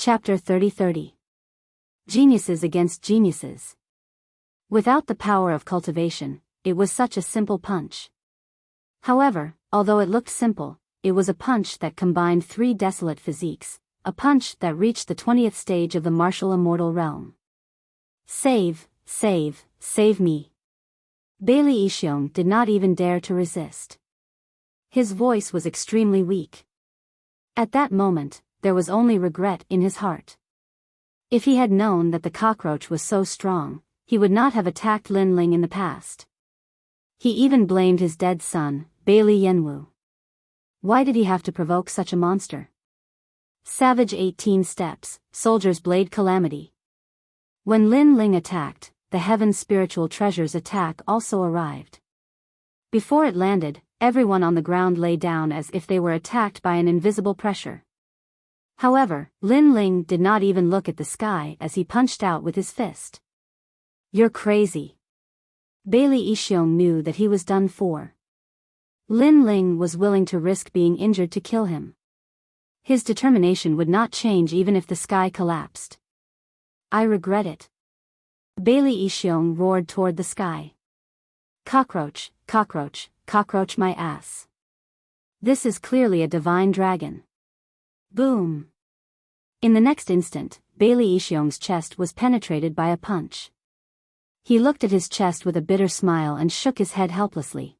Chapter 30. Geniuses against geniuses. Without the power of cultivation, it was such a simple punch. However, although it looked simple, it was a punch that combined three desolate physiques, a punch that reached the 20th stage of the martial immortal realm. Save me. Bailey Ishiong did not even dare to resist. His voice was extremely weak. At that moment, there was only regret in his heart. If he had known that the cockroach was so strong, he would not have attacked Lin Ling in the past. He even blamed his dead son, Bailey Yanwu. Why did he have to provoke such a monster? Savage 18 steps, Soldier's Blade Calamity. When Lin Ling attacked, the Heaven's Spiritual Treasure's attack also arrived. Before it landed, everyone on the ground lay down as if they were attacked by an invisible pressure. However, Lin Ling did not even look at the sky as he punched out with his fist. You're crazy. Bailey Ishiong knew that he was done for. Lin Ling was willing to risk being injured to kill him. His determination would not change even if the sky collapsed. I regret it. Bailey Ishiong roared toward the sky. Cockroach my ass. This is clearly a divine dragon. Boom. In the next instant, Bailey Ishiong's chest was penetrated by a punch. He looked at his chest with a bitter smile and shook his head helplessly.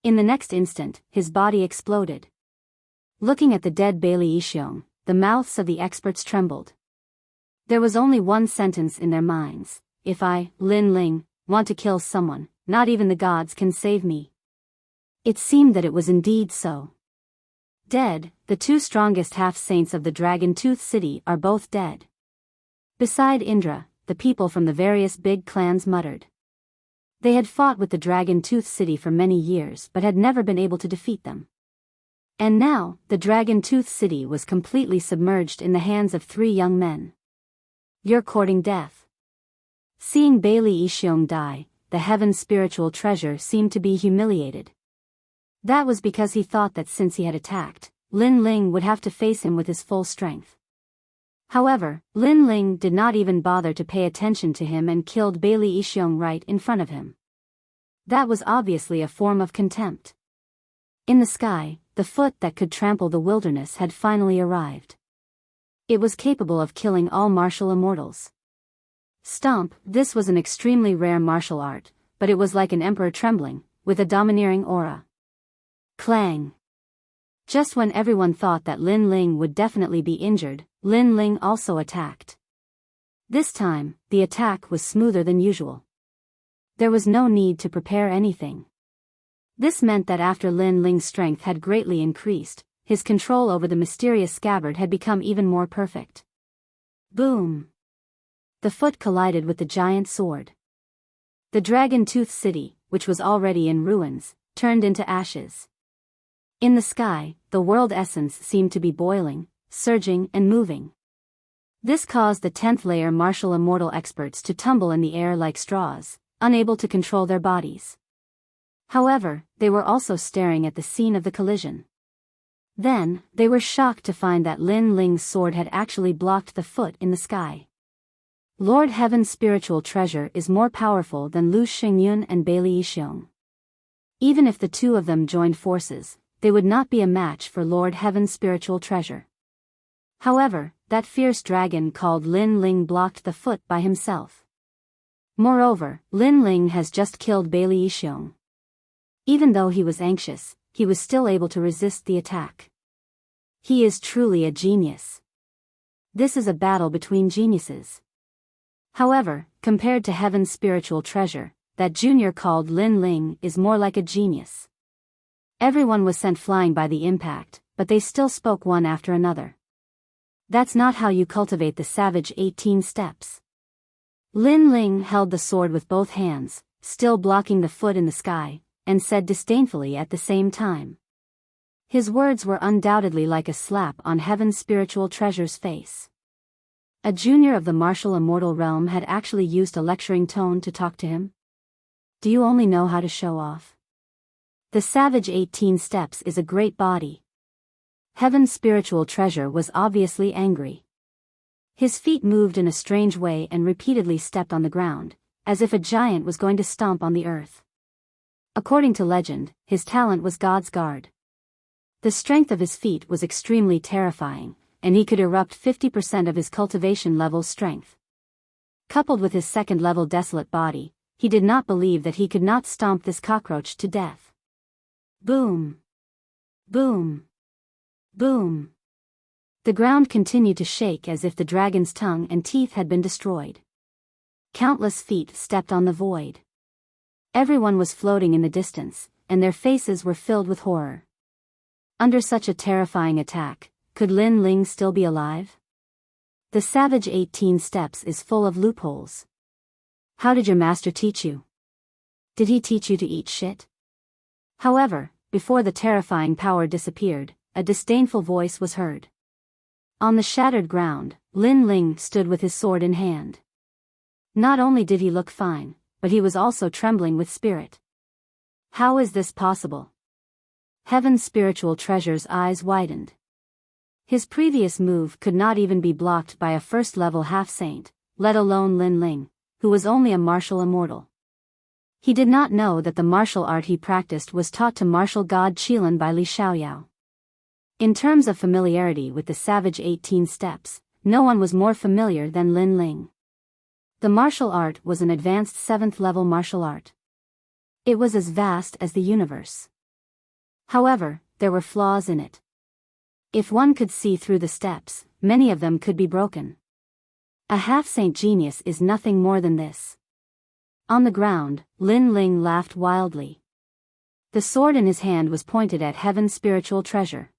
In the next instant, his body exploded. Looking at the dead Bailey Ishiong, the mouths of the experts trembled. There was only one sentence in their minds: if I, Lin Ling, want to kill someone, not even the gods can save me. It seemed that it was indeed so. Dead, the two strongest half-saints of the Dragon Tooth City are both dead. Beside Indra, the people from the various big clans muttered. They had fought with the Dragon Tooth City for many years but had never been able to defeat them. And now, the Dragon Tooth City was completely submerged in the hands of three young men. You're courting death. Seeing Bailey Ishiong die, the Heaven's Spiritual Treasure seemed to be humiliated. That was because he thought that since he had attacked, Lin Ling would have to face him with his full strength. However, Lin Ling did not even bother to pay attention to him and killed Bailey Ishiong right in front of him. That was obviously a form of contempt. In the sky, the foot that could trample the wilderness had finally arrived. It was capable of killing all martial immortals. Stomp, this was an extremely rare martial art, but it was like an emperor trembling, with a domineering aura. Clang. Just when everyone thought that Lin Ling would definitely be injured, Lin Ling also attacked. This time, the attack was smoother than usual. There was no need to prepare anything. This meant that after Lin Ling's strength had greatly increased, his control over the mysterious scabbard had become even more perfect. Boom. The foot collided with the giant sword. The Dragon Tooth City, which was already in ruins, turned into ashes. In the sky, the world essence seemed to be boiling, surging and moving. This caused the 10th layer martial immortal experts to tumble in the air like straws, unable to control their bodies. However, they were also staring at the scene of the collision. Then, they were shocked to find that Lin Ling's sword had actually blocked the foot in the sky. Lord Heaven's Spiritual Treasure is more powerful than Lu Xingyun and Bailey Ishiong. Even if the two of them joined forces, they would not be a match for Lord Heaven's Spiritual Treasure. However, that fierce dragon called Lin Ling blocked the foot by himself. Moreover, Lin Ling has just killed Bailey Ishiong. Even though he was anxious, he was still able to resist the attack. He is truly a genius. This is a battle between geniuses. However, compared to Heaven's Spiritual Treasure, that junior called Lin Ling is more like a genius. Everyone was sent flying by the impact, but they still spoke one after another. That's not how you cultivate the savage 18 steps. Lin Ling held the sword with both hands, still blocking the foot in the sky, and said disdainfully at the same time. His words were undoubtedly like a slap on Heaven's Spiritual Treasure's face. A junior of the martial immortal realm had actually used a lecturing tone to talk to him. Do you only know how to show off? The savage 18 steps is a great body. Heaven's Spiritual Treasure was obviously angry. His feet moved in a strange way and repeatedly stepped on the ground, as if a giant was going to stomp on the earth. According to legend, his talent was God's guard. The strength of his feet was extremely terrifying, and he could erupt 50% of his cultivation level strength. Coupled with his second-level desolate body, he did not believe that he could not stomp this cockroach to death. Boom! Boom! Boom! The ground continued to shake as if the dragon's tongue and teeth had been destroyed. Countless feet stepped on the void. Everyone was floating in the distance, and their faces were filled with horror. Under such a terrifying attack, could Lin Ling still be alive? The savage 18 steps is full of loopholes. How did your master teach you? Did he teach you to eat shit? However, before the terrifying power disappeared, a disdainful voice was heard. On the shattered ground, Lin Ling stood with his sword in hand. Not only did he look fine, but he was also trembling with spirit. How is this possible? Heaven's spiritual treasure's eyes widened. His previous move could not even be blocked by a first-level half-saint, let alone Lin Ling, who was only a martial immortal. He did not know that the martial art he practiced was taught to martial god Qilin by Li Xiaoyao. In terms of familiarity with the savage 18 steps, no one was more familiar than Lin Ling. The martial art was an advanced 7th-level martial art. It was as vast as the universe. However, there were flaws in it. If one could see through the steps, many of them could be broken. A half-saint genius is nothing more than this. On the ground, Lin Ling laughed wildly. The sword in his hand was pointed at Heaven's spiritual treasure.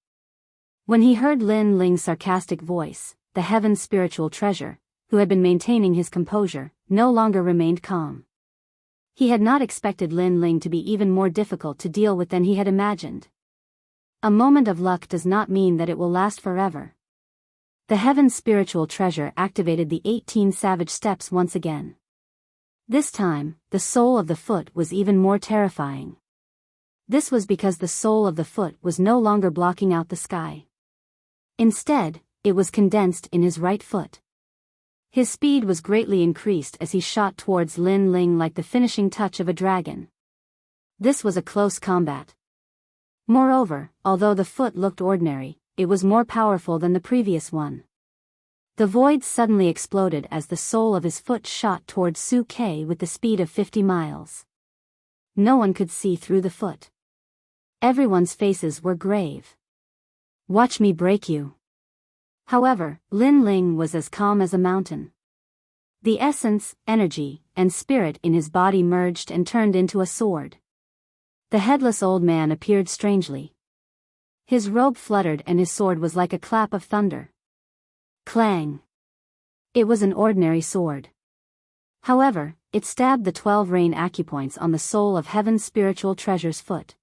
When he heard Lin Ling's sarcastic voice, the Heaven's spiritual treasure, who had been maintaining his composure, no longer remained calm. He had not expected Lin Ling to be even more difficult to deal with than he had imagined. A moment of luck does not mean that it will last forever. The Heaven's spiritual treasure activated the 18 savage steps once again. This time, the sole of the foot was even more terrifying. This was because the sole of the foot was no longer blocking out the sky. Instead, it was condensed in his right foot. His speed was greatly increased as he shot towards Lin Ling like the finishing touch of a dragon. This was a close combat. Moreover, although the foot looked ordinary, it was more powerful than the previous one. The void suddenly exploded as the sole of his foot shot towards Su Ke with the speed of 50 miles. No one could see through the foot. Everyone's faces were grave. Watch me break you. However, Lin Ling was as calm as a mountain. The essence, energy, and spirit in his body merged and turned into a sword. The headless old man appeared strangely. His robe fluttered and his sword was like a clap of thunder. Clang! It was an ordinary sword. However, it stabbed the 12 rain acupoints on the sole of Heaven's spiritual treasure's foot.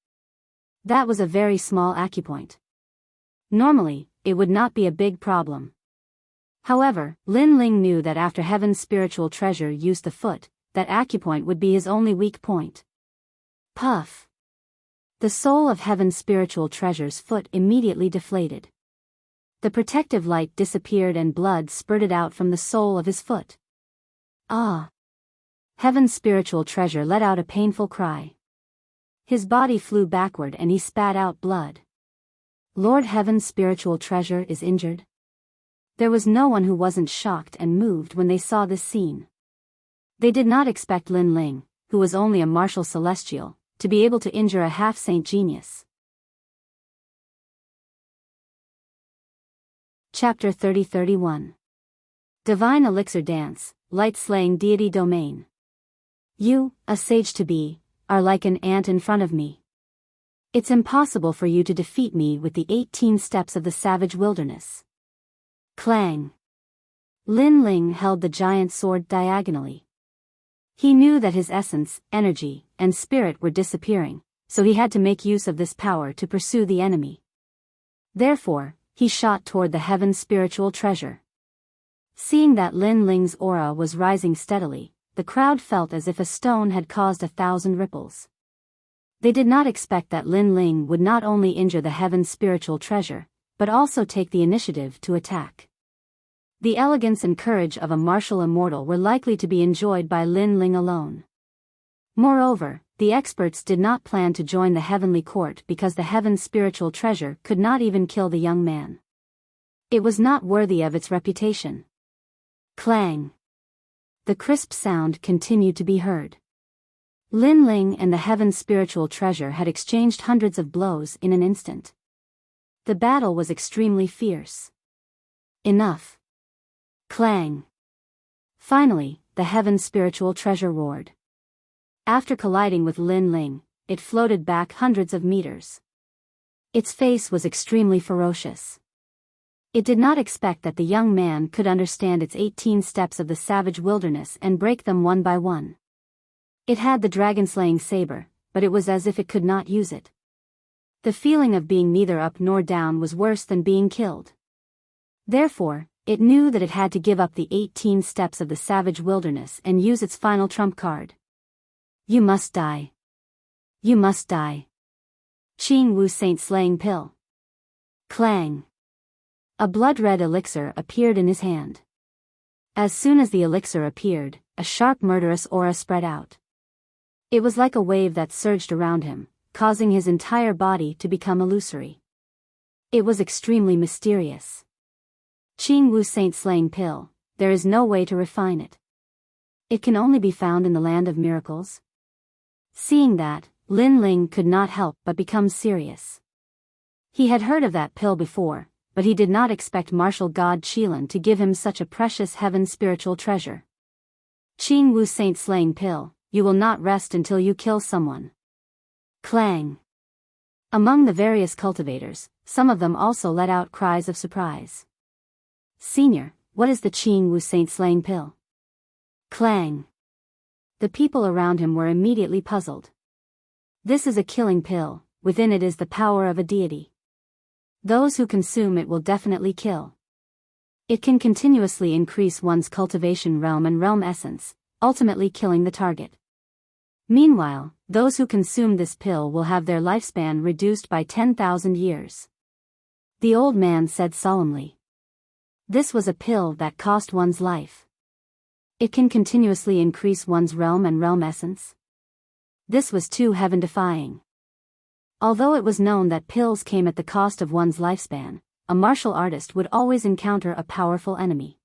That was a very small acupoint. Normally, it would not be a big problem. However, Lin Ling knew that after Heaven's spiritual treasure used the foot, that acupoint would be his only weak point. Puff! The soul of Heaven's spiritual treasure's foot immediately deflated. The protective light disappeared and blood spurted out from the sole of his foot. Ah! Heaven's spiritual treasure let out a painful cry. His body flew backward and he spat out blood. Lord Heaven's spiritual treasure is injured? There was no one who wasn't shocked and moved when they saw this scene. They did not expect Lin Ling, who was only a martial celestial, to be able to injure a half-saint genius. Chapter 30-31. Divine Elixir Dance, Light-Slaying Deity Domain. You, a sage to be, are like an ant in front of me. It's impossible for you to defeat me with the 18 steps of the savage wilderness. Clang! Lin Ling held the giant sword diagonally. He knew that his essence, energy, and spirit were disappearing, so he had to make use of this power to pursue the enemy. Therefore, he shot toward the Heaven's spiritual treasure. Seeing that Lin Ling's aura was rising steadily, the crowd felt as if a stone had caused 1,000 ripples. They did not expect that Lin Ling would not only injure the Heaven's spiritual treasure, but also take the initiative to attack. The elegance and courage of a martial immortal were likely to be enjoyed by Lin Ling alone. Moreover, the experts did not plan to join the heavenly court because the heaven's spiritual treasure could not even kill the young man. It was not worthy of its reputation. Clang. The crisp sound continued to be heard. Lin Ling and the heaven's spiritual treasure had exchanged hundreds of blows in an instant. The battle was extremely fierce. Enough. Clang. Finally, the heaven's spiritual treasure roared. After colliding with Lin Ling, it floated back hundreds of meters. Its face was extremely ferocious. It did not expect that the young man could understand its 18 steps of the savage wilderness and break them one by one. It had the dragon-slaying saber, but it was as if it could not use it. The feeling of being neither up nor down was worse than being killed. Therefore, it knew that it had to give up the 18 steps of the savage wilderness and use its final trump card. You must die. You must die. Qing Wu Saint-Slaying Pill. Clang. A blood-red elixir appeared in his hand. As soon as the elixir appeared, a sharp murderous aura spread out. It was like a wave that surged around him, causing his entire body to become illusory. It was extremely mysterious. Qing Wu Saint-Slaying Pill, there is no way to refine it. It can only be found in the land of miracles. Seeing that, Lin Ling could not help but become serious. He had heard of that pill before, but he did not expect martial god Qilin to give him such a precious heaven spiritual treasure. Qing Wu Saint-Slaying Pill, you will not rest until you kill someone. Clang. Among the various cultivators, some of them also let out cries of surprise. Senior, what is the Qing Wu Saint-Slaying Pill? Clang. The people around him were immediately puzzled. This is a killing pill, within it is the power of a deity. Those who consume it will definitely kill. It can continuously increase one's cultivation realm and realm essence, ultimately killing the target. Meanwhile, those who consume this pill will have their lifespan reduced by 10,000 years. The old man said solemnly. This was a pill that cost one's life. It can continuously increase one's realm and realm essence. This was too heaven-defying. Although it was known that pills came at the cost of one's lifespan, a martial artist would always encounter a powerful enemy.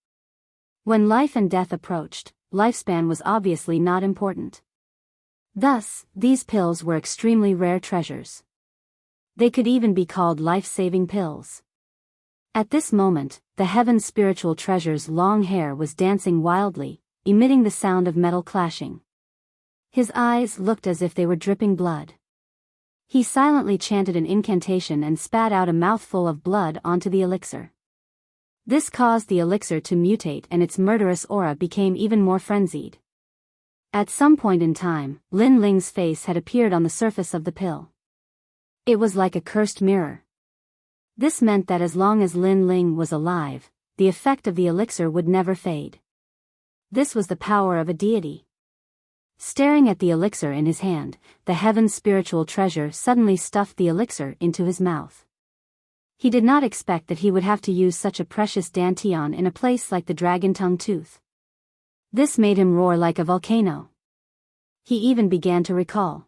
When life and death approached, lifespan was obviously not important. Thus, these pills were extremely rare treasures. They could even be called life-saving pills. At this moment, the heaven's spiritual treasure's long hair was dancing wildly, emitting the sound of metal clashing. His eyes looked as if they were dripping blood. He silently chanted an incantation and spat out a mouthful of blood onto the elixir. This caused the elixir to mutate and its murderous aura became even more frenzied. At some point in time, Lin Ling's face had appeared on the surface of the pill. It was like a cursed mirror. This meant that as long as Lin Ling was alive, the effect of the elixir would never fade. This was the power of a deity. Staring at the elixir in his hand, the heaven's spiritual treasure suddenly stuffed the elixir into his mouth. He did not expect that he would have to use such a precious dantian in a place like the Dragon Tongue Tooth. This made him roar like a volcano. He even began to recall.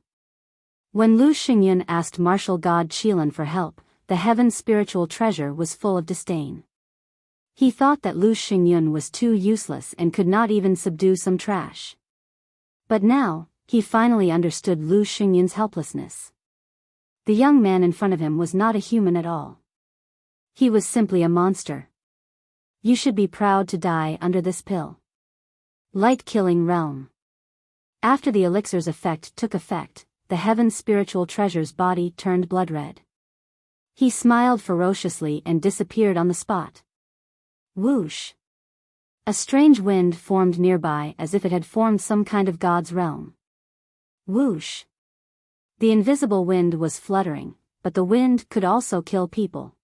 When Lu Xingyun asked martial god Qilin for help, the heaven's spiritual treasure was full of disdain. He thought that Lu Xingyun was too useless and could not even subdue some trash. But now, he finally understood Lu Xingyun's helplessness. The young man in front of him was not a human at all. He was simply a monster. You should be proud to die under this pill. Light-killing realm. After the elixir's effect took effect, the heaven's spiritual treasure's body turned blood-red. He smiled ferociously and disappeared on the spot. Whoosh! A strange wind formed nearby as if it had formed some kind of god's realm. Whoosh! The invisible wind was fluttering, but the wind could also kill people.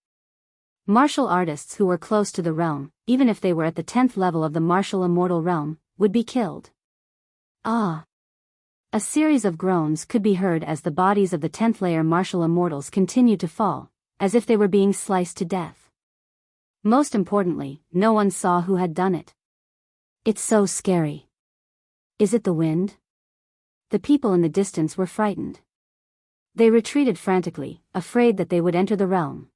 Martial artists who were close to the realm, even if they were at the 10th level of the martial immortal realm, would be killed. Ah! A series of groans could be heard as the bodies of the 10th layer martial immortals continued to fall, as if they were being sliced to death. Most importantly, no one saw who had done it. It's so scary. Is it the wind? The people in the distance were frightened. They retreated frantically, afraid that they would enter the realm.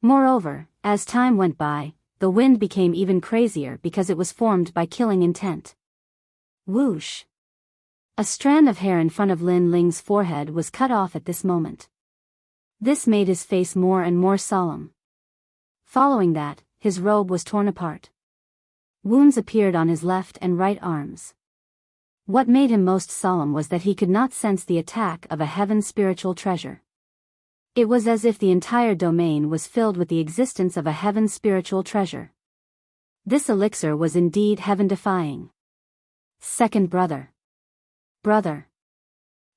Moreover, as time went by, the wind became even crazier because it was formed by killing intent. Whoosh! A strand of hair in front of Lin Ling's forehead was cut off at this moment. This made his face more and more solemn. Following that, his robe was torn apart. Wounds appeared on his left and right arms. What made him most solemn was that he could not sense the attack of a heaven spiritual treasure. It was as if the entire domain was filled with the existence of a heaven spiritual treasure. This elixir was indeed heaven-defying. Second brother. Brother.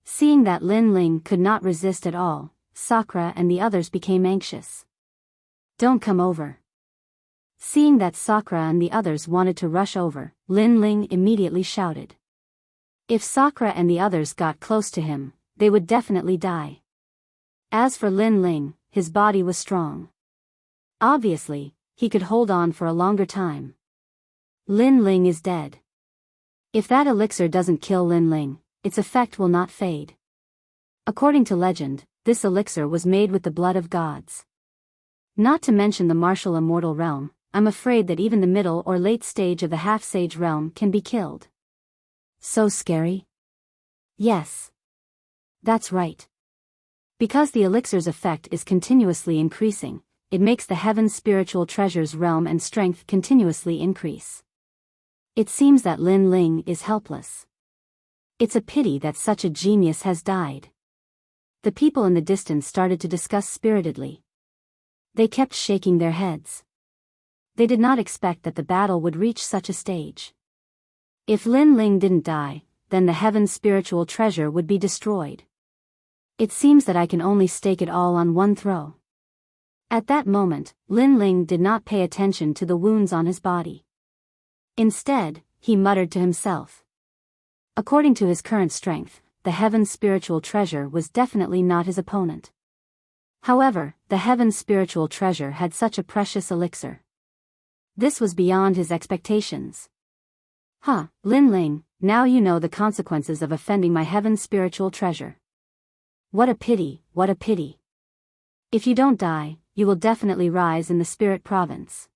Seeing that Lin Ling could not resist at all, Sakura and the others became anxious. Don't come over. Seeing that Sakura and the others wanted to rush over, Lin Ling immediately shouted. If Sakura and the others got close to him, they would definitely die. As for Lin Ling, his body was strong. Obviously, he could hold on for a longer time. Lin Ling is dead. If that elixir doesn't kill Lin Ling, its effect will not fade. According to legend, this elixir was made with the blood of gods. Not to mention the martial immortal realm, I'm afraid that even the middle or late stage of the half-sage realm can be killed. So scary? Yes. That's right. Because the elixir's effect is continuously increasing, it makes the heaven's spiritual treasure's realm and strength continuously increase. It seems that Lin Ling is helpless. It's a pity that such a genius has died. The people in the distance started to discuss spiritedly. They kept shaking their heads. They did not expect that the battle would reach such a stage. If Lin Ling didn't die, then the heaven's spiritual treasure would be destroyed. It seems that I can only stake it all on one throw. At that moment, Lin Ling did not pay attention to the wounds on his body. Instead, he muttered to himself. According to his current strength, the heaven's spiritual treasure was definitely not his opponent. However, the heaven's spiritual treasure had such a precious elixir. This was beyond his expectations. Lin Ling, now you know the consequences of offending my heaven's spiritual treasure. What a pity, what a pity. If you don't die, you will definitely rise in the spirit province.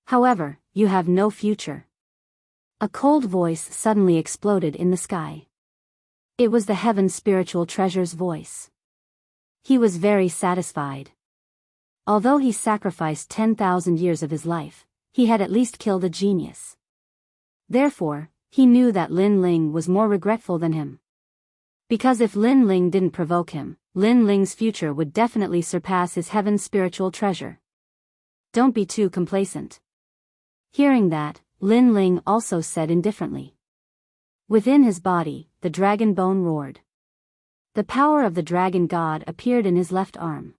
However, you have no future. A cold voice suddenly exploded in the sky. It was the heaven's spiritual treasure's voice. He was very satisfied. Although he sacrificed 10,000 years of his life, he had at least killed a genius. Therefore, he knew that Lin Ling was more regretful than him. Because if Lin Ling didn't provoke him, Lin Ling's future would definitely surpass his heaven's spiritual treasure. Don't be too complacent. Hearing that, Lin Ling also said indifferently. Within his body, the dragon bone roared. The power of the dragon god appeared in his left arm.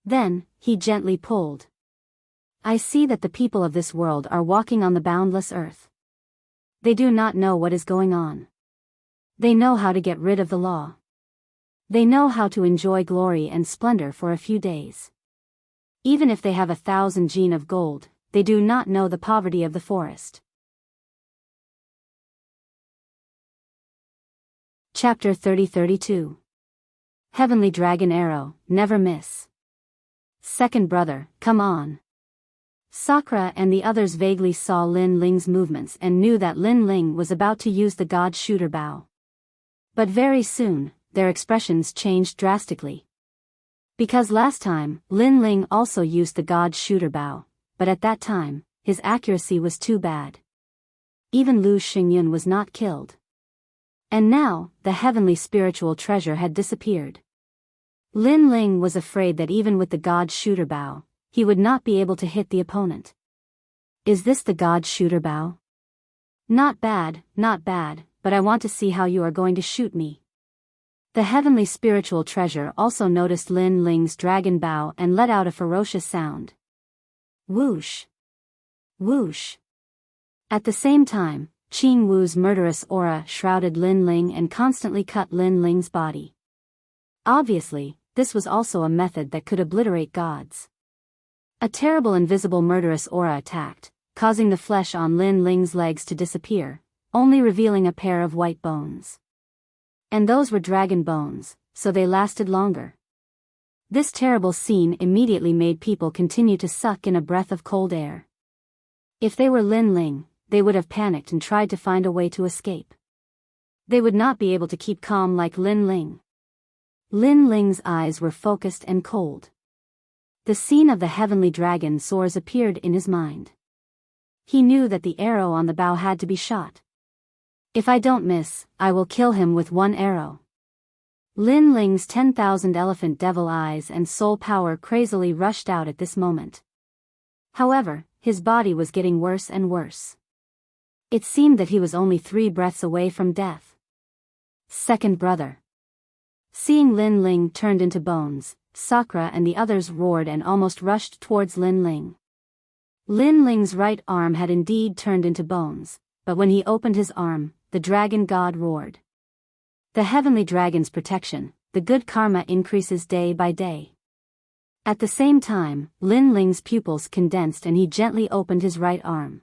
Then, he gently pulled. I see that the people of this world are walking on the boundless earth. They do not know what is going on. They know how to get rid of the law. They know how to enjoy glory and splendor for a few days. Even if they have 1,000 gene of gold, they do not know the poverty of the forest. Chapter 30-32. Heavenly Dragon Arrow, never miss. Second brother, come on. Sakura and the others vaguely saw Lin Ling's movements and knew that Lin Ling was about to use the god shooter bow. But very soon, their expressions changed drastically. Because last time, Lin Ling also used the god shooter bow, but at that time, his accuracy was too bad. Even Lu Xingyun was not killed. And now, the heavenly spiritual treasure had disappeared. Lin Ling was afraid that even with the god shooter bow, he would not be able to hit the opponent. Is this the god shooter bow? Not bad, but I want to see how you are going to shoot me. The heavenly spiritual treasure also noticed Lin Ling's dragon bow and let out a ferocious sound. Whoosh! Whoosh! At the same time, Qing Wu's murderous aura shrouded Lin Ling and constantly cut Lin Ling's body. Obviously, this was also a method that could obliterate gods. A terrible invisible murderous aura attacked, causing the flesh on Lin Ling's legs to disappear, only revealing a pair of white bones. And those were dragon bones, so they lasted longer. This terrible scene immediately made people continue to suck in a breath of cold air. If they were Lin Ling, they would have panicked and tried to find a way to escape. They would not be able to keep calm like Lin Ling. Lin Ling's eyes were focused and cold. The scene of the heavenly dragon soars appeared in his mind. He knew that the arrow on the bow had to be shot. If I don't miss, I will kill him with one arrow. Lin Ling's 10,000 elephant devil eyes and soul power crazily rushed out at this moment. However, his body was getting worse and worse. It seemed that he was only 3 breaths away from death. Second brother. Seeing Lin Ling turned into bones, Sakura and the others roared and almost rushed towards Lin Ling. Lin Ling's right arm had indeed turned into bones, but when he opened his arm, the dragon god roared. The heavenly dragon's protection, the good karma increases day by day. At the same time, Lin Ling's pupils condensed and he gently opened his right arm.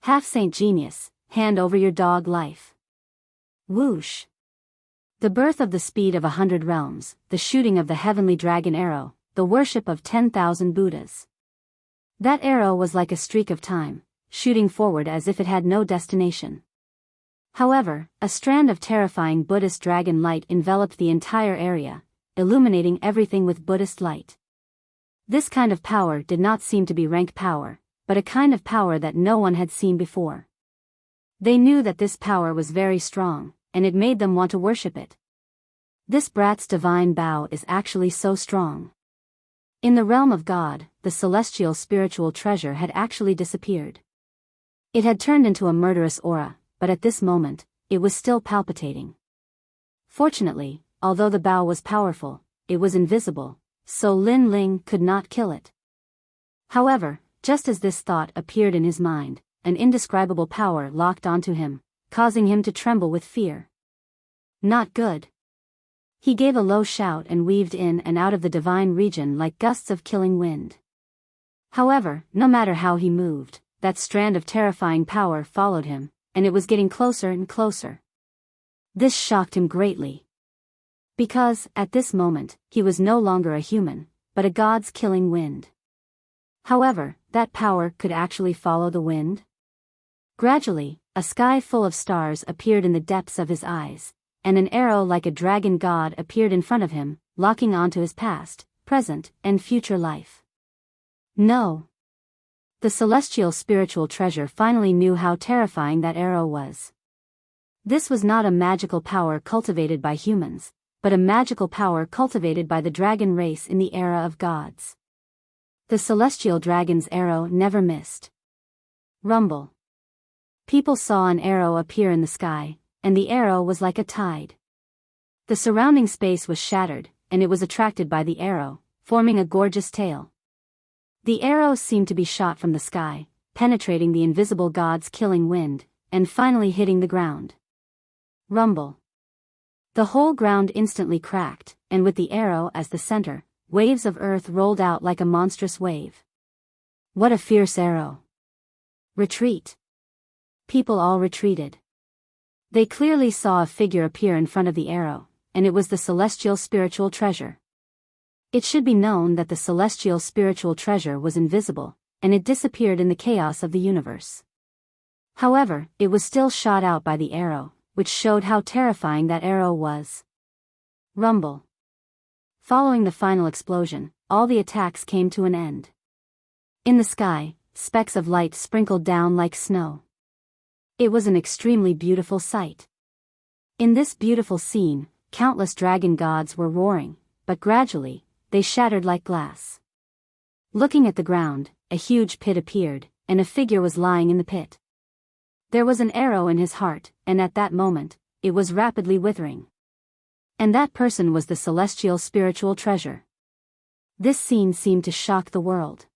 Half-saint genius, hand over your dog life. Whoosh. The birth of the speed of 100 realms, the shooting of the heavenly dragon arrow, the worship of 10,000 Buddhas. That arrow was like a streak of time, shooting forward as if it had no destination. However, a strand of terrifying Buddhist dragon light enveloped the entire area, illuminating everything with Buddhist light. This kind of power did not seem to be rank power, but a kind of power that no one had seen before. They knew that this power was very strong, and it made them want to worship it. This brat's divine bow is actually so strong. In the realm of God, the celestial spiritual treasure had actually disappeared. It had turned into a murderous aura, but at this moment, it was still palpitating. Fortunately, although the bow was powerful, it was invisible, so Lin Ling could not kill it. However, just as this thought appeared in his mind, an indescribable power locked onto him, causing him to tremble with fear. Not good. He gave a low shout and weaved in and out of the divine region like gusts of killing wind. However, no matter how he moved, that strand of terrifying power followed him, and it was getting closer and closer. This shocked him greatly. Because, at this moment, he was no longer a human, but a god's killing wind. However, that power could actually follow the wind. Gradually, a sky full of stars appeared in the depths of his eyes, and an arrow like a dragon god appeared in front of him, locking onto his past, present, and future life. No. The celestial spiritual treasure finally knew how terrifying that arrow was. This was not a magical power cultivated by humans, but a magical power cultivated by the dragon race in the era of gods. The celestial dragon's arrow never missed. Rumble. People saw an arrow appear in the sky, and the arrow was like a tide. The surrounding space was shattered, and it was attracted by the arrow, forming a gorgeous tail. The arrow seemed to be shot from the sky, penetrating the invisible god's killing wind, and finally hitting the ground. Rumble. The whole ground instantly cracked, and with the arrow as the center, waves of earth rolled out like a monstrous wave. What a fierce arrow! Retreat. People all retreated. They clearly saw a figure appear in front of the arrow, and it was the celestial spiritual treasure. It should be known that the celestial spiritual treasure was invisible, and it disappeared in the chaos of the universe. However, it was still shot out by the arrow, which showed how terrifying that arrow was. Rumble. Following the final explosion, all the attacks came to an end. In the sky, specks of light sprinkled down like snow. It was an extremely beautiful sight. In this beautiful scene, countless dragon gods were roaring, but gradually, they shattered like glass. Looking at the ground, a huge pit appeared, and a figure was lying in the pit. There was an arrow in his heart, and at that moment, it was rapidly withering. And that person was the celestial spiritual treasure. This scene seemed to shock the world.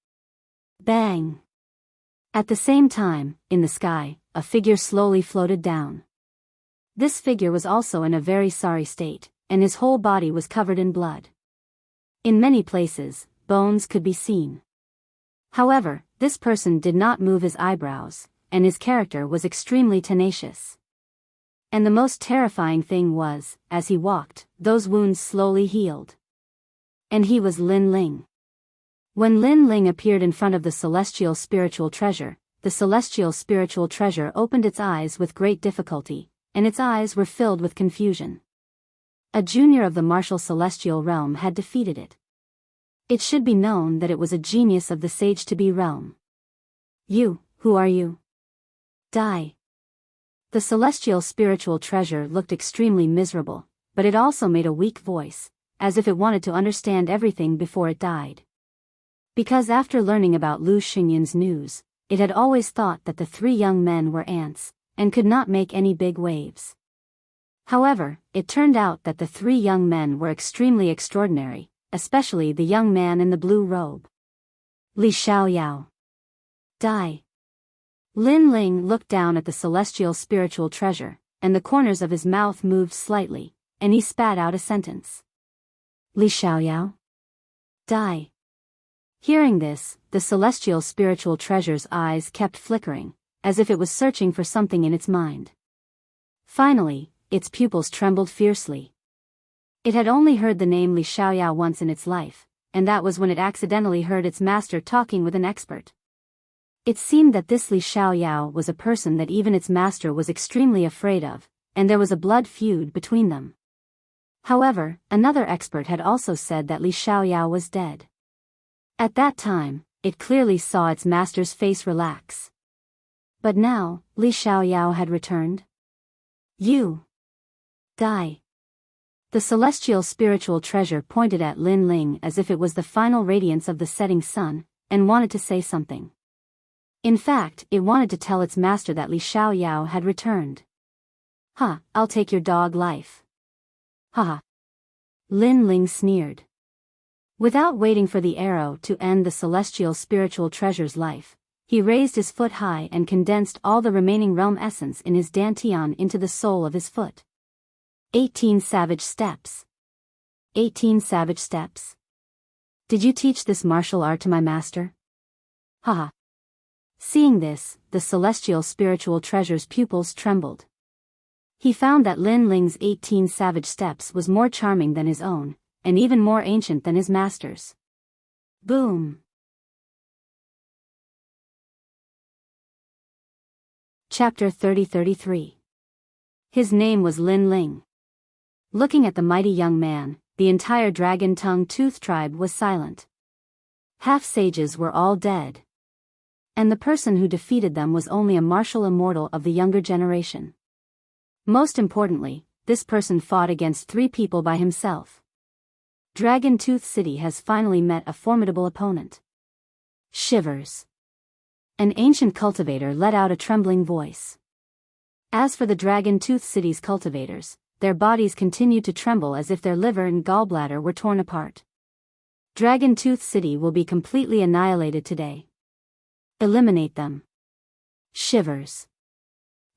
Bang! At the same time, in the sky, a figure slowly floated down. This figure was also in a very sorry state, and his whole body was covered in blood. In many places, bones could be seen. However, this person did not move his eyebrows, and his character was extremely tenacious. And the most terrifying thing was, as he walked, those wounds slowly healed. And he was Lin Ling. When Lin Ling appeared in front of the celestial spiritual treasure, the celestial spiritual treasure opened its eyes with great difficulty, and its eyes were filled with confusion. A junior of the martial celestial realm had defeated it. It should be known that it was a genius of the sage-to-be realm. You, who are you? Die. The celestial spiritual treasure looked extremely miserable, but it also made a weak voice, as if it wanted to understand everything before it died. Because after learning about Lu Xingyan's news, it had always thought that the three young men were ants, and could not make any big waves. However, it turned out that the three young men were extremely extraordinary, especially the young man in the blue robe. Li Xiaoyao. Die. Lin Ling looked down at the celestial spiritual treasure, and the corners of his mouth moved slightly, and he spat out a sentence. Li Xiaoyao. Die. Hearing this, the celestial spiritual treasure's eyes kept flickering, as if it was searching for something in its mind. Finally, its pupils trembled fiercely. It had only heard the name Li Xiaoyao once in its life, and that was when it accidentally heard its master talking with an expert. It seemed that this Li Xiaoyao was a person that even its master was extremely afraid of, and there was a blood feud between them. However, another expert had also said that Li Xiaoyao was dead. At that time, it clearly saw its master's face relax. But now, Li Xiaoyao had returned. You. Die. The celestial spiritual treasure pointed at Lin Ling as if it was the final radiance of the setting sun, and wanted to say something. In fact, it wanted to tell its master that Li Xiaoyao had returned. "Ha, I'll take your dog life." "Ha." Lin Ling sneered. Without waiting for the arrow to end the celestial spiritual treasure's life, he raised his foot high and condensed all the remaining realm essence in his dantian into the sole of his foot. 18 savage steps. 18 savage steps. Did you teach this martial art to my master? Haha. Seeing this, the celestial spiritual treasure's pupils trembled. He found that Lin Ling's 18 savage steps was more charming than his own, and even more ancient than his master's. Boom. Chapter 30-33. His name was Lin Ling. Looking at the mighty young man, the entire dragon-tongue tooth tribe was silent. Half-sages were all dead. And the person who defeated them was only a martial immortal of the younger generation. Most importantly, this person fought against 3 people by himself. Dragon Tooth City has finally met a formidable opponent. Shivers. An ancient cultivator let out a trembling voice. As for the Dragon Tooth City's cultivators, their bodies continued to tremble as if their liver and gallbladder were torn apart. Dragon Tooth City will be completely annihilated today. Eliminate them. Shivers.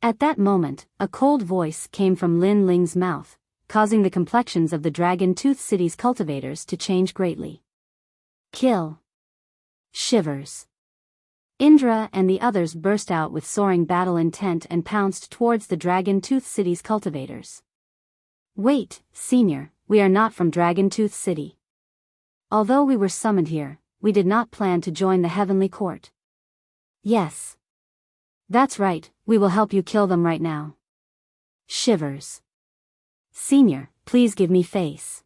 At that moment, a cold voice came from Lin Ling's mouth, causing the complexions of the Dragon Tooth City's cultivators to change greatly. Kill. Shivers. Indra and the others burst out with soaring battle intent and pounced towards the Dragon Tooth City's cultivators. Wait, Senior, we are not from Dragon Tooth City. Although we were summoned here, we did not plan to join the Heavenly Court. Yes. That's right, we will help you kill them right now. Shivers. Senior, please give me face.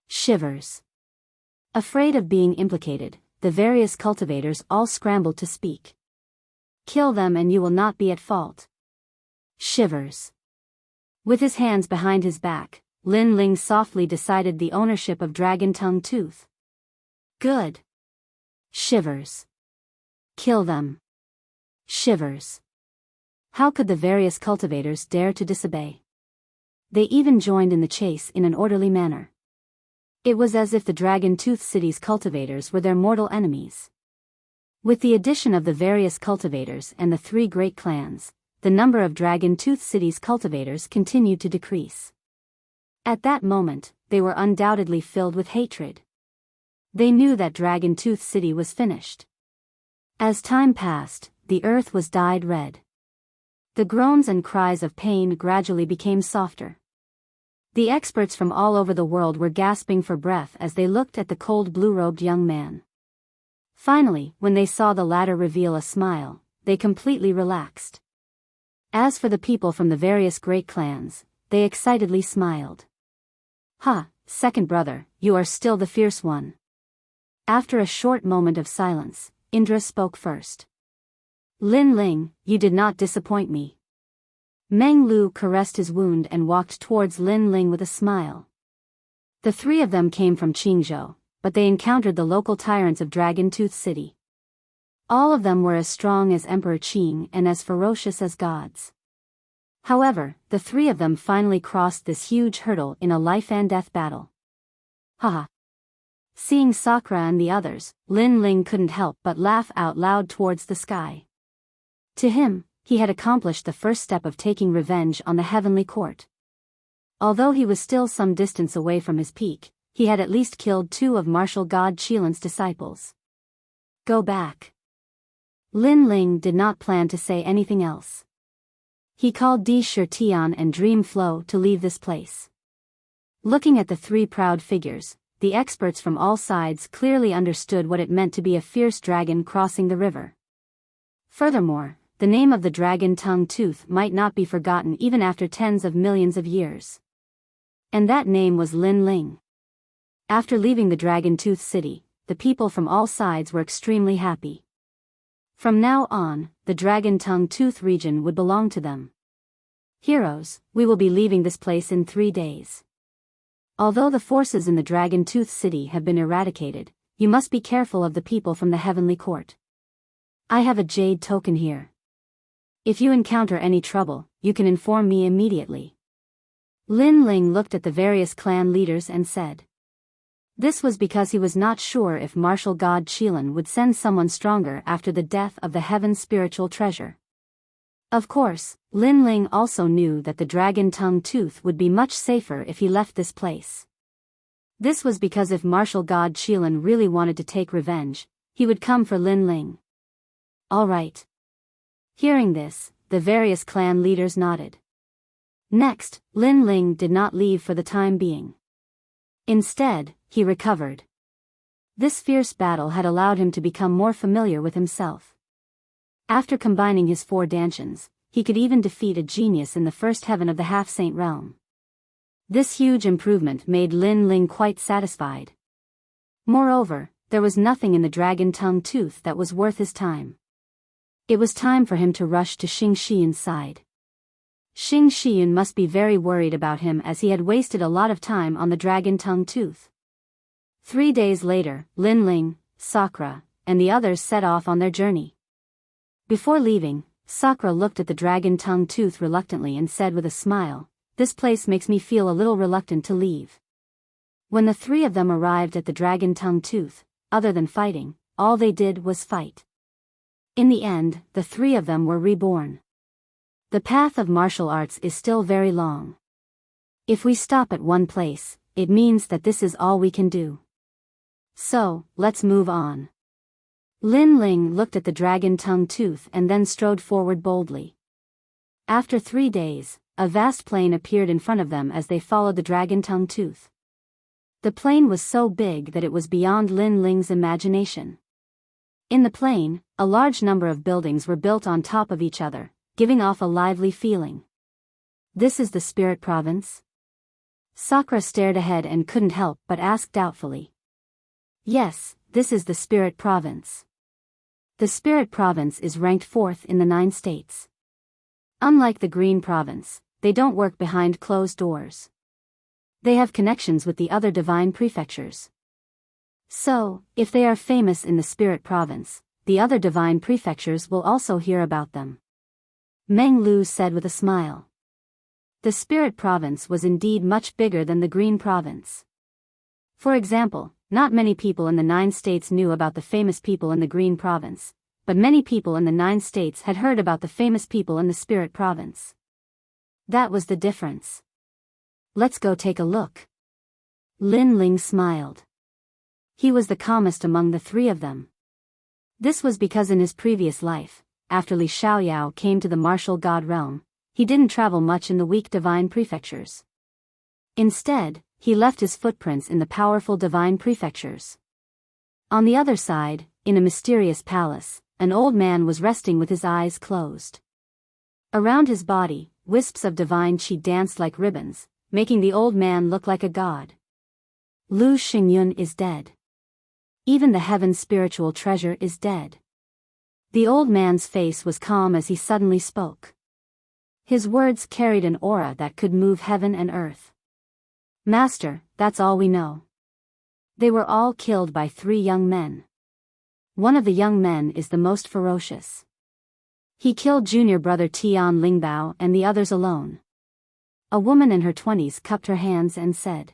Shivers. Afraid of being implicated, the various cultivators all scrambled to speak. Kill them and you will not be at fault. Shivers. With his hands behind his back, Lin Ling softly decided the ownership of Dragon Tongue Tooth. Good. Shivers. Kill them. Shivers. How could the various cultivators dare to disobey? They even joined in the chase in an orderly manner. It was as if the Dragon Tooth City's cultivators were their mortal enemies. With the addition of the various cultivators and the 3 great clans, the number of Dragon Tooth City's cultivators continued to decrease. At that moment, they were undoubtedly filled with hatred. They knew that Dragon Tooth City was finished. As time passed, the earth was dyed red. The groans and cries of pain gradually became softer. The experts from all over the world were gasping for breath as they looked at the cold blue-robed young man. Finally, when they saw the latter reveal a smile, they completely relaxed. As for the people from the various great clans, they excitedly smiled. "Ha, second brother, you are still the fierce one." After a short moment of silence, Indra spoke first. "Lin Ling, you did not disappoint me." Meng Lu caressed his wound and walked towards Lin Ling with a smile. The three of them came from Qingzhou, but they encountered the local tyrants of Dragon Tooth City. All of them were as strong as Emperor Qing and as ferocious as gods. However, the three of them finally crossed this huge hurdle in a life-and-death battle. Haha. Seeing Sakura and the others, Lin Ling couldn't help but laugh out loud towards the sky. To him, he had accomplished the first step of taking revenge on the heavenly court. Although he was still some distance away from his peak, he had at least killed 2 of martial god Qilin's disciples. Go back. Lin Ling did not plan to say anything else. He called Di Shirtian and Dream Flow to leave this place. Looking at the 3 proud figures, the experts from all sides clearly understood what it meant to be a fierce dragon crossing the river. Furthermore, the name of the dragon tongue tooth might not be forgotten even after tens of millions of years. And that name was Lin Ling. After leaving the Dragon Tooth City, the people from all sides were extremely happy. From now on, the Dragon Tongue Tooth region would belong to them. Heroes, we will be leaving this place in 3 days. Although the forces in the Dragon Tooth City have been eradicated, you must be careful of the people from the Heavenly Court. I have a jade token here. If you encounter any trouble, you can inform me immediately. Lin Ling looked at the various clan leaders and said. This was because he was not sure if martial god Qilin would send someone stronger after the death of the heaven's spiritual treasure. Of course, Lin Ling also knew that the dragon tongue tooth would be much safer if he left this place. This was because if martial god Qilin really wanted to take revenge, he would come for Lin Ling. All right. Hearing this, the various clan leaders nodded. Next, Lin Ling did not leave for the time being. Instead, he recovered. This fierce battle had allowed him to become more familiar with himself. After combining his 4 dantians, he could even defeat a genius in the first heaven of the half-saint realm. This huge improvement made Lin Ling quite satisfied. Moreover, there was nothing in the dragon tongue tooth that was worth his time. It was time for him to rush to Xing Xian's side. Xing Xian must be very worried about him as he had wasted a lot of time on the dragon tongue tooth. 3 days later, Lin Ling, Sakura, and the others set off on their journey. Before leaving, Sakura looked at the dragon tongue tooth reluctantly and said with a smile, "This place makes me feel a little reluctant to leave." When the 3 of them arrived at the dragon tongue tooth, other than fighting, all they did was fight. In the end, the 3 of them were reborn. The path of martial arts is still very long. If we stop at one place, it means that this is all we can do. So, let's move on. Lin Ling looked at the dragon tongue tooth and then strode forward boldly. After 3 days, a vast plain appeared in front of them as they followed the dragon tongue tooth. The plain was so big that it was beyond Lin Ling's imagination. In the plain, a large number of buildings were built on top of each other, giving off a lively feeling. This is the Spirit Province? Sakura stared ahead and couldn't help but ask doubtfully. Yes, this is the Spirit Province. The Spirit Province is ranked 4th in the 9 states. Unlike the Green Province, they don't work behind closed doors. They have connections with the other divine prefectures. So, if they are famous in the Spirit Province, the other divine prefectures will also hear about them. Meng Lu said with a smile. The Spirit Province was indeed much bigger than the Green Province. For example, not many people in the 9 states knew about the famous people in the Green Province, but many people in the 9 states had heard about the famous people in the Spirit Province. That was the difference. Let's go take a look. Lin Ling smiled. He was the calmest among the 3 of them. This was because in his previous life, after Li Xiaoyao came to the martial god realm, he didn't travel much in the weak divine prefectures. Instead, he left his footprints in the powerful divine prefectures. On the other side, in a mysterious palace, an old man was resting with his eyes closed. Around his body, wisps of divine qi danced like ribbons, making the old man look like a god. Lu Xingyun is dead. Even the heaven's spiritual treasure is dead. The old man's face was calm as he suddenly spoke. His words carried an aura that could move heaven and earth. Master, that's all we know. They were all killed by 3 young men. One of the young men is the most ferocious. He killed junior brother Tian Lingbao and the others alone. A woman in her 20s cupped her hands and said.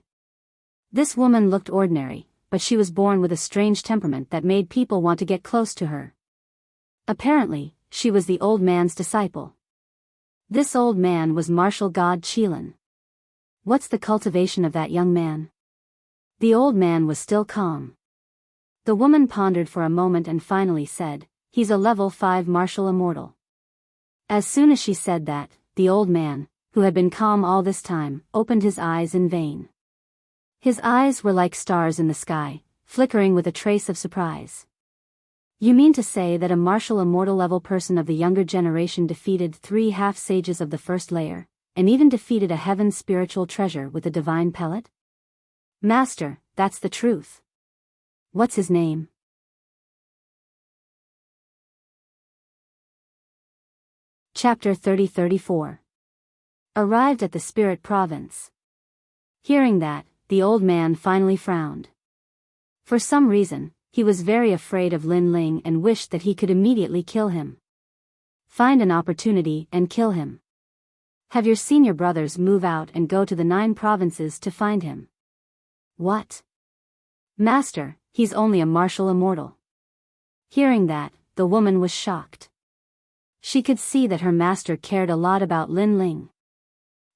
This woman looked ordinary, but she was born with a strange temperament that made people want to get close to her. Apparently, she was the old man's disciple. This old man was martial god Qilin. What's the cultivation of that young man? The old man was still calm. The woman pondered for a moment and finally said, he's a level 5 martial immortal. As soon as she said that, the old man, who had been calm all this time, opened his eyes in vain. His eyes were like stars in the sky, flickering with a trace of surprise. You mean to say that a martial immortal level person of the younger generation defeated 3 half-sages of the first layer, and even defeated a heaven's spiritual treasure with a divine pellet? Master, that's the truth. What's his name? Chapter 30-34. Arrived at the spirit province. Hearing that, the old man finally frowned. For some reason, he was very afraid of Lin Ling and wished that he could immediately kill him. Find an opportunity and kill him. Have your senior brothers move out and go to the 9 provinces to find him. What? Master, he's only a martial immortal. Hearing that, the woman was shocked. She could see that her master cared a lot about Lin Ling.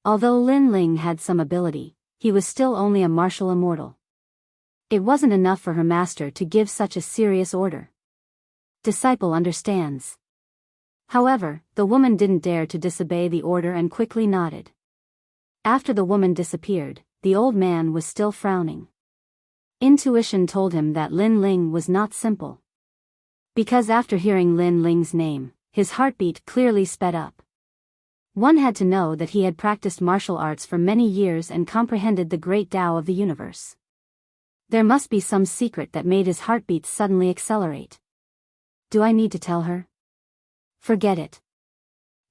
Although Lin Ling had some ability, he was still only a martial immortal. It wasn't enough for her master to give such a serious order. Disciple understands. However, the woman didn't dare to disobey the order and quickly nodded. After the woman disappeared, the old man was still frowning. Intuition told him that Lin Ling was not simple. Because after hearing Lin Ling's name, his heartbeat clearly sped up. One had to know that he had practiced martial arts for many years and comprehended the great Tao of the universe. There must be some secret that made his heartbeat suddenly accelerate. Do I need to tell her? Forget it.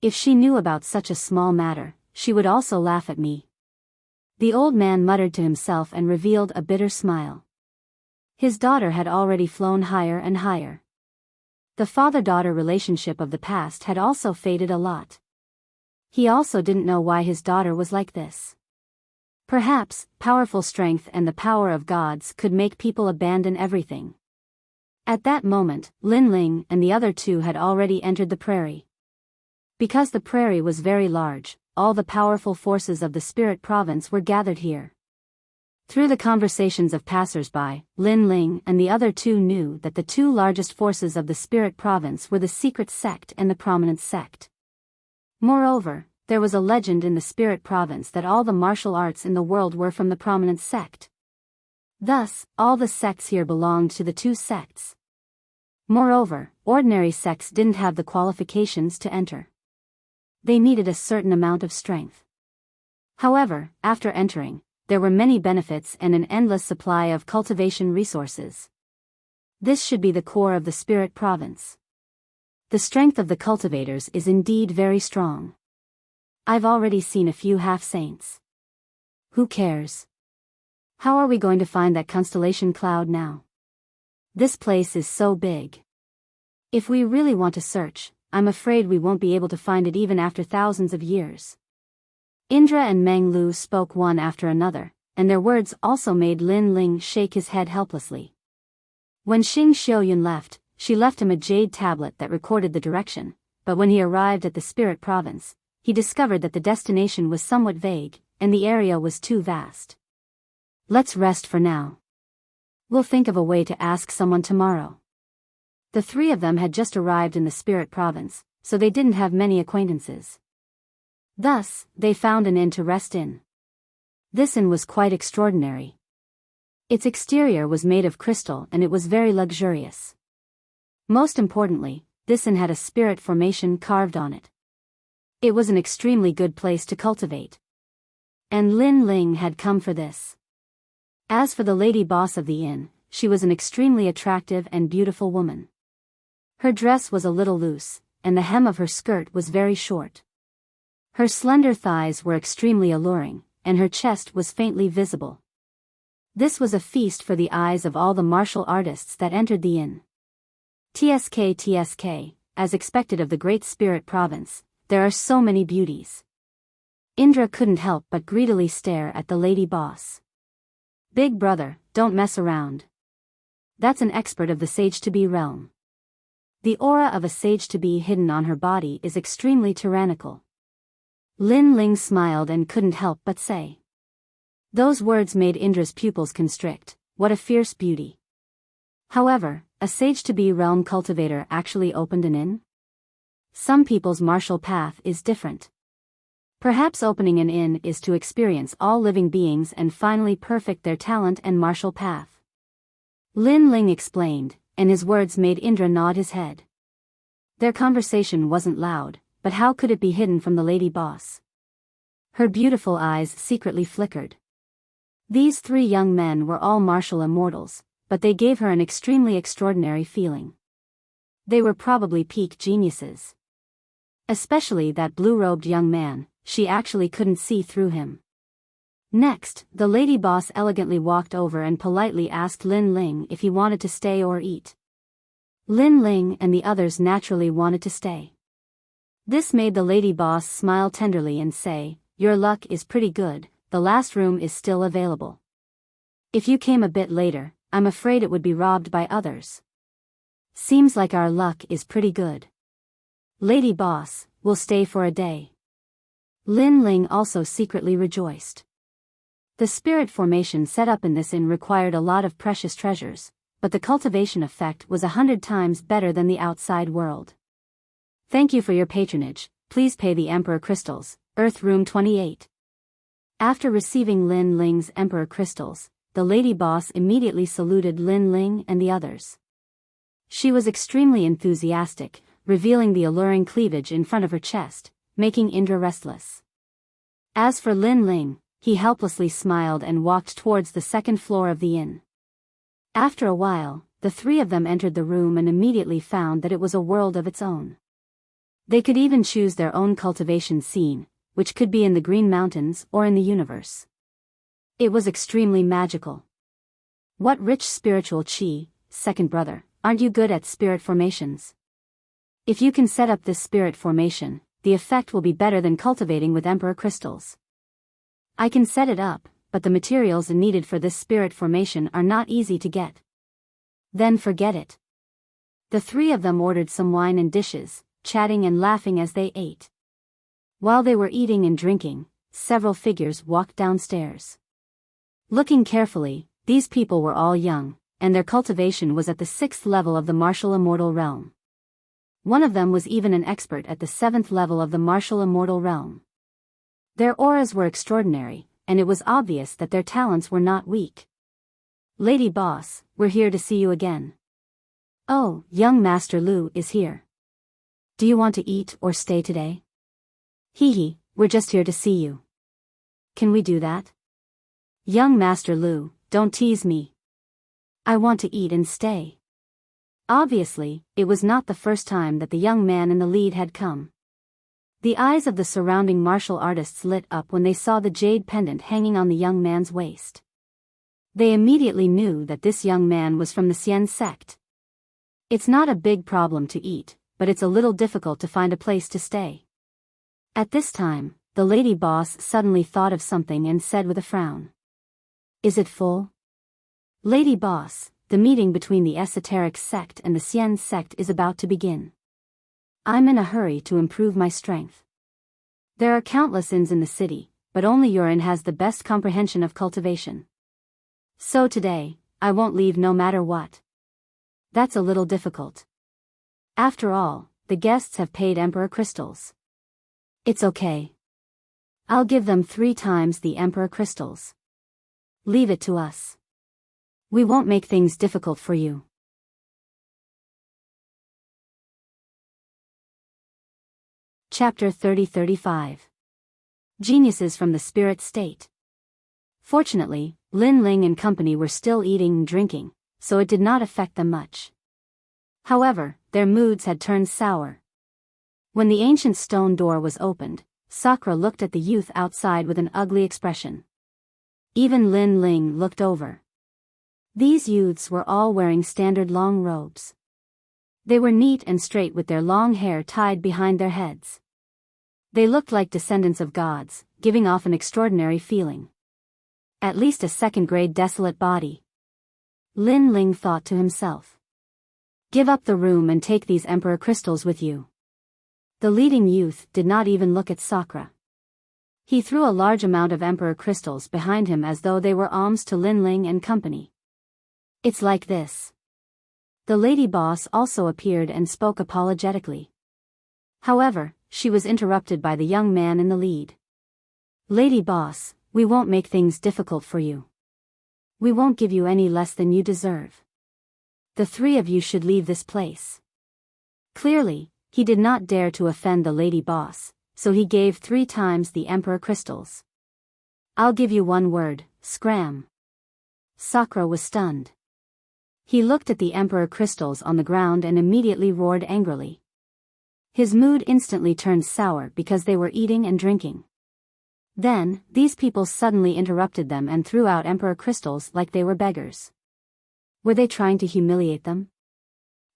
If she knew about such a small matter, she would also laugh at me. The old man muttered to himself and revealed a bitter smile. His daughter had already flown higher and higher. The father-daughter relationship of the past had also faded a lot. He also didn't know why his daughter was like this. Perhaps, powerful strength and the power of gods could make people abandon everything. At that moment, Lin Ling and the other 2 had already entered the prairie. Because the prairie was very large, all the powerful forces of the spirit province were gathered here. Through the conversations of passers-by, Lin Ling and the other 2 knew that the 2 largest forces of the spirit province were the secret sect and the prominent sect. Moreover, there was a legend in the spirit province that all the martial arts in the world were from the prominent sect. Thus, all the sects here belonged to the 2 sects. Moreover, ordinary sects didn't have the qualifications to enter. They needed a certain amount of strength. However, after entering, there were many benefits and an endless supply of cultivation resources. This should be the core of the spirit province. The strength of the cultivators is indeed very strong. I've already seen a few half-saints. Who cares? How are we going to find that constellation cloud now? This place is so big. If we really want to search, I'm afraid we won't be able to find it even after thousands of years. Indra and Meng Lu spoke one after another, and their words also made Lin Ling shake his head helplessly. When Xing Xiaoyun left, she left him a jade tablet that recorded the direction, but when he arrived at the spirit province, he discovered that the destination was somewhat vague, and the area was too vast. Let's rest for now. We'll think of a way to ask someone tomorrow. The three of them had just arrived in the spirit province, so they didn't have many acquaintances. Thus, they found an inn to rest in. This inn was quite extraordinary. Its exterior was made of crystal and it was very luxurious. Most importantly, this inn had a spirit formation carved on it. It was an extremely good place to cultivate. And Lin Ling had come for this. As for the lady boss of the inn, she was an extremely attractive and beautiful woman. Her dress was a little loose, and the hem of her skirt was very short. Her slender thighs were extremely alluring, and her chest was faintly visible. This was a feast for the eyes of all the martial artists that entered the inn. TSK, as expected of the great spirit province, there are so many beauties. Indra couldn't help but greedily stare at the lady boss. Big brother, don't mess around. That's an expert of the sage-to-be realm. The aura of a sage-to-be hidden on her body is extremely tyrannical. Lin Ling smiled and couldn't help but say. Those words made Indra's pupils constrict. What a fierce beauty. However, a sage-to-be realm cultivator actually opened an inn? Some people's martial path is different. Perhaps opening an inn is to experience all living beings and finally perfect their talent and martial path. Lin Ling explained, and his words made Indra nod his head. Their conversation wasn't loud, but how could it be hidden from the lady boss? Her beautiful eyes secretly flickered. These three young men were all martial immortals, but they gave her an extremely extraordinary feeling. They were probably peak geniuses. Especially that blue-robed young man, she actually couldn't see through him. Next, the lady boss elegantly walked over and politely asked Lin Ling if he wanted to stay or eat. Lin Ling and the others naturally wanted to stay. This made the lady boss smile tenderly and say, "Your luck is pretty good, the last room is still available. If you came a bit later, I'm afraid it would be robbed by others. Seems like our luck is pretty good. Lady boss, we'll stay for a day." Lin Ling also secretly rejoiced. The spirit formation set up in this inn required a lot of precious treasures, but the cultivation effect was 100 times better than the outside world. Thank you for your patronage, please pay the Emperor Crystals, Earth Room 28. After receiving Lin Ling's Emperor Crystals, the lady boss immediately saluted Lin Ling and the others. She was extremely enthusiastic, revealing the alluring cleavage in front of her chest, making Indra restless. As for Lin Ling, he helplessly smiled and walked towards the second floor of the inn. After a while, the three of them entered the room and immediately found that it was a world of its own. They could even choose their own cultivation scene, which could be in the Green Mountains or in the universe. It was extremely magical. What rich spiritual chi, second brother, aren't you good at spirit formations? If you can set up this spirit formation, the effect will be better than cultivating with Emperor Crystals. I can set it up, but the materials needed for this spirit formation are not easy to get. Then forget it. The three of them ordered some wine and dishes, chatting and laughing as they ate. While they were eating and drinking, several figures walked downstairs. Looking carefully, these people were all young, and their cultivation was at the 6th level of the martial immortal realm. One of them was even an expert at the 7th level of the martial immortal realm. Their auras were extraordinary, and it was obvious that their talents were not weak. Lady boss, we're here to see you again. Oh, young Master Lu is here. Do you want to eat or stay today? Hee, we're just here to see you. Can we do that? Young Master Lu, don't tease me. I want to eat and stay. Obviously, it was not the first time that the young man in the lead had come. The eyes of the surrounding martial artists lit up when they saw the jade pendant hanging on the young man's waist. They immediately knew that this young man was from the Xian sect. It's not a big problem to eat, but it's a little difficult to find a place to stay. At this time, the lady boss suddenly thought of something and said with a frown. Is it full? Lady boss, the meeting between the esoteric sect and the Xian sect is about to begin. I'm in a hurry to improve my strength. There are countless inns in the city, but only your inn has the best comprehension of cultivation. So today, I won't leave no matter what. That's a little difficult. After all, the guests have paid Emperor crystals. It's okay. I'll give them 3 times the Emperor crystals. Leave it to us. We won't make things difficult for you. Chapter 30-35. Geniuses from the Spirit State. Fortunately, Lin Ling and company were still eating and drinking, so it did not affect them much. However, their moods had turned sour. When the ancient stone door was opened, Sakura looked at the youth outside with an ugly expression. Even Lin Ling looked over. These youths were all wearing standard long robes. They were neat and straight with their long hair tied behind their heads. They looked like descendants of gods, giving off an extraordinary feeling. At least a second-grade desolate body. Lin Ling thought to himself. Give up the room and take these Emperor crystals with you. The leading youth did not even look at Sakura. He threw a large amount of Emperor crystals behind him as though they were alms to Lin Ling and company. It's like this. The lady boss also appeared and spoke apologetically. However, she was interrupted by the young man in the lead. Lady boss, we won't make things difficult for you. We won't give you any less than you deserve. The 3 of you should leave this place. Clearly, he did not dare to offend the lady boss, so he gave 3 times the Emperor crystals. I'll give you 1 word, scram. Sakura was stunned. He looked at the Emperor crystals on the ground and immediately roared angrily. His mood instantly turned sour because they were eating and drinking. Then, these people suddenly interrupted them and threw out Emperor crystals like they were beggars. Were they trying to humiliate them?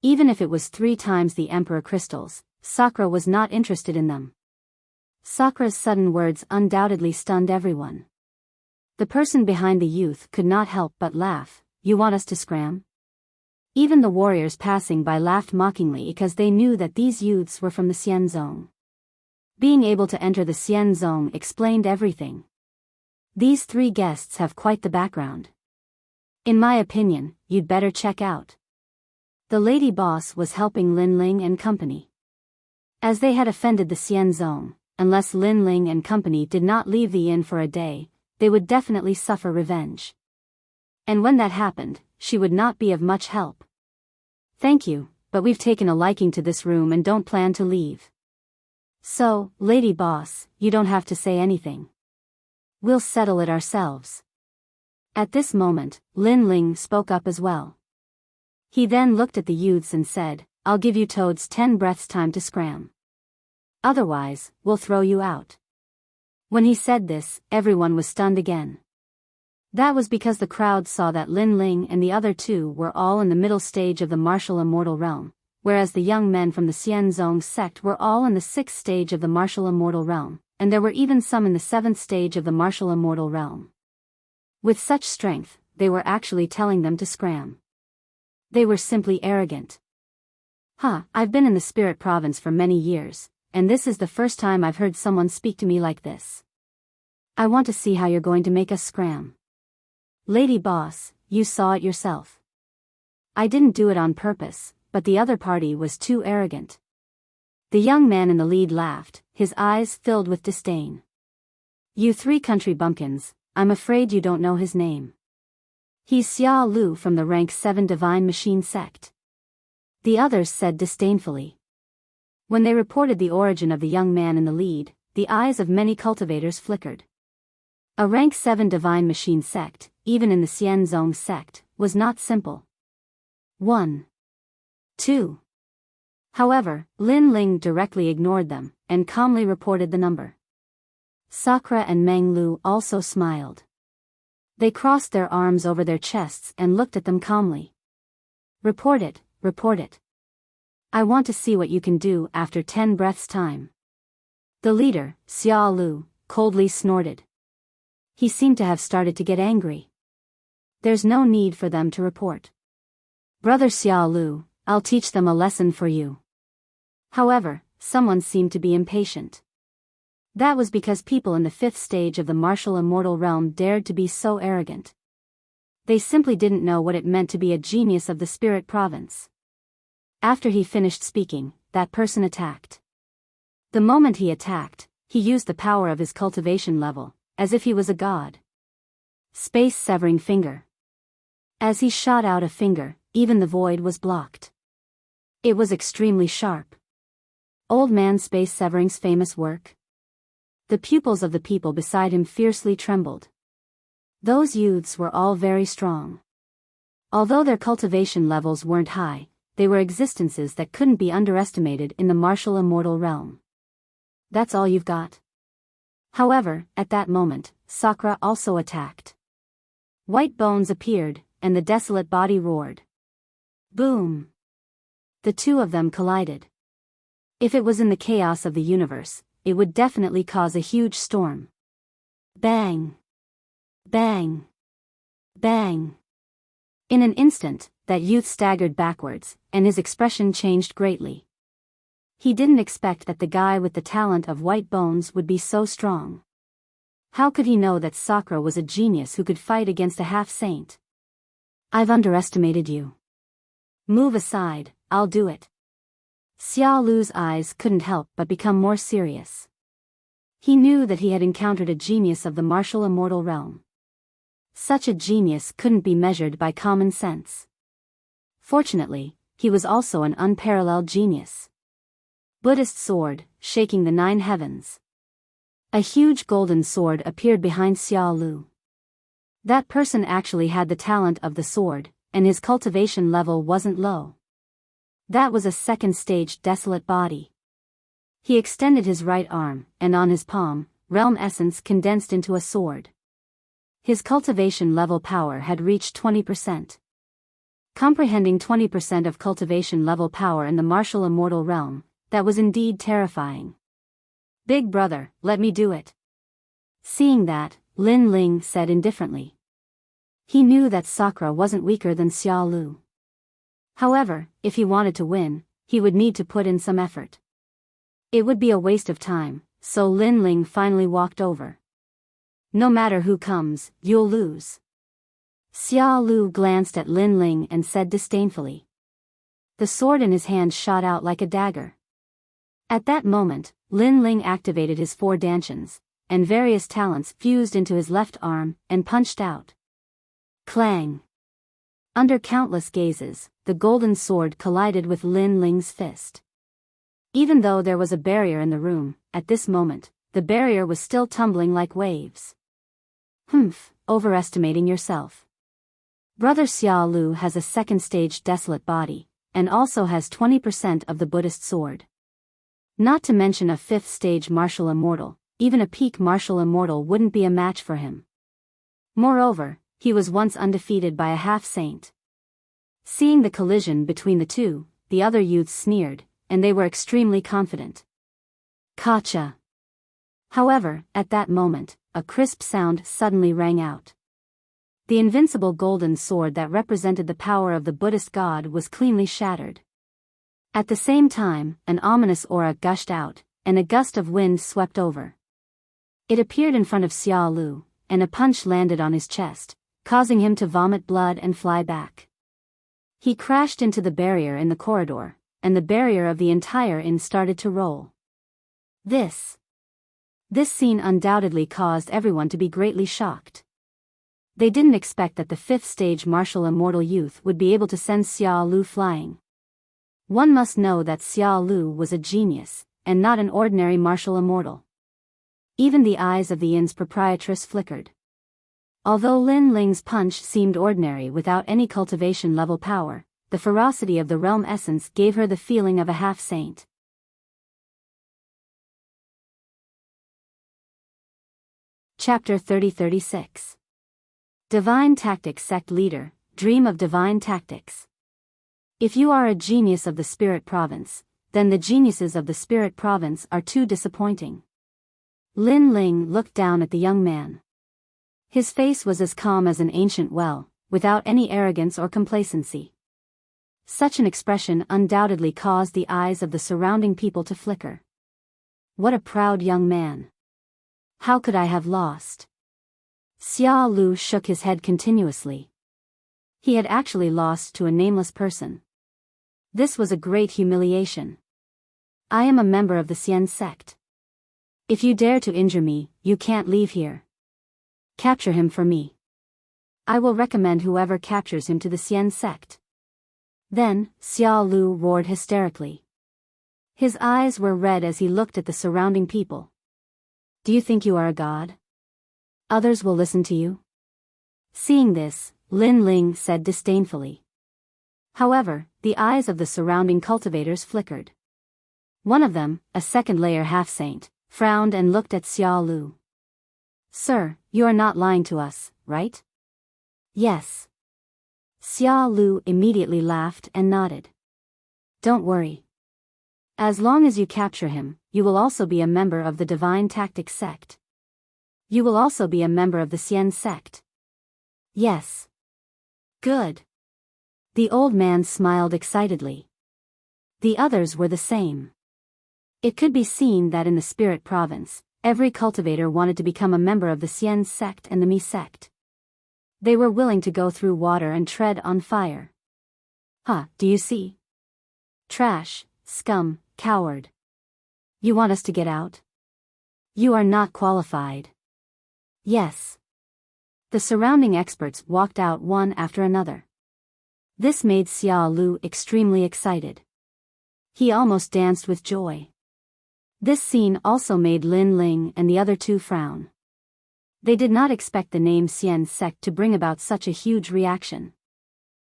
Even if it was 3 times the Emperor crystals, Sakura was not interested in them. Sakura's sudden words undoubtedly stunned everyone. The person behind the youth could not help but laugh. You want us to scram? Even the warriors passing by laughed mockingly because they knew that these youths were from the Xian Zone. Being able to enter the Xian Zone explained everything. These 3 guests have quite the background. In my opinion, you'd better check out. The lady boss was helping Lin Ling and company. As they had offended the Xian Zone, unless Lin Ling and company did not leave the inn for a day, they would definitely suffer revenge. And when that happened, she would not be of much help. Thank you, but we've taken a liking to this room and don't plan to leave. So, lady boss, you don't have to say anything. We'll settle it ourselves. At this moment, Lin Ling spoke up as well. He then looked at the youths and said, I'll give you toads 10 breaths time to scram. Otherwise, we'll throw you out. When he said this, everyone was stunned again. That was because the crowd saw that Lin Ling and the other 2 were all in the middle stage of the martial immortal realm, whereas the young men from the Xian Zong sect were all in the 6th stage of the martial immortal realm, and there were even some in the 7th stage of the martial immortal realm. With such strength, they were actually telling them to scram. They were simply arrogant. I've been in the spirit province for many years, and this is the first time I've heard someone speak to me like this. I want to see how you're going to make us scram. Lady boss, you saw it yourself. I didn't do it on purpose, but the other party was too arrogant. The young man in the lead laughed, his eyes filled with disdain. You 3 country bumpkins, I'm afraid you don't know his name. He's Xia Lu from the rank 7 Divine Machine sect. The others said disdainfully. When they reported the origin of the young man in the lead, the eyes of many cultivators flickered. A rank 7 Divine Machine sect, even in the Xian Zong sect, was not simple. 1. 2. However, Lin Ling directly ignored them, and calmly reported the number. Sakura and Meng Lu also smiled. They crossed their arms over their chests and looked at them calmly. Report it, report it. I want to see what you can do after 10 breaths time. The leader, Xia Lu, coldly snorted. He seemed to have started to get angry. There's no need for them to report. Brother Xia Lu, I'll teach them a lesson for you. However, someone seemed to be impatient. That was because people in the 5th stage of the martial immortal realm dared to be so arrogant. They simply didn't know what it meant to be a genius of the spirit province. After he finished speaking, that person attacked. The moment he attacked, he used the power of his cultivation level, as if he was a god. Space-severing finger. As he shot out a finger, even the void was blocked. It was extremely sharp. Old man Space-Severing's famous work. The pupils of the people beside him fiercely trembled. Those youths were all very strong. Although their cultivation levels weren't high, they were existences that couldn't be underestimated in the martial immortal realm. That's all you've got? However, at that moment, Sakura also attacked. White bones appeared, and the desolate body roared. Boom! The two of them collided. If it was in the chaos of the universe, it would definitely cause a huge storm. Bang! Bang! Bang! In an instant, that youth staggered backwards, and his expression changed greatly. He didn't expect that the guy with the talent of white bones would be so strong. How could he know that Sakura was a genius who could fight against a half-saint? I've underestimated you. Move aside, I'll do it. Xiao Lu's eyes couldn't help but become more serious. He knew that he had encountered a genius of the martial immortal realm. Such a genius couldn't be measured by common sense. Fortunately, he was also an unparalleled genius. Buddhist sword, shaking the 9 heavens. A huge golden sword appeared behind Xiao Lu. That person actually had the talent of the sword, and his cultivation level wasn't low. That was a second-stage desolate body. He extended his right arm, and on his palm, realm essence condensed into a sword. His cultivation level power had reached 20%. Comprehending 20% of cultivation level power in the martial immortal realm, that was indeed terrifying. Big brother, let me do it. Seeing that, Lin Ling said indifferently. He knew that Sakura wasn't weaker than Xiao Lu. However, if he wanted to win, he would need to put in some effort. It would be a waste of time, so Lin Ling finally walked over. No matter who comes, you'll lose. Xiao Lu glanced at Lin Ling and said disdainfully. The sword in his hand shot out like a dagger. At that moment, Lin Ling activated his 4 dantians, and various talents fused into his left arm, and punched out. Clang! Under countless gazes, the golden sword collided with Lin Ling's fist. Even though there was a barrier in the room, at this moment, the barrier was still tumbling like waves. Overestimating yourself. Brother Xiao Lu has a second-stage desolate body, and also has 20% of the Buddhist sword. Not to mention a 5th-stage martial immortal, even a peak martial immortal wouldn't be a match for him. Moreover, he was once undefeated by a half-saint. Seeing the collision between the two, the other youths sneered, and they were extremely confident. Gotcha! However, at that moment, a crisp sound suddenly rang out. The invincible golden sword that represented the power of the Buddhist god was cleanly shattered. At the same time, an ominous aura gushed out, and a gust of wind swept over. It appeared in front of Xiao Lu, and a punch landed on his chest, causing him to vomit blood and fly back. He crashed into the barrier in the corridor, and the barrier of the entire inn started to roll. This scene undoubtedly caused everyone to be greatly shocked. They didn't expect that the 5th-stage martial immortal youth would be able to send Xiao Lu flying. One must know that Xiao Lu was a genius, and not an ordinary martial immortal. Even the eyes of the inn's proprietress flickered. Although Lin Ling's punch seemed ordinary without any cultivation level power, the ferocity of the realm essence gave her the feeling of a half-saint. Chapter 30-36. Divine Tactics Sect Leader, Dream of Divine Tactics. If you are a genius of the Spirit Province, then the geniuses of the Spirit Province are too disappointing. Lin Ling looked down at the young man. His face was as calm as an ancient well, without any arrogance or complacency. Such an expression undoubtedly caused the eyes of the surrounding people to flicker. What a proud young man. How could I have lost? Xiao Lu shook his head continuously. He had actually lost to a nameless person. This was a great humiliation. I am a member of the Xian sect. If you dare to injure me, you can't leave here. Capture him for me. I will recommend whoever captures him to the Xian sect. Then, Xiao Lu roared hysterically. His eyes were red as he looked at the surrounding people. Do you think you are a god? Others will listen to you? Seeing this, Lin Ling said disdainfully. However, the eyes of the surrounding cultivators flickered. One of them, a second-layer half-saint, frowned and looked at Xiao Lu. Sir, you are not lying to us, right? Yes. Xiao Lu immediately laughed and nodded. Don't worry. As long as you capture him, you will also be a member of the Divine Tactic sect. You will also be a member of the Xian sect. Yes. Good. The old man smiled excitedly. The others were the same. It could be seen that in the Spirit Province, every cultivator wanted to become a member of the Xian sect and the Mi sect. They were willing to go through water and tread on fire. Do you see? Trash, scum, coward. You want us to get out? You are not qualified. Yes. The surrounding experts walked out one after another. This made Xiao Lu extremely excited. He almost danced with joy. This scene also made Lin Ling and the other two frown. They did not expect the name Xian sect to bring about such a huge reaction.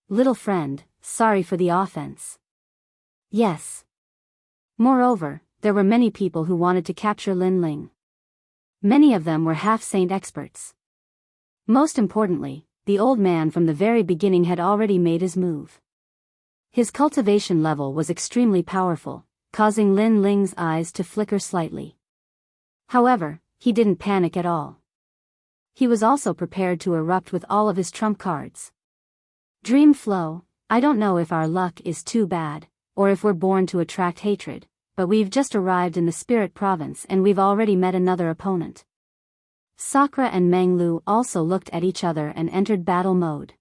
Little friend, sorry for the offense. Yes. Moreover, there were many people who wanted to capture Lin Ling. Many of them were half-saint experts. Most importantly, the old man from the very beginning had already made his move. His cultivation level was extremely powerful, causing Lin Ling's eyes to flicker slightly. However, he didn't panic at all. He was also prepared to erupt with all of his trump cards. Dream flow, I don't know if our luck is too bad, or if we're born to attract hatred, but we've just arrived in the Spirit Province and we've already met another opponent. Sakura and Meng Lu also looked at each other and entered battle mode.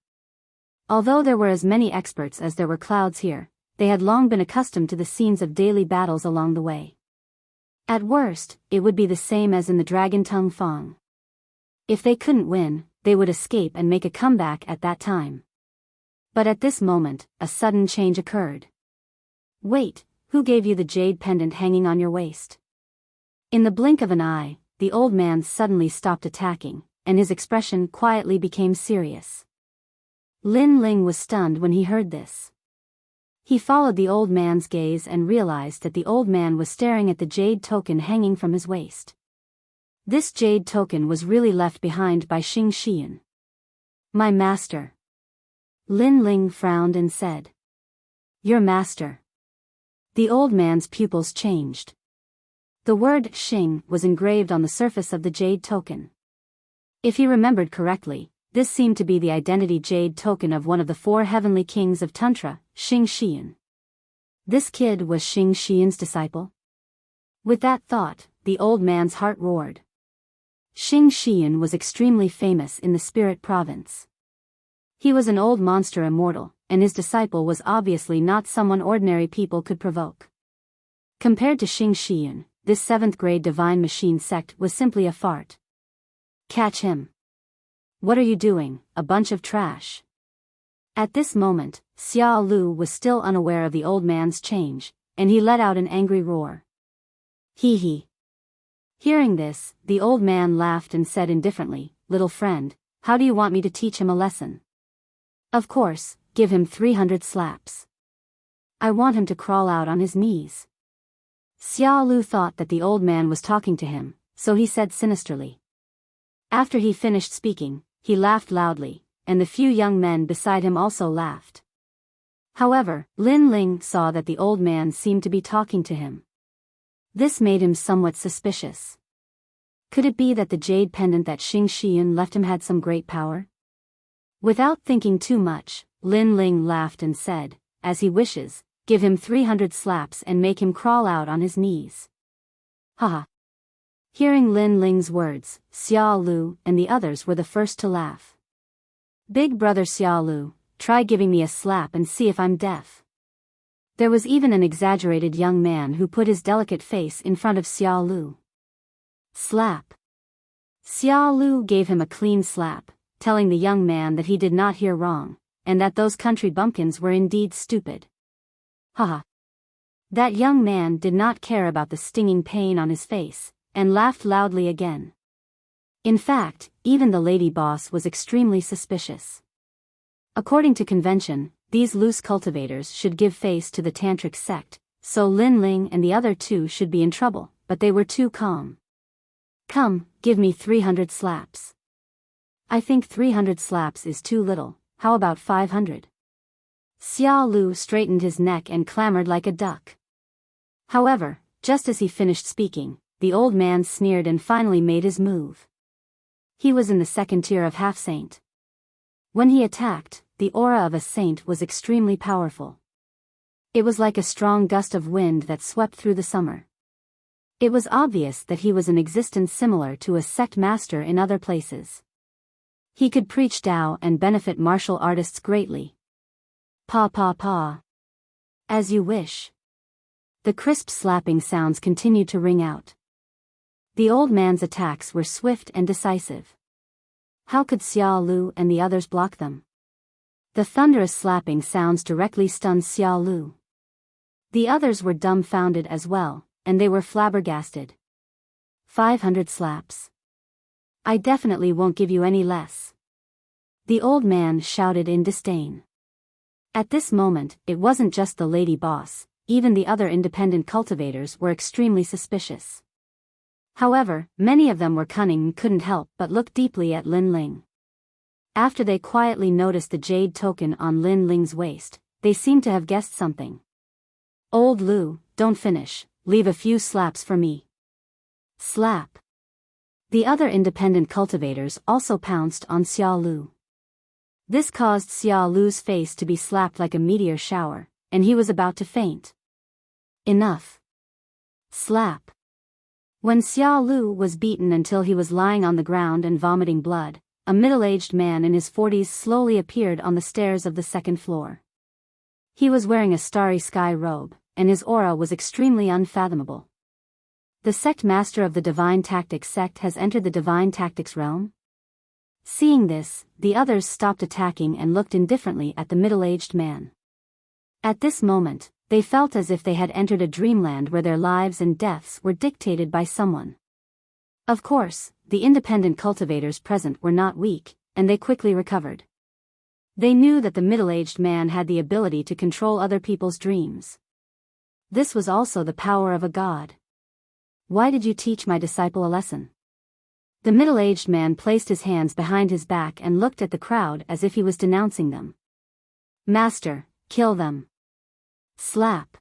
Although there were as many experts as there were clouds here, they had long been accustomed to the scenes of daily battles along the way. At worst, it would be the same as in the Dragon Tongue Fong. If they couldn't win, they would escape and make a comeback at that time. But at this moment, a sudden change occurred. Wait, who gave you the jade pendant hanging on your waist? In the blink of an eye, the old man suddenly stopped attacking, and his expression quietly became serious. Lin Ling was stunned when he heard this. He followed the old man's gaze and realized that the old man was staring at the jade token hanging from his waist. This jade token was really left behind by Xing Xian. My master. Lin Ling frowned and said. Your master. The old man's pupils changed. The word Xing was engraved on the surface of the jade token. If he remembered correctly, this seemed to be the identity jade token of one of the 4 heavenly kings of Tantra, Xing Xian. This kid was Xing Xian's disciple? With that thought, the old man's heart roared. Xing Xian was extremely famous in the Spirit Province. He was an old monster immortal, and his disciple was obviously not someone ordinary people could provoke. Compared to Xing Xian, this 7th-grade divine machine sect was simply a fart. Catch him. What are you doing, a bunch of trash? At this moment, Xiao Lu was still unaware of the old man's change, and he let out an angry roar. Hee hee. Hearing this, the old man laughed and said indifferently, Little friend, how do you want me to teach him a lesson? Of course, give him 300 slaps. I want him to crawl out on his knees. Xiao Lu thought that the old man was talking to him, so he said sinisterly. After he finished speaking, he laughed loudly, and the few young men beside him also laughed. However, Lin Ling saw that the old man seemed to be talking to him. This made him somewhat suspicious. Could it be that the jade pendant that Xing Xian left him had some great power? Without thinking too much, Lin Ling laughed and said, as he wishes, give him 300 slaps and make him crawl out on his knees. Haha. Hearing Lin Ling's words, Xiao Lu and the others were the first to laugh. Big brother Xiao Lu, try giving me a slap and see if I'm deaf. There was even an exaggerated young man who put his delicate face in front of Xiao Lu. Slap. Xiao Lu gave him a clean slap, telling the young man that he did not hear wrong, and that those country bumpkins were indeed stupid. Haha. That young man did not care about the stinging pain on his face, and laughed loudly again. In fact, even the lady boss was extremely suspicious. According to convention, these loose cultivators should give face to the tantric sect, so Lin Ling and the other two should be in trouble, but they were too calm. Come, give me 300 slaps. I think 300 slaps is too little, how about 500? Xiao Lu straightened his neck and clamored like a duck. However, just as he finished speaking, the old man sneered and finally made his move. He was in the second tier of half-saint. When he attacked, the aura of a saint was extremely powerful. It was like a strong gust of wind that swept through the summer. It was obvious that he was an existence similar to a sect master in other places. He could preach Tao and benefit martial artists greatly. Pa pa pa. As you wish. The crisp slapping sounds continued to ring out. The old man's attacks were swift and decisive. How could Xiao Lu and the others block them? The thunderous slapping sounds directly stunned Xiao Lu. The others were dumbfounded as well, and they were flabbergasted. 500 slaps. I definitely won't give you any less. The old man shouted in disdain. At this moment, it wasn't just the lady boss, even the other independent cultivators were extremely suspicious. However, many of them were cunning and couldn't help but look deeply at Lin Ling. After they quietly noticed the jade token on Lin Ling's waist, they seemed to have guessed something. Old Lu, don't finish, leave a few slaps for me. Slap. The other independent cultivators also pounced on Xiao Lu. This caused Xiao Lu's face to be slapped like a meteor shower, and he was about to faint. Enough. Slap. When Xiao Lu was beaten until he was lying on the ground and vomiting blood, a middle-aged man in his 40s slowly appeared on the stairs of the second floor. He was wearing a starry sky robe, and his aura was extremely unfathomable. The sect master of the Divine Tactics sect has entered the Divine Tactics realm? Seeing this, the others stopped attacking and looked indifferently at the middle-aged man. At this moment, they felt as if they had entered a dreamland where their lives and deaths were dictated by someone. Of course, the independent cultivators present were not weak, and they quickly recovered. They knew that the middle-aged man had the ability to control other people's dreams. This was also the power of a god. Why did you teach my disciple a lesson? The middle-aged man placed his hands behind his back and looked at the crowd as if he was denouncing them. Master, kill them. Slap.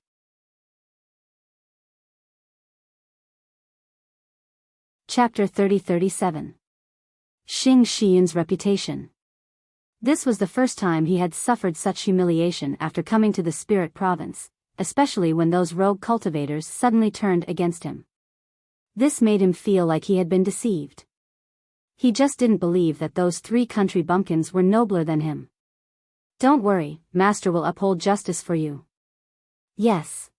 Chapter 30-37. Xing Xiyun's reputation. This was the first time he had suffered such humiliation after coming to the Spirit Province, especially when those rogue cultivators suddenly turned against him. This made him feel like he had been deceived. He just didn't believe that those 3 country bumpkins were nobler than him. Don't worry, Master will uphold justice for you. Yes.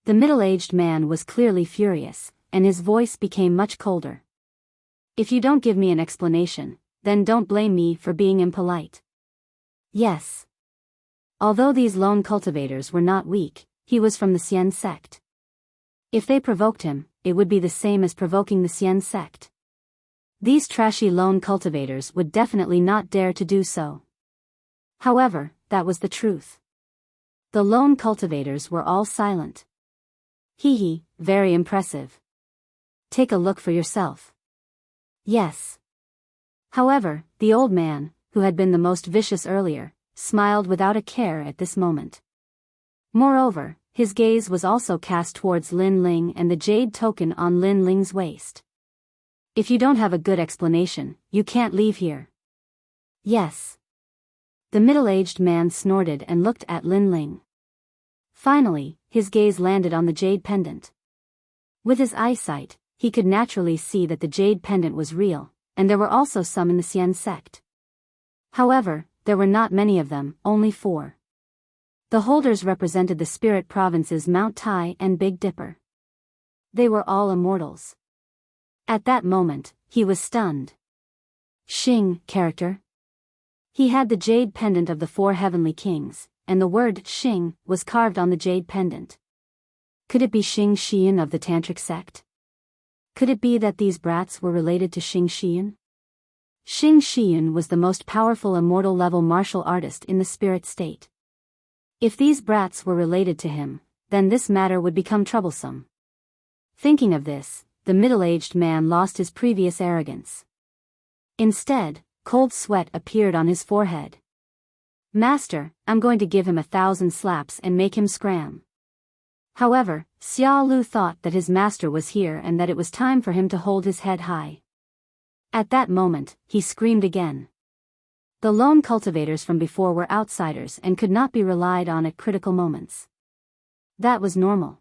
The middle-aged man was clearly furious, and his voice became much colder. If you don't give me an explanation, then don't blame me for being impolite. Yes. Although these lone cultivators were not weak, he was from the Xian sect. If they provoked him, it would be the same as provoking the Xian sect. These trashy lone cultivators would definitely not dare to do so. However, that was the truth. The lone cultivators were all silent. Hee, very impressive. Take a look for yourself. Yes. However, the old man, who had been the most vicious earlier, smiled without a care at this moment. Moreover, his gaze was also cast towards Lin Ling and the jade token on Lin Ling's waist. If you don't have a good explanation, you can't leave here. Yes. The middle-aged man snorted and looked at Lin Ling. Finally, his gaze landed on the jade pendant. With his eyesight, he could naturally see that the jade pendant was real, and there were also some in the Xian sect. However, there were not many of them, only 4. The holders represented the spirit provinces Mount Tai and Big Dipper. They were all immortals. At that moment, he was stunned. Xing, character. He had the jade pendant of the four heavenly kings, and the word Xing was carved on the jade pendant. Could it be Xing Xian of the Tantric sect? Could it be that these brats were related to Xing Xian? Xing Xian was the most powerful immortal level martial artist in the spirit state. If these brats were related to him, then this matter would become troublesome. Thinking of this, the middle-aged man lost his previous arrogance. Instead, cold sweat appeared on his forehead. Master, I'm going to give him 1,000 slaps and make him scram. However, Xia Lu thought that his master was here and that it was time for him to hold his head high. At that moment, he screamed again. The lone cultivators from before were outsiders and could not be relied on at critical moments. That was normal.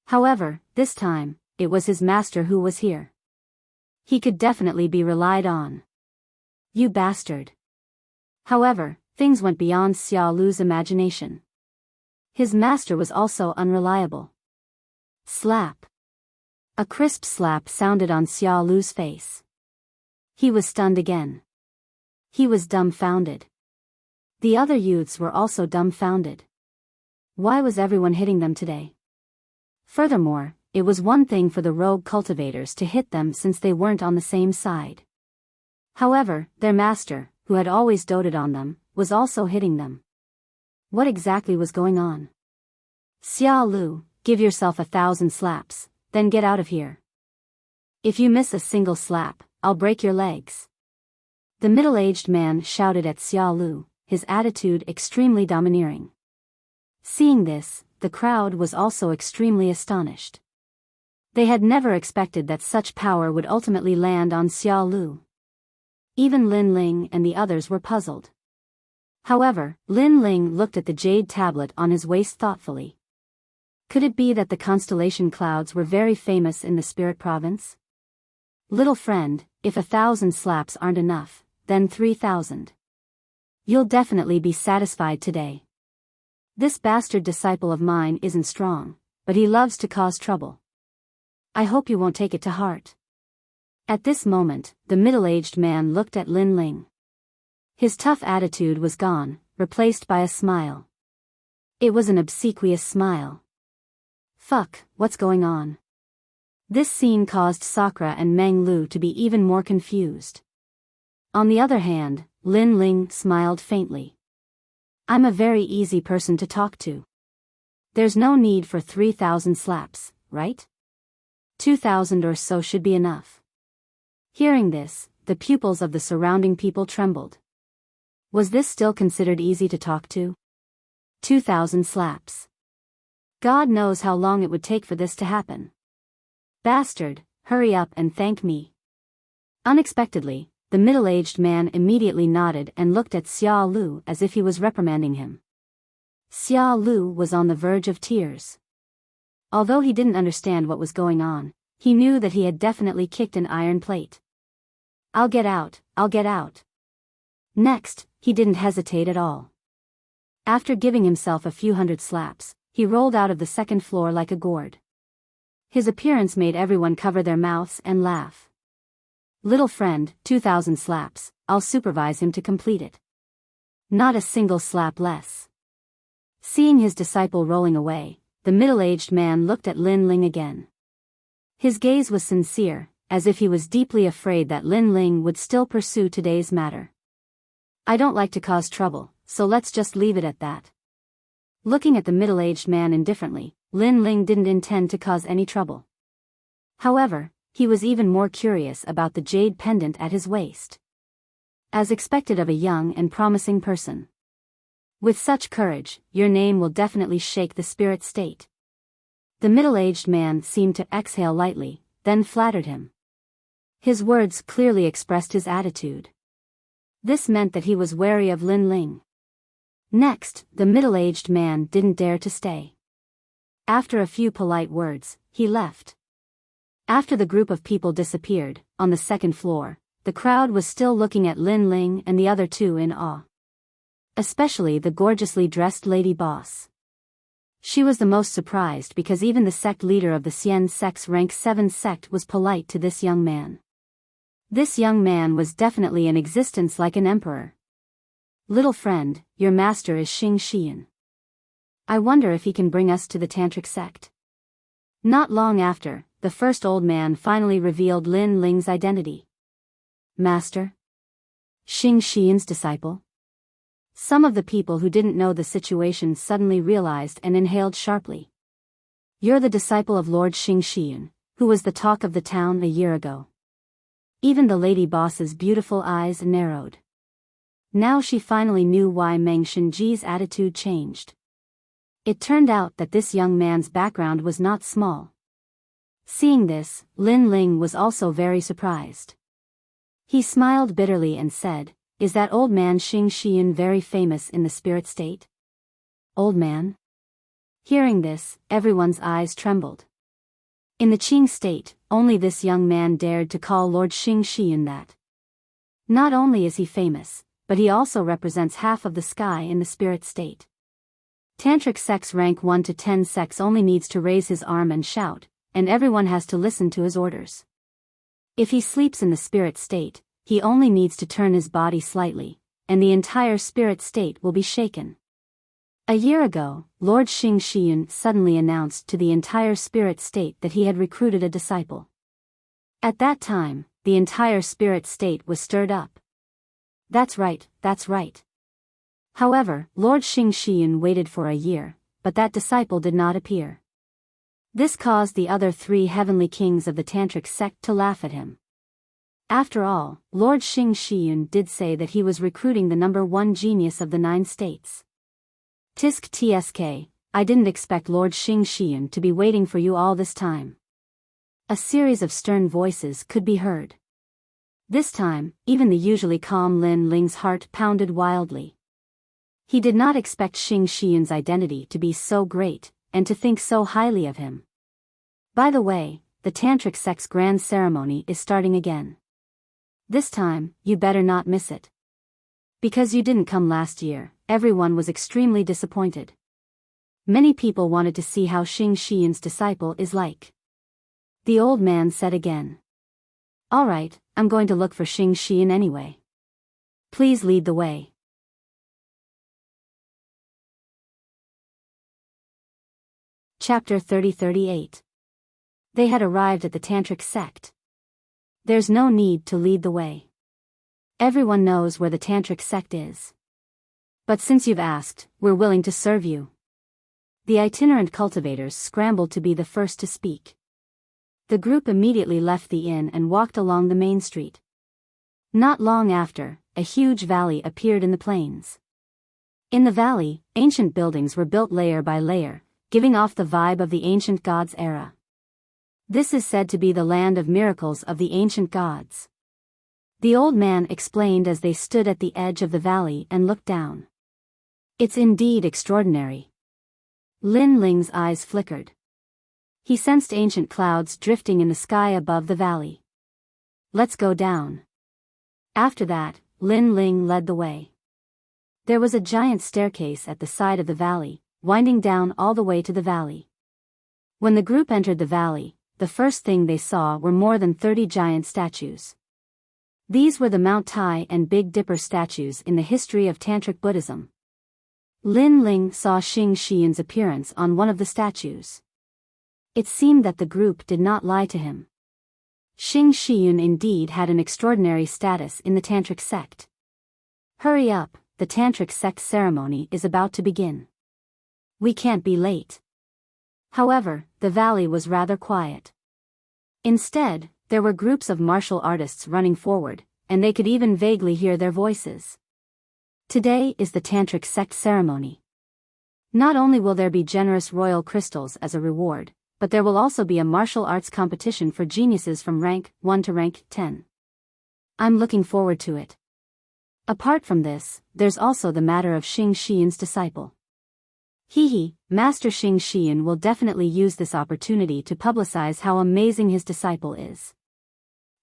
However, this time, it was his master who was here. He could definitely be relied on. You bastard. However, things went beyond Xia Lu's imagination. His master was also unreliable. Slap. A crisp slap sounded on Xia Lu's face. He was stunned again. He was dumbfounded. The other youths were also dumbfounded. Why was everyone hitting them today? Furthermore, it was one thing for the rogue cultivators to hit them since they weren't on the same side. However, their master, who had always doted on them, was also hitting them. What exactly was going on? Xia Lu, give yourself 1,000 slaps, then get out of here. If you miss a single slap, I'll break your legs. The middle-aged man shouted at Xia Lu, his attitude extremely domineering. Seeing this, the crowd was also extremely astonished. They had never expected that such power would ultimately land on Xia Lu. Even Lin Ling and the others were puzzled. However, Lin Ling looked at the jade tablet on his waist thoughtfully. Could it be that the constellation clouds were very famous in the spirit province? Little friend, if 1,000 slaps aren't enough, then 3,000. You'll definitely be satisfied today. This bastard disciple of mine isn't strong, but he loves to cause trouble. I hope you won't take it to heart. At this moment, the middle-aged man looked at Lin Ling. His tough attitude was gone, replaced by a smile. It was an obsequious smile. Fuck, what's going on? This scene caused Sakura and Meng Lu to be even more confused. On the other hand, Lin Ling smiled faintly. I'm a very easy person to talk to. There's no need for 3,000 slaps, right? 2,000 or so should be enough. Hearing this, the pupils of the surrounding people trembled. Was this still considered easy to talk to? 2,000 slaps. God knows how long it would take for this to happen. Bastard, hurry up and thank me. Unexpectedly, the middle-aged man immediately nodded and looked at Xia Lu as if he was reprimanding him. Xia Lu was on the verge of tears. Although he didn't understand what was going on, he knew that he had definitely kicked an iron plate. I'll get out, I'll get out. Next, he didn't hesitate at all. After giving himself a few hundred slaps, he rolled out of the second floor like a gourd. His appearance made everyone cover their mouths and laugh. Little friend, 2,000 slaps, I'll supervise him to complete it. Not a single slap less. Seeing his disciple rolling away, the middle-aged man looked at Lin Ling again. His gaze was sincere, as if he was deeply afraid that Lin Ling would still pursue today's matter. I don't like to cause trouble, so let's just leave it at that. Looking at the middle-aged man indifferently, Lin Ling didn't intend to cause any trouble. However, he was even more curious about the jade pendant at his waist. As expected of a young and promising person. With such courage, your name will definitely shake the spirit state. The middle-aged man seemed to exhale lightly, then flattered him. His words clearly expressed his attitude. This meant that he was wary of Lin Ling. Next, the middle-aged man didn't dare to stay. After a few polite words, he left. After the group of people disappeared, on the second floor, the crowd was still looking at Lin Ling and the other two in awe. especially the gorgeously dressed lady boss. She was the most surprised because even the sect leader of the Xian sect's rank 7 sect was polite to this young man. This young man was definitely in existence like an emperor. Little friend, your master is Xing Xian. I wonder if he can bring us to the tantric sect. Not long after, the first old man finally revealed Lin Ling's identity. Master? Xing Xian's disciple? Some of the people who didn't know the situation suddenly realized and inhaled sharply. You're the disciple of Lord Xing Xian, who was the talk of the town a year ago. Even the lady boss's beautiful eyes narrowed. Now she finally knew why Meng Shenji's attitude changed. It turned out that this young man's background was not small. Seeing this, Lin Ling was also very surprised. He smiled bitterly and said, "Is that old man Xing Xian very famous in the spirit state?" Old man? Hearing this, everyone's eyes trembled. In the Qing state, only this young man dared to call Lord Xing Xian that. Not only is he famous, but he also represents half of the sky in the spirit state. Tantric sect's rank 1 to 10 sects only needs to raise his arm and shout, and everyone has to listen to his orders. If he sleeps in the spirit state, he only needs to turn his body slightly, and the entire spirit state will be shaken. A year ago, Lord Xing Xian suddenly announced to the entire spirit state that he had recruited a disciple. At that time, the entire spirit state was stirred up. That's right, that's right. However, Lord Xing Xian waited for a year, but that disciple did not appear. This caused the other 3 heavenly kings of the tantric sect to laugh at him. After all, Lord Xing Xian did say that he was recruiting the number 1 genius of the 9 states. Tisk tsk, I didn't expect Lord Xing Xian to be waiting for you all this time. A series of stern voices could be heard. This time, even the usually calm Lin Ling's heart pounded wildly. He did not expect Xing Xian's identity to be so great, and to think so highly of him. By the way, the tantric sect's grand ceremony is starting again. This time, you better not miss it. Because you didn't come last year, everyone was extremely disappointed. Many people wanted to see how Xing Xian's disciple is like. The old man said again. Alright, I'm going to look for Xing Xian anyway. Please lead the way. Chapter 30-38. They had arrived at the tantric sect. There's no need to lead the way. Everyone knows where the tantric sect is. But since you've asked, we're willing to serve you. The itinerant cultivators scrambled to be the first to speak. The group immediately left the inn and walked along the main street. Not long after, a huge valley appeared in the plains. In the valley, ancient buildings were built layer by layer, giving off the vibe of the ancient gods' era. This is said to be the land of miracles of the ancient gods. The old man explained as they stood at the edge of the valley and looked down. It's indeed extraordinary. Lin Ling's eyes flickered. He sensed ancient clouds drifting in the sky above the valley. Let's go down. After that, Lin Ling led the way. There was a giant staircase at the side of the valley, winding down all the way to the valley. When the group entered the valley, the first thing they saw were more than 30 giant statues. These were the Mount Tai and Big Dipper statues in the history of Tantric Buddhism. Lin Ling saw Xing Xian's appearance on one of the statues. It seemed that the group did not lie to him. Xing Xian indeed had an extraordinary status in the Tantric sect. Hurry up, the Tantric sect ceremony is about to begin. We can't be late. However, the valley was rather quiet. Instead, there were groups of martial artists running forward, and they could even vaguely hear their voices. Today is the Tantric sect ceremony. Not only will there be generous royal crystals as a reward, but there will also be a martial arts competition for geniuses from rank 1 to rank 10. I'm looking forward to it. Apart from this, there's also the matter of Xing Xian's disciple. Master Xing Xian will definitely use this opportunity to publicize how amazing his disciple is.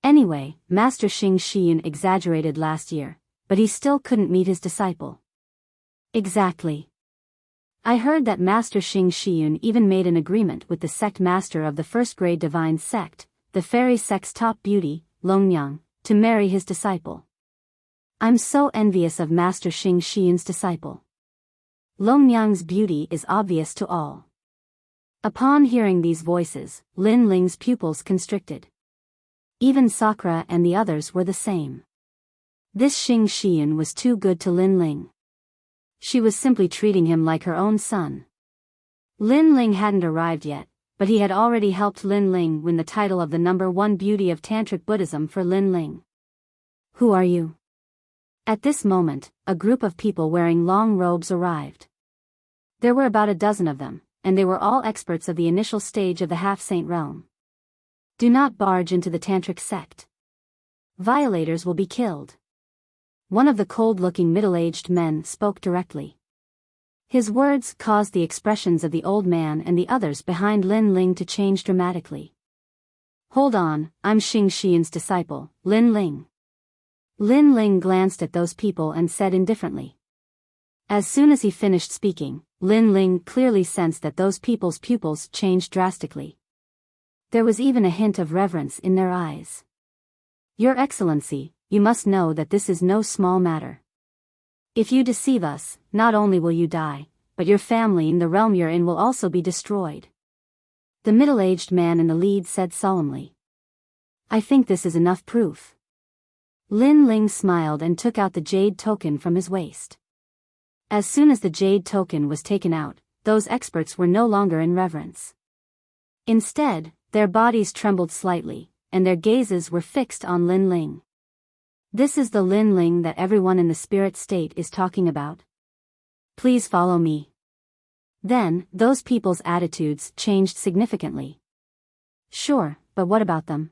Anyway, Master Xing Xian exaggerated last year, but he still couldn't meet his disciple. Exactly. I heard that Master Xing Shiyun even made an agreement with the sect master of the first-grade divine sect, the fairy sect's top beauty, Longyang, to marry his disciple. I'm so envious of Master Xing Shiyun's disciple. Longyang's beauty is obvious to all. Upon hearing these voices, Lin Ling's pupils constricted. Even Sakura and the others were the same. This Xing Shiyun was too good to Lin Ling. She was simply treating him like her own son. Lin Ling hadn't arrived yet, but he had already helped Lin Ling win the title of the #1 beauty of Tantric Buddhism for Lin Ling. Who are you? At this moment, a group of people wearing long robes arrived. There were about a dozen of them, and they were all experts of the initial stage of the half-saint realm. Do not barge into the Tantric sect. Violators will be killed. One of the cold-looking middle-aged men spoke directly. His words caused the expressions of the old man and the others behind Lin Ling to change dramatically. Hold on, I'm Xing Shiyun's disciple, Lin Ling. Lin Ling glanced at those people and said indifferently. As soon as he finished speaking, Lin Ling clearly sensed that those people's pupils changed drastically. There was even a hint of reverence in their eyes. Your Excellency, you must know that this is no small matter. If you deceive us, not only will you die, but your family and the realm you're in will also be destroyed. The middle-aged man in the lead said solemnly. I think this is enough proof. Lin Ling smiled and took out the jade token from his waist. As soon as the jade token was taken out, those experts were no longer in reverence. Instead, their bodies trembled slightly, and their gazes were fixed on Lin Ling. This is the Lin Ling that everyone in the spirit state is talking about. Please follow me. Then, those people's attitudes changed significantly. Sure, but what about them?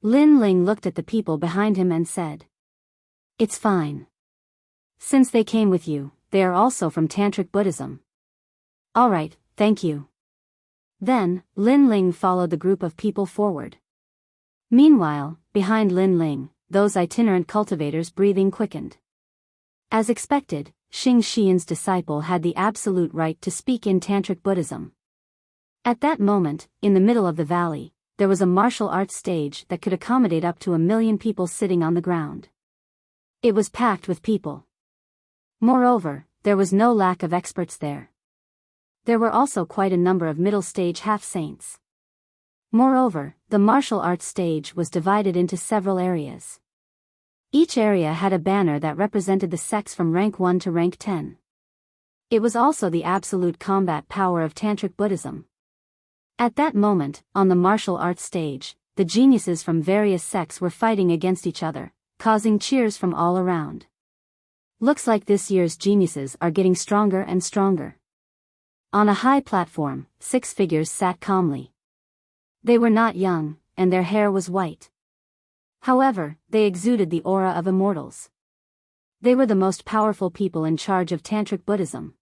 Lin Ling looked at the people behind him and said. It's fine. Since they came with you, they are also from Tantric Buddhism. Alright, thank you. Then, Lin Ling followed the group of people forward. Meanwhile, behind Lin Ling, those itinerant cultivators' breathing quickened. As expected, Xing Shiyun's disciple had the absolute right to speak in Tantric Buddhism. At that moment, in the middle of the valley, there was a martial arts stage that could accommodate up to 1 million people sitting on the ground. It was packed with people. Moreover, there was no lack of experts there. There were also quite a number of middle-stage half-saints. Moreover, the martial arts stage was divided into several areas. Each area had a banner that represented the sects from rank 1 to rank 10. It was also the absolute combat power of Tantric Buddhism. At that moment, on the martial arts stage, the geniuses from various sects were fighting against each other, causing cheers from all around. Looks like this year's geniuses are getting stronger and stronger. On a high platform, 6 figures sat calmly. They were not young, and their hair was white. However, they exuded the aura of immortals. They were the most powerful people in charge of Tantric Buddhism.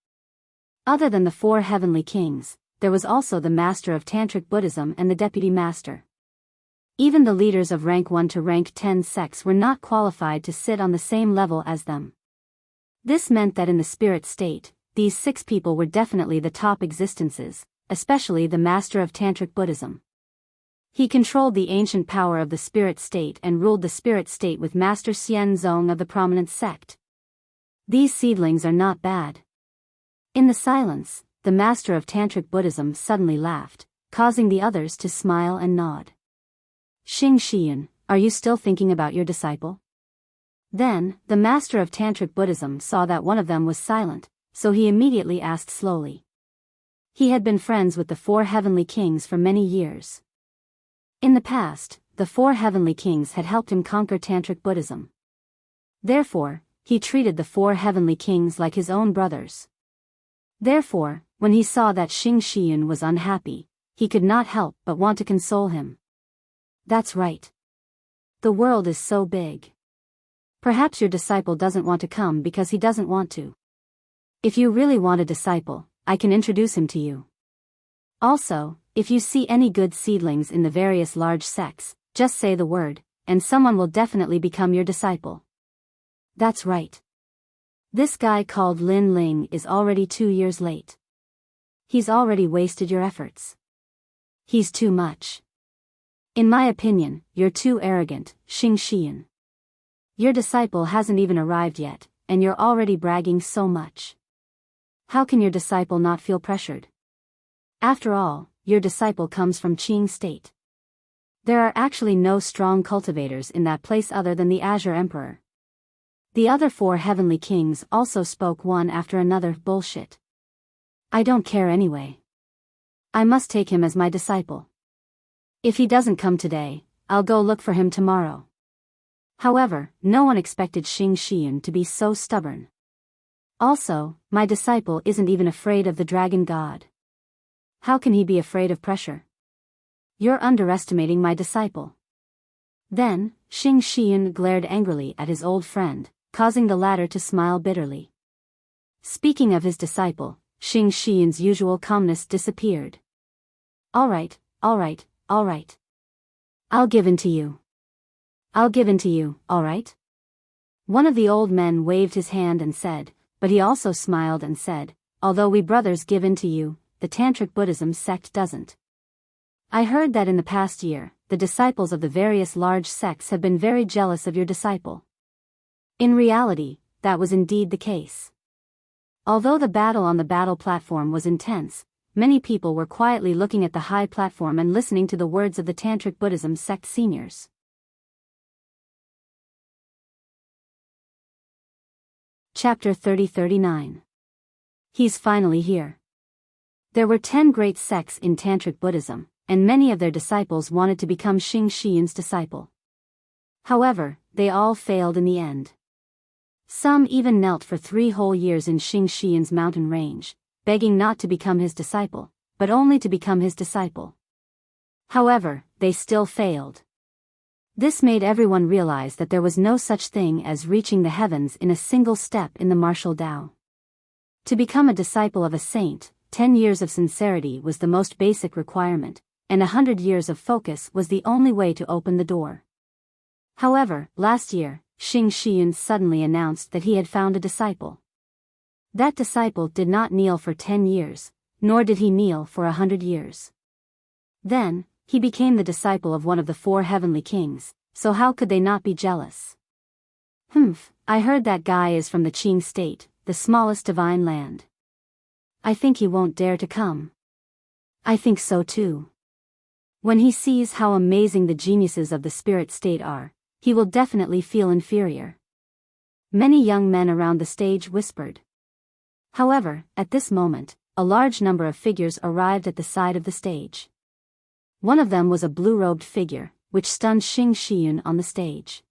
Other than the 4 heavenly kings, there was also the master of Tantric Buddhism and the deputy master. Even the leaders of rank 1 to rank 10 sects were not qualified to sit on the same level as them. This meant that in the spirit state, these 6 people were definitely the top existences, especially the master of Tantric Buddhism. He controlled the ancient power of the spirit state and ruled the spirit state with Master Xian Zong of the prominent sect. These seedlings are not bad. In the silence, the master of Tantric Buddhism suddenly laughed, causing the others to smile and nod. Xing Shiyun, are you still thinking about your disciple? Then, the master of Tantric Buddhism saw that one of them was silent, so he immediately asked slowly. He had been friends with the 4 heavenly kings for many years. In the past, the 4 heavenly kings had helped him conquer Tantric Buddhism. Therefore, he treated the 4 heavenly kings like his own brothers. Therefore, when he saw that Xing Shiyun was unhappy, he could not help but want to console him. That's right. The world is so big. Perhaps your disciple doesn't want to come because he doesn't want to. If you really want a disciple, I can introduce him to you. Also, if you see any good seedlings in the various large sects, just say the word, and someone will definitely become your disciple. That's right. This guy called Lin Ling is already 2 years late. He's already wasted your efforts. He's too much. In my opinion, you're too arrogant, Xing Xian. Your disciple hasn't even arrived yet, and you're already bragging so much. How can your disciple not feel pressured? After all, your disciple comes from Qing State. There are actually no strong cultivators in that place other than the Azure Emperor. The other 4 heavenly kings also spoke one after another. Bullshit. I don't care anyway. I must take him as my disciple. If he doesn't come today, I'll go look for him tomorrow. However, no one expected Xing Xian to be so stubborn. Also, my disciple isn't even afraid of the dragon god. How can he be afraid of pressure? You're underestimating my disciple. Then, Xing Xian glared angrily at his old friend, causing the latter to smile bitterly. Speaking of his disciple, Xing Xian's usual calmness disappeared. All right. I'll give in to you. All right? One of the old men waved his hand and said, but he also smiled and said, although we brothers give in to you, the Tantric Buddhism sect doesn't. I heard that in the past year, the disciples of the various large sects have been very jealous of your disciple. In reality, that was indeed the case. Although the battle on the battle platform was intense, many people were quietly looking at the high platform and listening to the words of the Tantric Buddhism sect seniors. Chapter 30-39. He's finally here. There were 10 great sects in Tantric Buddhism, and many of their disciples wanted to become Xing Xian's disciple. However, they all failed in the end. Some even knelt for 3 whole years in Xing Xian's mountain range, begging not to become his disciple, but only to become his disciple. However, they still failed. This made everyone realize that there was no such thing as reaching the heavens in a single step in the martial Tao. To become a disciple of a saint, 10 years of sincerity was the most basic requirement, and 100 years of focus was the only way to open the door. However, last year, Xing Xian suddenly announced that he had found a disciple. That disciple did not kneel for 10 years, nor did he kneel for 100 years. Then, he became the disciple of one of the 4 heavenly kings, so how could they not be jealous? I heard that guy is from the Qing State, the smallest divine land. I think he won't dare to come. I think so too. When he sees how amazing the geniuses of the spirit state are, he will definitely feel inferior. Many young men around the stage whispered. However, at this moment, a large number of figures arrived at the side of the stage. One of them was a blue-robed figure, which stunned Xing Xian on the stage.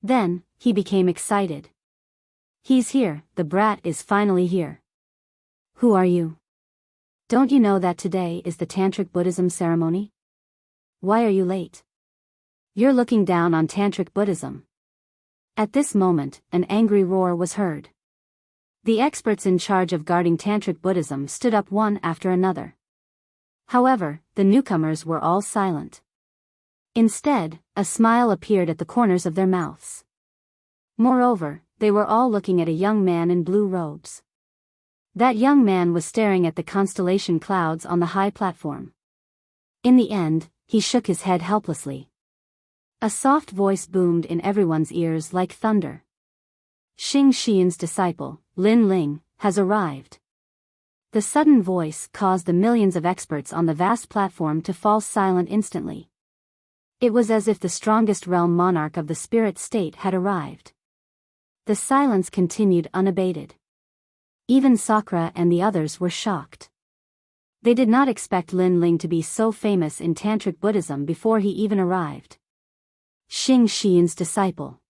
Then, he became excited. He's here, the brat is finally here. Who are you? Don't you know that today is the Tantric Buddhism ceremony? Why are you late? You're looking down on Tantric Buddhism. At this moment, an angry roar was heard. The experts in charge of guarding Tantric Buddhism stood up one after another. However, the newcomers were all silent. Instead, a smile appeared at the corners of their mouths. Moreover, they were all looking at a young man in blue robes. That young man was staring at the constellation clouds on the high platform. In the end, he shook his head helplessly. A soft voice boomed in everyone's ears like thunder. Xing Xian's disciple, Lin Ling, has arrived. The sudden voice caused the millions of experts on the vast platform to fall silent instantly. It was as if the strongest realm monarch of the spirit state had arrived. The silence continued unabated. Even Sakura and the others were shocked. They did not expect Lin Ling to be so famous in Tantric Buddhism before he even arrived. Xing Xian's disciple.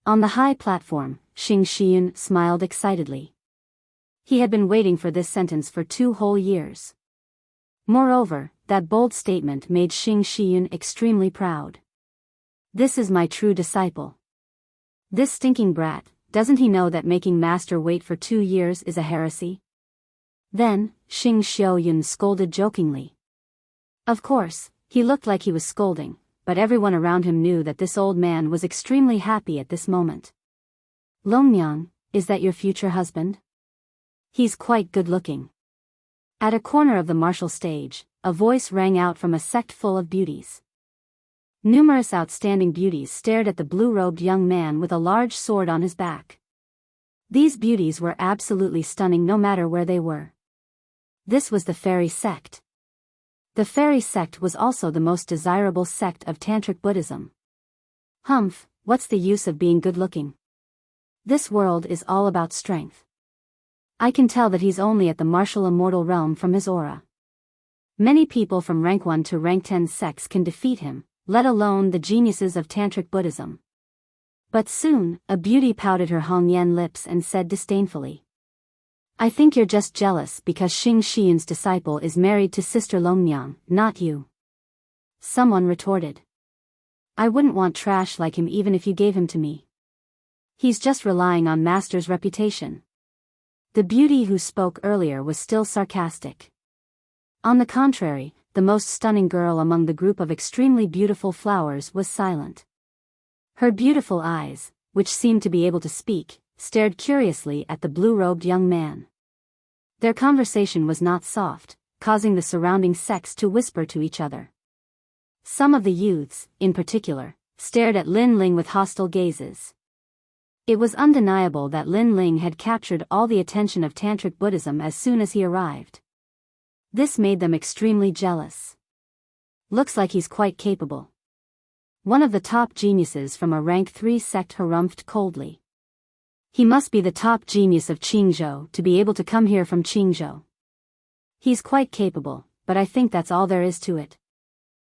On the high platform, Xing Xian smiled excitedly. He had been waiting for this sentence for 2 whole years. Moreover, that bold statement made Xing Xian extremely proud. This is my true disciple. This stinking brat, doesn't he know that making master wait for 2 years is a heresy? Then, Xing Xiaoyun scolded jokingly. Of course, he looked like he was scolding, but everyone around him knew that this old man was extremely happy at this moment. Longnyang, is that your future husband? He's quite good-looking. At a corner of the martial stage, a voice rang out from a sect full of beauties. Numerous outstanding beauties stared at the blue-robed young man with a large sword on his back. These beauties were absolutely stunning no matter where they were. This was the fairy sect. The fairy sect was also the most desirable sect of Tantric Buddhism. Humph, what's the use of being good-looking? This world is all about strength. I can tell that he's only at the martial immortal realm from his aura. Many people from rank 1 to rank 10 sects can defeat him, let alone the geniuses of Tantric Buddhism. But soon, a beauty pouted her Hongyan lips and said disdainfully, I think you're just jealous because Xing Xian's disciple is married to Sister Longnyang, not you. Someone retorted. I wouldn't want trash like him even if you gave him to me. He's just relying on Master's reputation. The beauty who spoke earlier was still sarcastic. On the contrary, the most stunning girl among the group of extremely beautiful flowers was silent. Her beautiful eyes, which seemed to be able to speak, stared curiously at the blue-robed young man. Their conversation was not soft, causing the surrounding sects to whisper to each other. Some of the youths, in particular, stared at Lin Ling with hostile gazes. It was undeniable that Lin Ling had captured all the attention of Tantric Buddhism as soon as he arrived. This made them extremely jealous. Looks like he's quite capable. One of the top geniuses from a rank 3 sect harumphed coldly. He must be the top genius of Qingzhou to be able to come here from Qingzhou. He's quite capable, but I think that's all there is to it.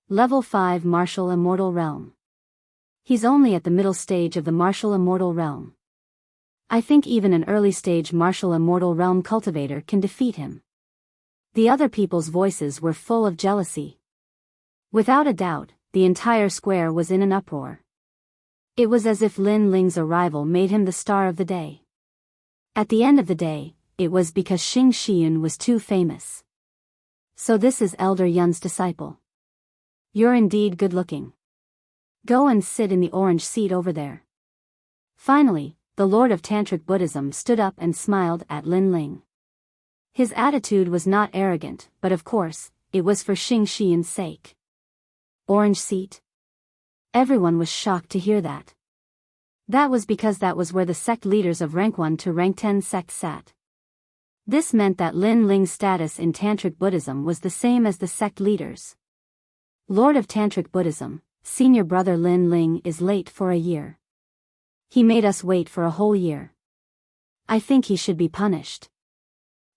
Level 5 Martial Immortal Realm. He's only at the middle stage of the Martial Immortal Realm. I think even an early stage Martial Immortal Realm cultivator can defeat him. The other people's voices were full of jealousy. Without a doubt, the entire square was in an uproar. It was as if Lin Ling's arrival made him the star of the day. At the end of the day, it was because Xing Xian was too famous. So this is Elder Yun's disciple. You're indeed good-looking. Go and sit in the orange seat over there. Finally, the Lord of Tantric Buddhism stood up and smiled at Lin Ling. His attitude was not arrogant, but of course, it was for Xing Xian's sake. Orange seat? Everyone was shocked to hear that. That was because that was where the sect leaders of rank 1 to rank 10 sects sat. This meant that Lin Ling's status in Tantric Buddhism was the same as the sect leaders. Lord of Tantric Buddhism, senior brother Lin Ling is late for a year. He made us wait for a whole year. I think he should be punished.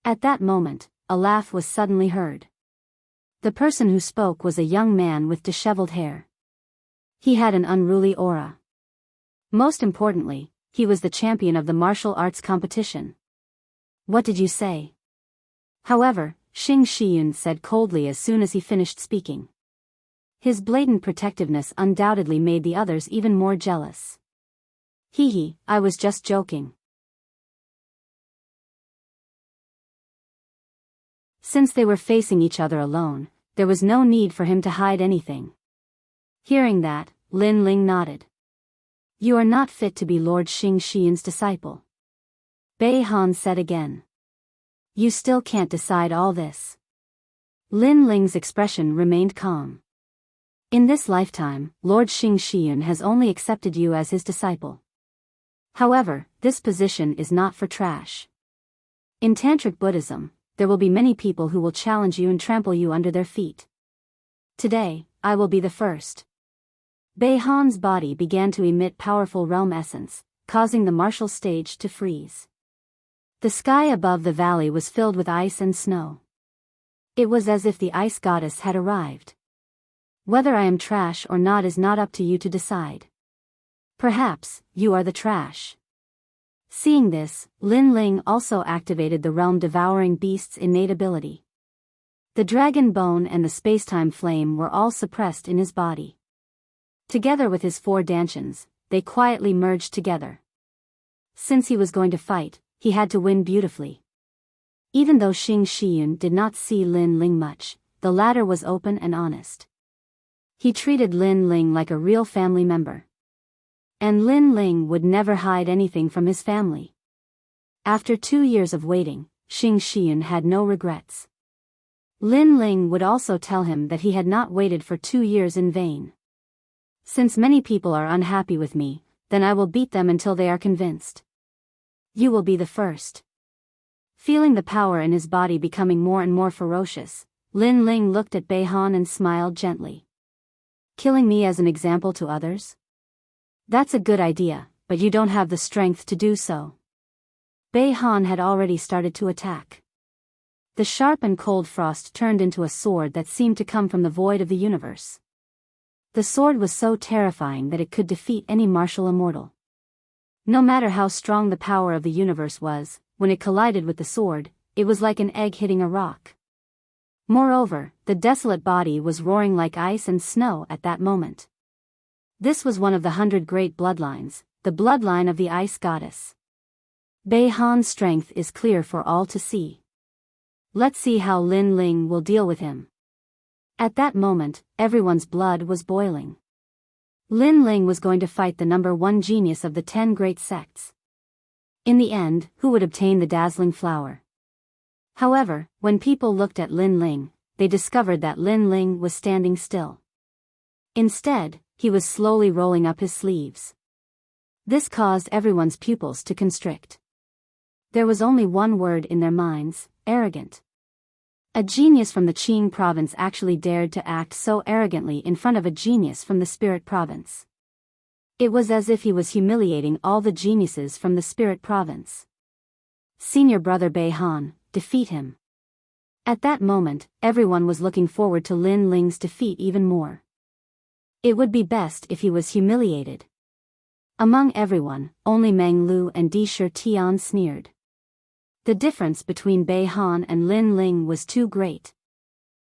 At that moment, a laugh was suddenly heard. The person who spoke was a young man with disheveled hair. He had an unruly aura. Most importantly, he was the champion of the martial arts competition. What did you say? However, Xing Xian said coldly as soon as he finished speaking. His blatant protectiveness undoubtedly made the others even more jealous. Hee, I was just joking. Since they were facing each other alone, there was no need for him to hide anything. Hearing that, Lin Ling nodded. You are not fit to be Lord Xing Xian's disciple. Bei Han said again. You still can't decide all this. Lin Ling's expression remained calm. In this lifetime, Lord Xing Xian has only accepted you as his disciple. However, this position is not for trash. In Tantric Buddhism, there will be many people who will challenge you and trample you under their feet. Today, I will be the first. Bei Han's body began to emit powerful realm essence, causing the martial stage to freeze. The sky above the valley was filled with ice and snow. It was as if the ice goddess had arrived. Whether I am trash or not is not up to you to decide. Perhaps, you are the trash. Seeing this, Lin Ling also activated the realm-devouring beast's innate ability. The dragon bone and the spacetime flame were all suppressed in his body. Together with his 4 dantians, they quietly merged together. Since he was going to fight, he had to win beautifully. Even though Xing Xian did not see Lin Ling much, the latter was open and honest. He treated Lin Ling like a real family member. And Lin Ling would never hide anything from his family. After 2 years of waiting, Xing Xian had no regrets. Lin Ling would also tell him that he had not waited for 2 years in vain. Since many people are unhappy with me, then I will beat them until they are convinced. You will be the first. Feeling the power in his body becoming more and more ferocious, Lin Ling looked at Bei Han and smiled gently. Killing me as an example to others? That's a good idea, but you don't have the strength to do so. Bei Han had already started to attack. The sharp and cold frost turned into a sword that seemed to come from the void of the universe. The sword was so terrifying that it could defeat any martial immortal. No matter how strong the power of the universe was, when it collided with the sword, it was like an egg hitting a rock. Moreover, the desolate body was roaring like ice and snow at that moment. This was one of the 100 great bloodlines, the bloodline of the ice goddess. Bei Han's strength is clear for all to see. Let's see how Lin Ling will deal with him. At that moment, everyone's blood was boiling. Lin Ling was going to fight the number 1 genius of the 10 great sects. In the end, who would obtain the dazzling flower? However, when people looked at Lin Ling, they discovered that Lin Ling was standing still. Instead, he was slowly rolling up his sleeves. This caused everyone's pupils to constrict. There was only one word in their minds: arrogant. A genius from the Qing province actually dared to act so arrogantly in front of a genius from the Spirit province. It was as if he was humiliating all the geniuses from the Spirit province. Senior brother Bei Han, defeat him. At that moment, everyone was looking forward to Lin Ling's defeat even more. It would be best if he was humiliated. Among everyone, only Meng Lu and Di Shi Tian sneered. The difference between Bei Han and Lin Ling was too great.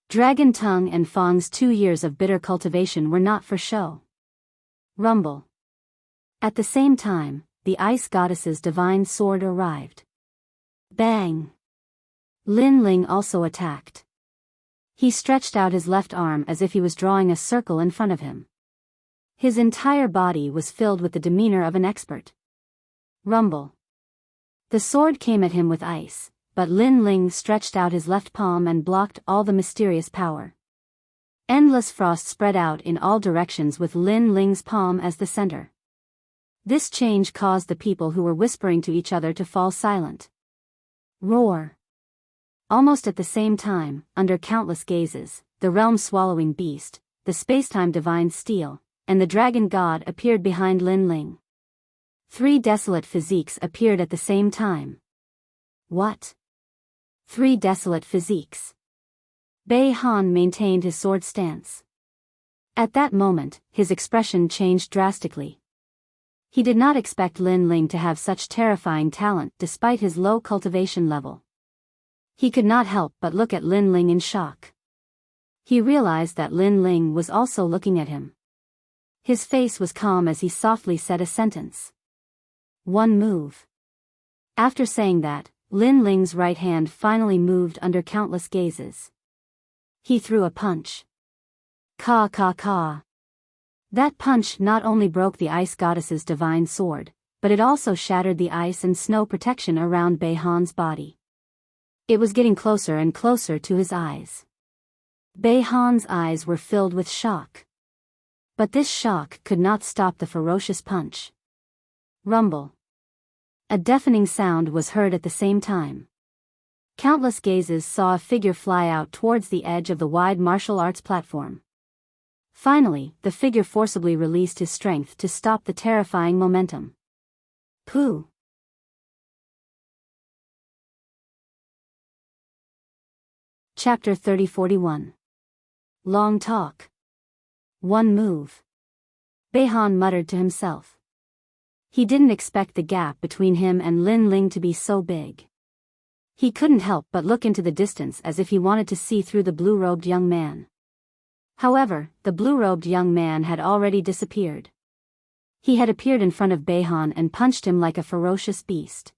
Dragon Tongue and Fang's 2 years of bitter cultivation were not for show. Rumble. At the same time, the ice goddess's divine sword arrived. Bang! Lin Ling also attacked. He stretched out his left arm as if he was drawing a circle in front of him. His entire body was filled with the demeanor of an expert. Rumble. The sword came at him with ice, but Lin Ling stretched out his left palm and blocked all the mysterious power. Endless frost spread out in all directions with Lin Ling's palm as the center. This change caused the people who were whispering to each other to fall silent. Roar. Almost at the same time, under countless gazes, the realm-swallowing beast, the spacetime divine steel, and the dragon god appeared behind Lin Ling. 3 desolate physiques appeared at the same time. What? 3 desolate physiques. Bei Han maintained his sword stance. At that moment, his expression changed drastically. He did not expect Lin Ling to have such terrifying talent despite his low cultivation level. He could not help but look at Lin Ling in shock. He realized that Lin Ling was also looking at him. His face was calm as he softly said a sentence. 1 move. After saying that, Lin Ling's right hand finally moved under countless gazes. He threw a punch. Ka ka ka. That punch not only broke the ice goddess's divine sword, but it also shattered the ice and snow protection around Bei Han's body. It was getting closer and closer to his eyes. Bei Han's eyes were filled with shock. But this shock could not stop the ferocious punch. Rumble. A deafening sound was heard at the same time. Countless gazes saw a figure fly out towards the edge of the wide martial arts platform. Finally, the figure forcibly released his strength to stop the terrifying momentum. Pooh! Chapter 3041. Long talk. 1 move. Bei Han muttered to himself. He didn't expect the gap between him and Lin Ling to be so big. He couldn't help but look into the distance as if he wanted to see through the blue-robed young man. However, the blue-robed young man had already disappeared. He had appeared in front of Bei Han and punched him like a ferocious beast.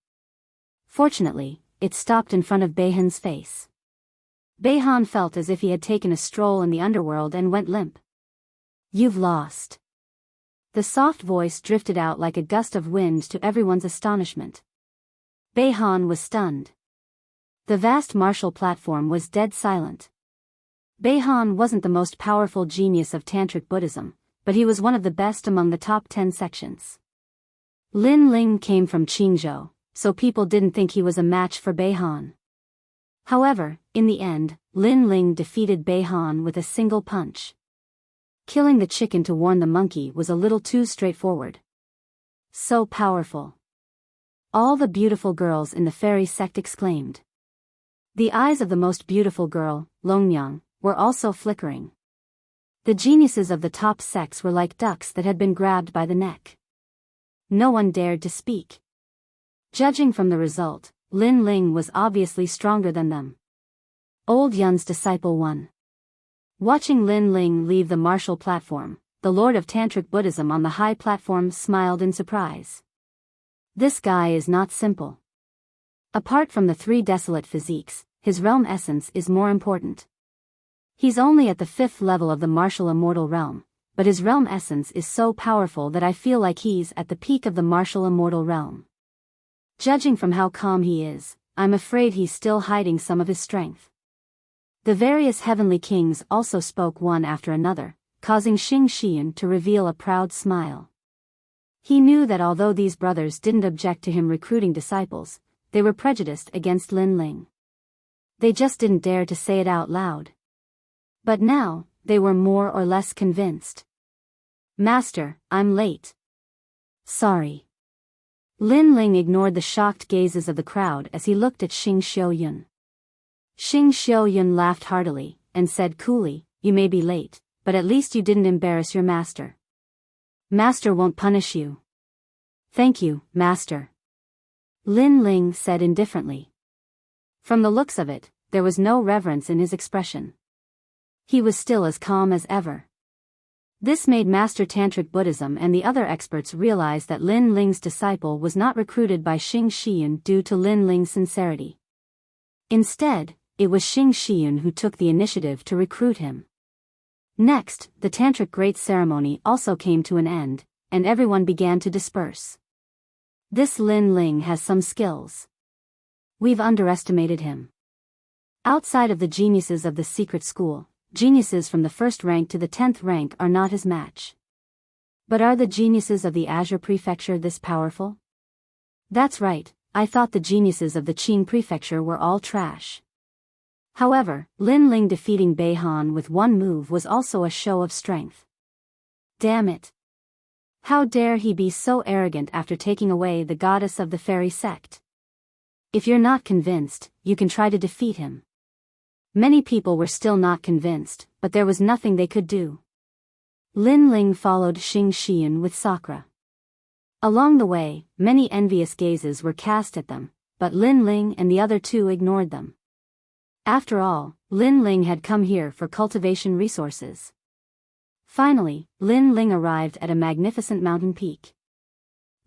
Fortunately, it stopped in front of Bei Han's face. Bei Han felt as if he had taken a stroll in the underworld and went limp. You've lost. The soft voice drifted out like a gust of wind to everyone's astonishment. Beihan was stunned. The vast martial platform was dead silent. Beihan wasn't the most powerful genius of Tantric Buddhism, but he was one of the best among the top 10 sections. Lin Ling came from Qingzhou, so people didn't think he was a match for Beihan. However, in the end, Lin Ling defeated Beihan with a single punch. Killing the chicken to warn the monkey was a little too straightforward. So powerful. All the beautiful girls in the fairy sect exclaimed. The eyes of the most beautiful girl, Longyang, were also flickering. The geniuses of the top sects were like ducks that had been grabbed by the neck. No one dared to speak. Judging from the result, Lin Ling was obviously stronger than them. Old Yun's disciple won. Watching Lin Ling leave the martial platform, the Lord of Tantric Buddhism on the high platform smiled in surprise. This guy is not simple. Apart from the three desolate physiques, his realm essence is more important. He's only at the 5th level of the martial immortal realm, but his realm essence is so powerful that I feel like he's at the peak of the martial immortal realm. Judging from how calm he is, I'm afraid he's still hiding some of his strength. The various heavenly kings also spoke one after another, causing Xing Xian to reveal a proud smile. He knew that although these brothers didn't object to him recruiting disciples, they were prejudiced against Lin Ling. They just didn't dare to say it out loud. But now, they were more or less convinced. Master, I'm late. Sorry. Lin Ling ignored the shocked gazes of the crowd as he looked at Xing Xiaoyun. Xing Xiaoyun laughed heartily, and said coolly, you may be late, but at least you didn't embarrass your master. Master won't punish you. Thank you, Master. Lin Ling said indifferently. From the looks of it, there was no reverence in his expression. He was still as calm as ever. This made Master Tantric Buddhism and the other experts realize that Lin Ling's disciple was not recruited by Xing Xian due to Lin Ling's sincerity. Instead, it was Xing Xian who took the initiative to recruit him. Next, the Tantric Great Ceremony also came to an end, and everyone began to disperse. This Lin Ling has some skills. We've underestimated him. Outside of the geniuses of the secret school, geniuses from the 1st rank to the 10th rank are not his match. But are the geniuses of the Azure Prefecture this powerful? That's right, I thought the geniuses of the Qing Prefecture were all trash. However, Lin Ling defeating Beihan with one move was also a show of strength. Damn it. How dare he be so arrogant after taking away the goddess of the fairy sect? If you're not convinced, you can try to defeat him. Many people were still not convinced, but there was nothing they could do. Lin Ling followed Xing Xian with Sakura. Along the way, many envious gazes were cast at them, but Lin Ling and the other two ignored them. After all, Lin Ling had come here for cultivation resources. Finally, Lin Ling arrived at a magnificent mountain peak.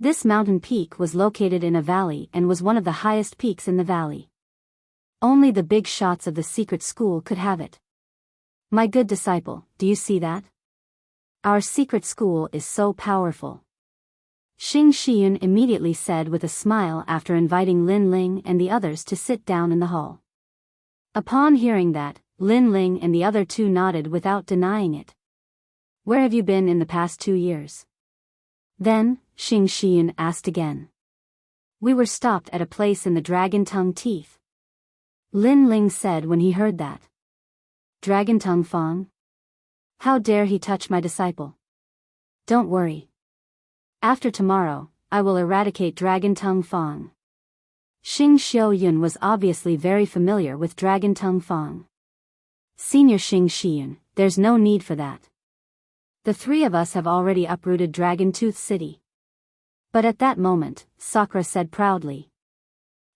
This mountain peak was located in a valley and was one of the highest peaks in the valley. Only the big shots of the secret school could have it. My good disciple, do you see that? Our secret school is so powerful. Xing Xian immediately said with a smile after inviting Lin Ling and the others to sit down in the hall. Upon hearing that, Lin Ling and the other two nodded without denying it. Where have you been in the past 2 years? Then, Xing Xian asked again. We were stopped at a place in the Dragon Tongue Teeth. Lin Ling said when he heard that. Dragon Tongue Fang? How dare he touch my disciple? Don't worry. After tomorrow, I will eradicate Dragon Tongue Fang. Xing Xiaoyun was obviously very familiar with Dragon Tongue Fang. Senior Xing Xian, there's no need for that. The three of us have already uprooted Dragon Tooth City. But at that moment, Sakura said proudly.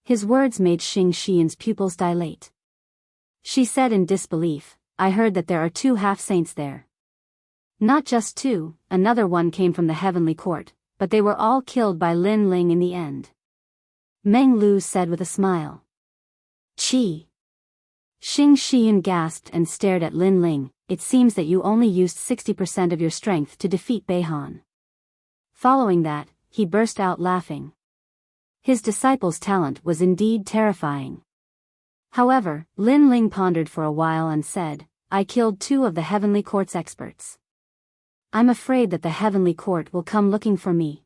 His words made Xing Xian's pupils dilate. She said in disbelief, I heard that there are 2 half-saints there. Not just 2, another one came from the heavenly court, but they were all killed by Lin Ling in the end. Meng Lu said with a smile. Chi. Xing Xian gasped and stared at Lin Ling. It seems that you only used 60% of your strength to defeat Beihan. Following that, he burst out laughing. His disciple's talent was indeed terrifying. However, Lin Ling pondered for a while and said, I killed 2 of the Heavenly Court's experts. I'm afraid that the Heavenly Court will come looking for me.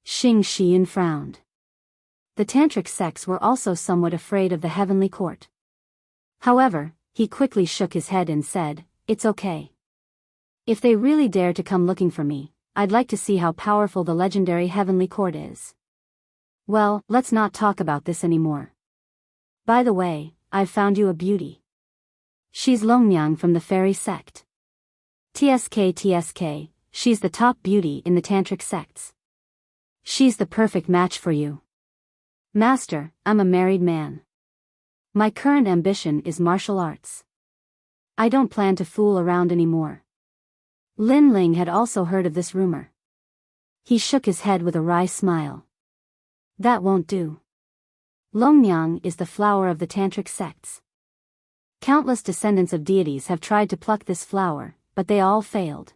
Xing Xian frowned. The tantric sects were also somewhat afraid of the Heavenly Court. However, he quickly shook his head and said, it's okay. If they really dare to come looking for me, I'd like to see how powerful the legendary Heavenly Court is. Well, let's not talk about this anymore. By the way, I've found you a beauty. She's Longnyang from the fairy sect. TSK, she's the top beauty in the tantric sects. She's the perfect match for you. Master, I'm a married man. My current ambition is martial arts. I don't plan to fool around anymore. Lin Ling had also heard of this rumor. He shook his head with a wry smile. That won't do. Longnyang is the flower of the tantric sects. Countless descendants of deities have tried to pluck this flower, but they all failed.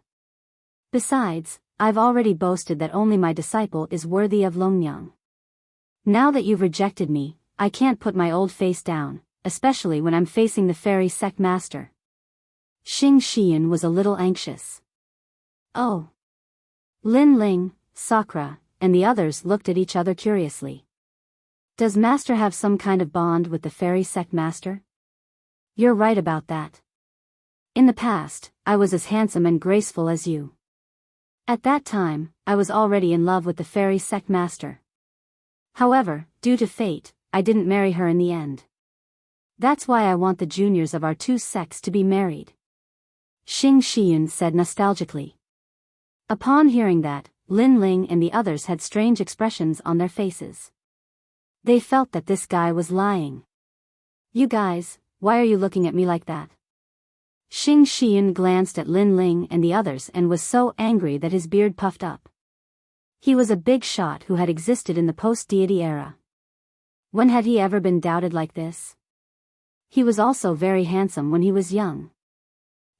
Besides, I've already boasted that only my disciple is worthy of Longnyang. Now that you've rejected me, I can't put my old face down, especially when I'm facing the fairy sect master. Xing Xian was a little anxious. Oh. Lin Ling, Sakura, and the others looked at each other curiously. Does Master have some kind of bond with the fairy sect master? You're right about that. In the past, I was as handsome and graceful as you. At that time, I was already in love with the fairy sect master. However, due to fate, I didn't marry her in the end. That's why I want the juniors of our 2 sects to be married. Xing Xian said nostalgically. Upon hearing that, Lin Ling and the others had strange expressions on their faces. They felt that this guy was lying. You guys, why are you looking at me like that? Xing Xian glanced at Lin Ling and the others and was so angry that his beard puffed up. He was a big shot who had existed in the post-deity era. When had he ever been doubted like this? He was also very handsome when he was young.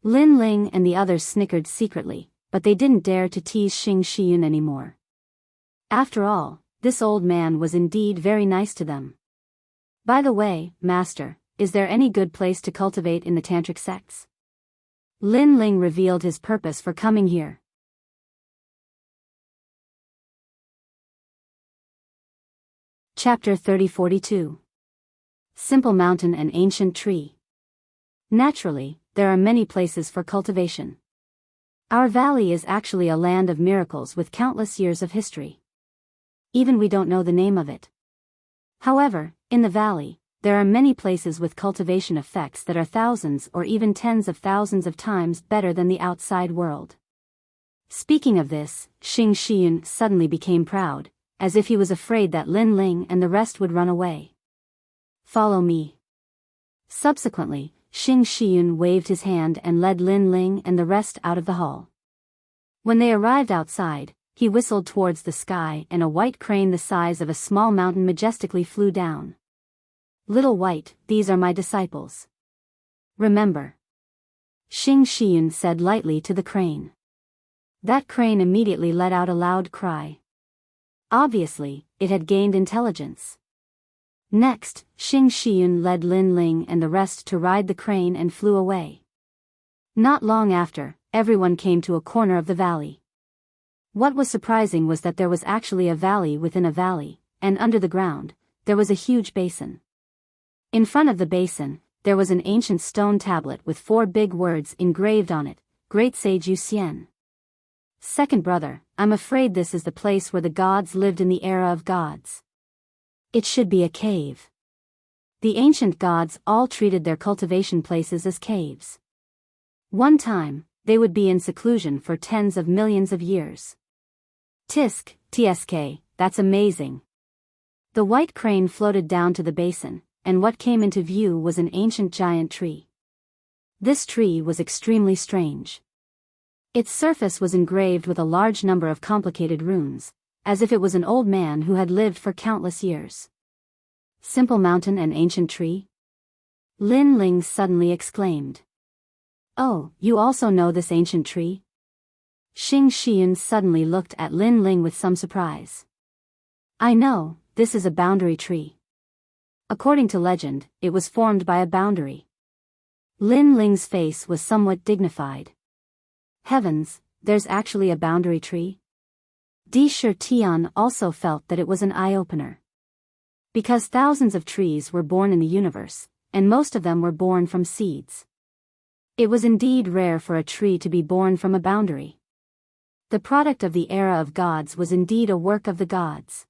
Lin Ling and the others snickered secretly, but they didn't dare to tease Xing Xian anymore. After all, this old man was indeed very nice to them. By the way, Master, is there any good place to cultivate in the tantric sects? Lin Ling revealed his purpose for coming here. Chapter 3042. Simple Mountain and Ancient Tree. Naturally, there are many places for cultivation. Our valley is actually a land of miracles with countless years of history. Even we don't know the name of it. However, in the valley, there are many places with cultivation effects that are thousands or even tens of thousands of times better than the outside world. Speaking of this, Xing Xian suddenly became proud, as if he was afraid that Lin Ling and the rest would run away. Follow me. Subsequently, Xing Xian waved his hand and led Lin Ling and the rest out of the hall. When they arrived outside, he whistled towards the sky and a white crane the size of a small mountain majestically flew down. Little White, these are my disciples. Remember. Xing Xian said lightly to the crane. That crane immediately let out a loud cry. Obviously, it had gained intelligence. Next, Xing Xian led Lin Ling and the rest to ride the crane and flew away. Not long after, everyone came to a corner of the valley. What was surprising was that there was actually a valley within a valley, and under the ground, there was a huge basin. In front of the basin, there was an ancient stone tablet with 4 big words engraved on it, Great Sage Yu Xian. Second brother, I'm afraid this is the place where the gods lived in the era of gods. It should be a cave. The ancient gods all treated their cultivation places as caves. One time, they would be in seclusion for tens of millions of years. TSK, that's amazing. The white crane floated down to the basin, and what came into view was an ancient giant tree. This tree was extremely strange. Its surface was engraved with a large number of complicated runes, as if it was an old man who had lived for countless years. Simple Mountain and Ancient Tree? Lin Ling suddenly exclaimed. Oh, you also know this ancient tree? Xing Xian suddenly looked at Lin Ling with some surprise. I know, this is a boundary tree. According to legend, it was formed by a boundary. Lin Ling's face was somewhat dignified. Heavens, there's actually a boundary tree? Di Shi Tian also felt that it was an eye-opener. Because thousands of trees were born in the universe, and most of them were born from seeds. It was indeed rare for a tree to be born from a boundary. The product of the era of gods was indeed a work of the gods.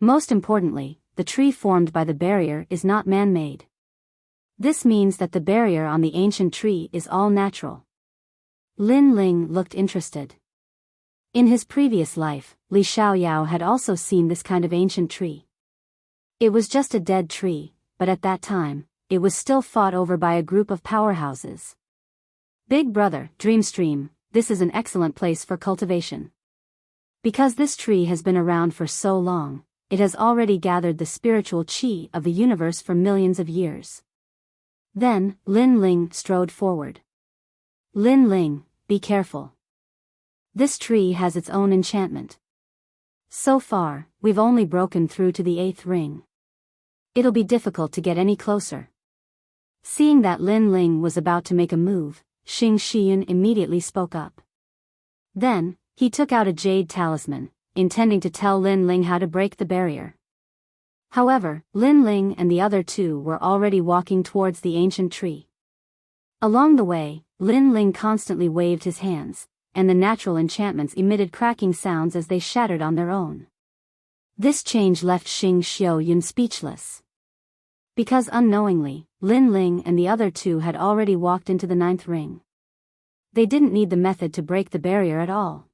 Most importantly, the tree formed by the barrier is not man-made. This means that the barrier on the ancient tree is all natural. Lin Ling looked interested. In his previous life, Li Xiaoyao had also seen this kind of ancient tree. It was just a dead tree, but at that time, it was still fought over by a group of powerhouses. Big brother, Dreamstream, this is an excellent place for cultivation. Because this tree has been around for so long, it has already gathered the spiritual qi of the universe for millions of years. Then, Lin Ling strode forward. Lin Ling, be careful. This tree has its own enchantment. So far, we've only broken through to the 8th ring. It'll be difficult to get any closer. Seeing that Lin Ling was about to make a move, Xing Shiyun immediately spoke up. Then, he took out a jade talisman, intending to tell Lin Ling how to break the barrier. However, Lin Ling and the other two were already walking towards the ancient tree. Along the way, Lin Ling constantly waved his hands, and the natural enchantments emitted cracking sounds as they shattered on their own. This change left Xing Xiuyun speechless. Because unknowingly, Lin Ling and the other two had already walked into the 9th ring. They didn't need the method to break the barrier at all.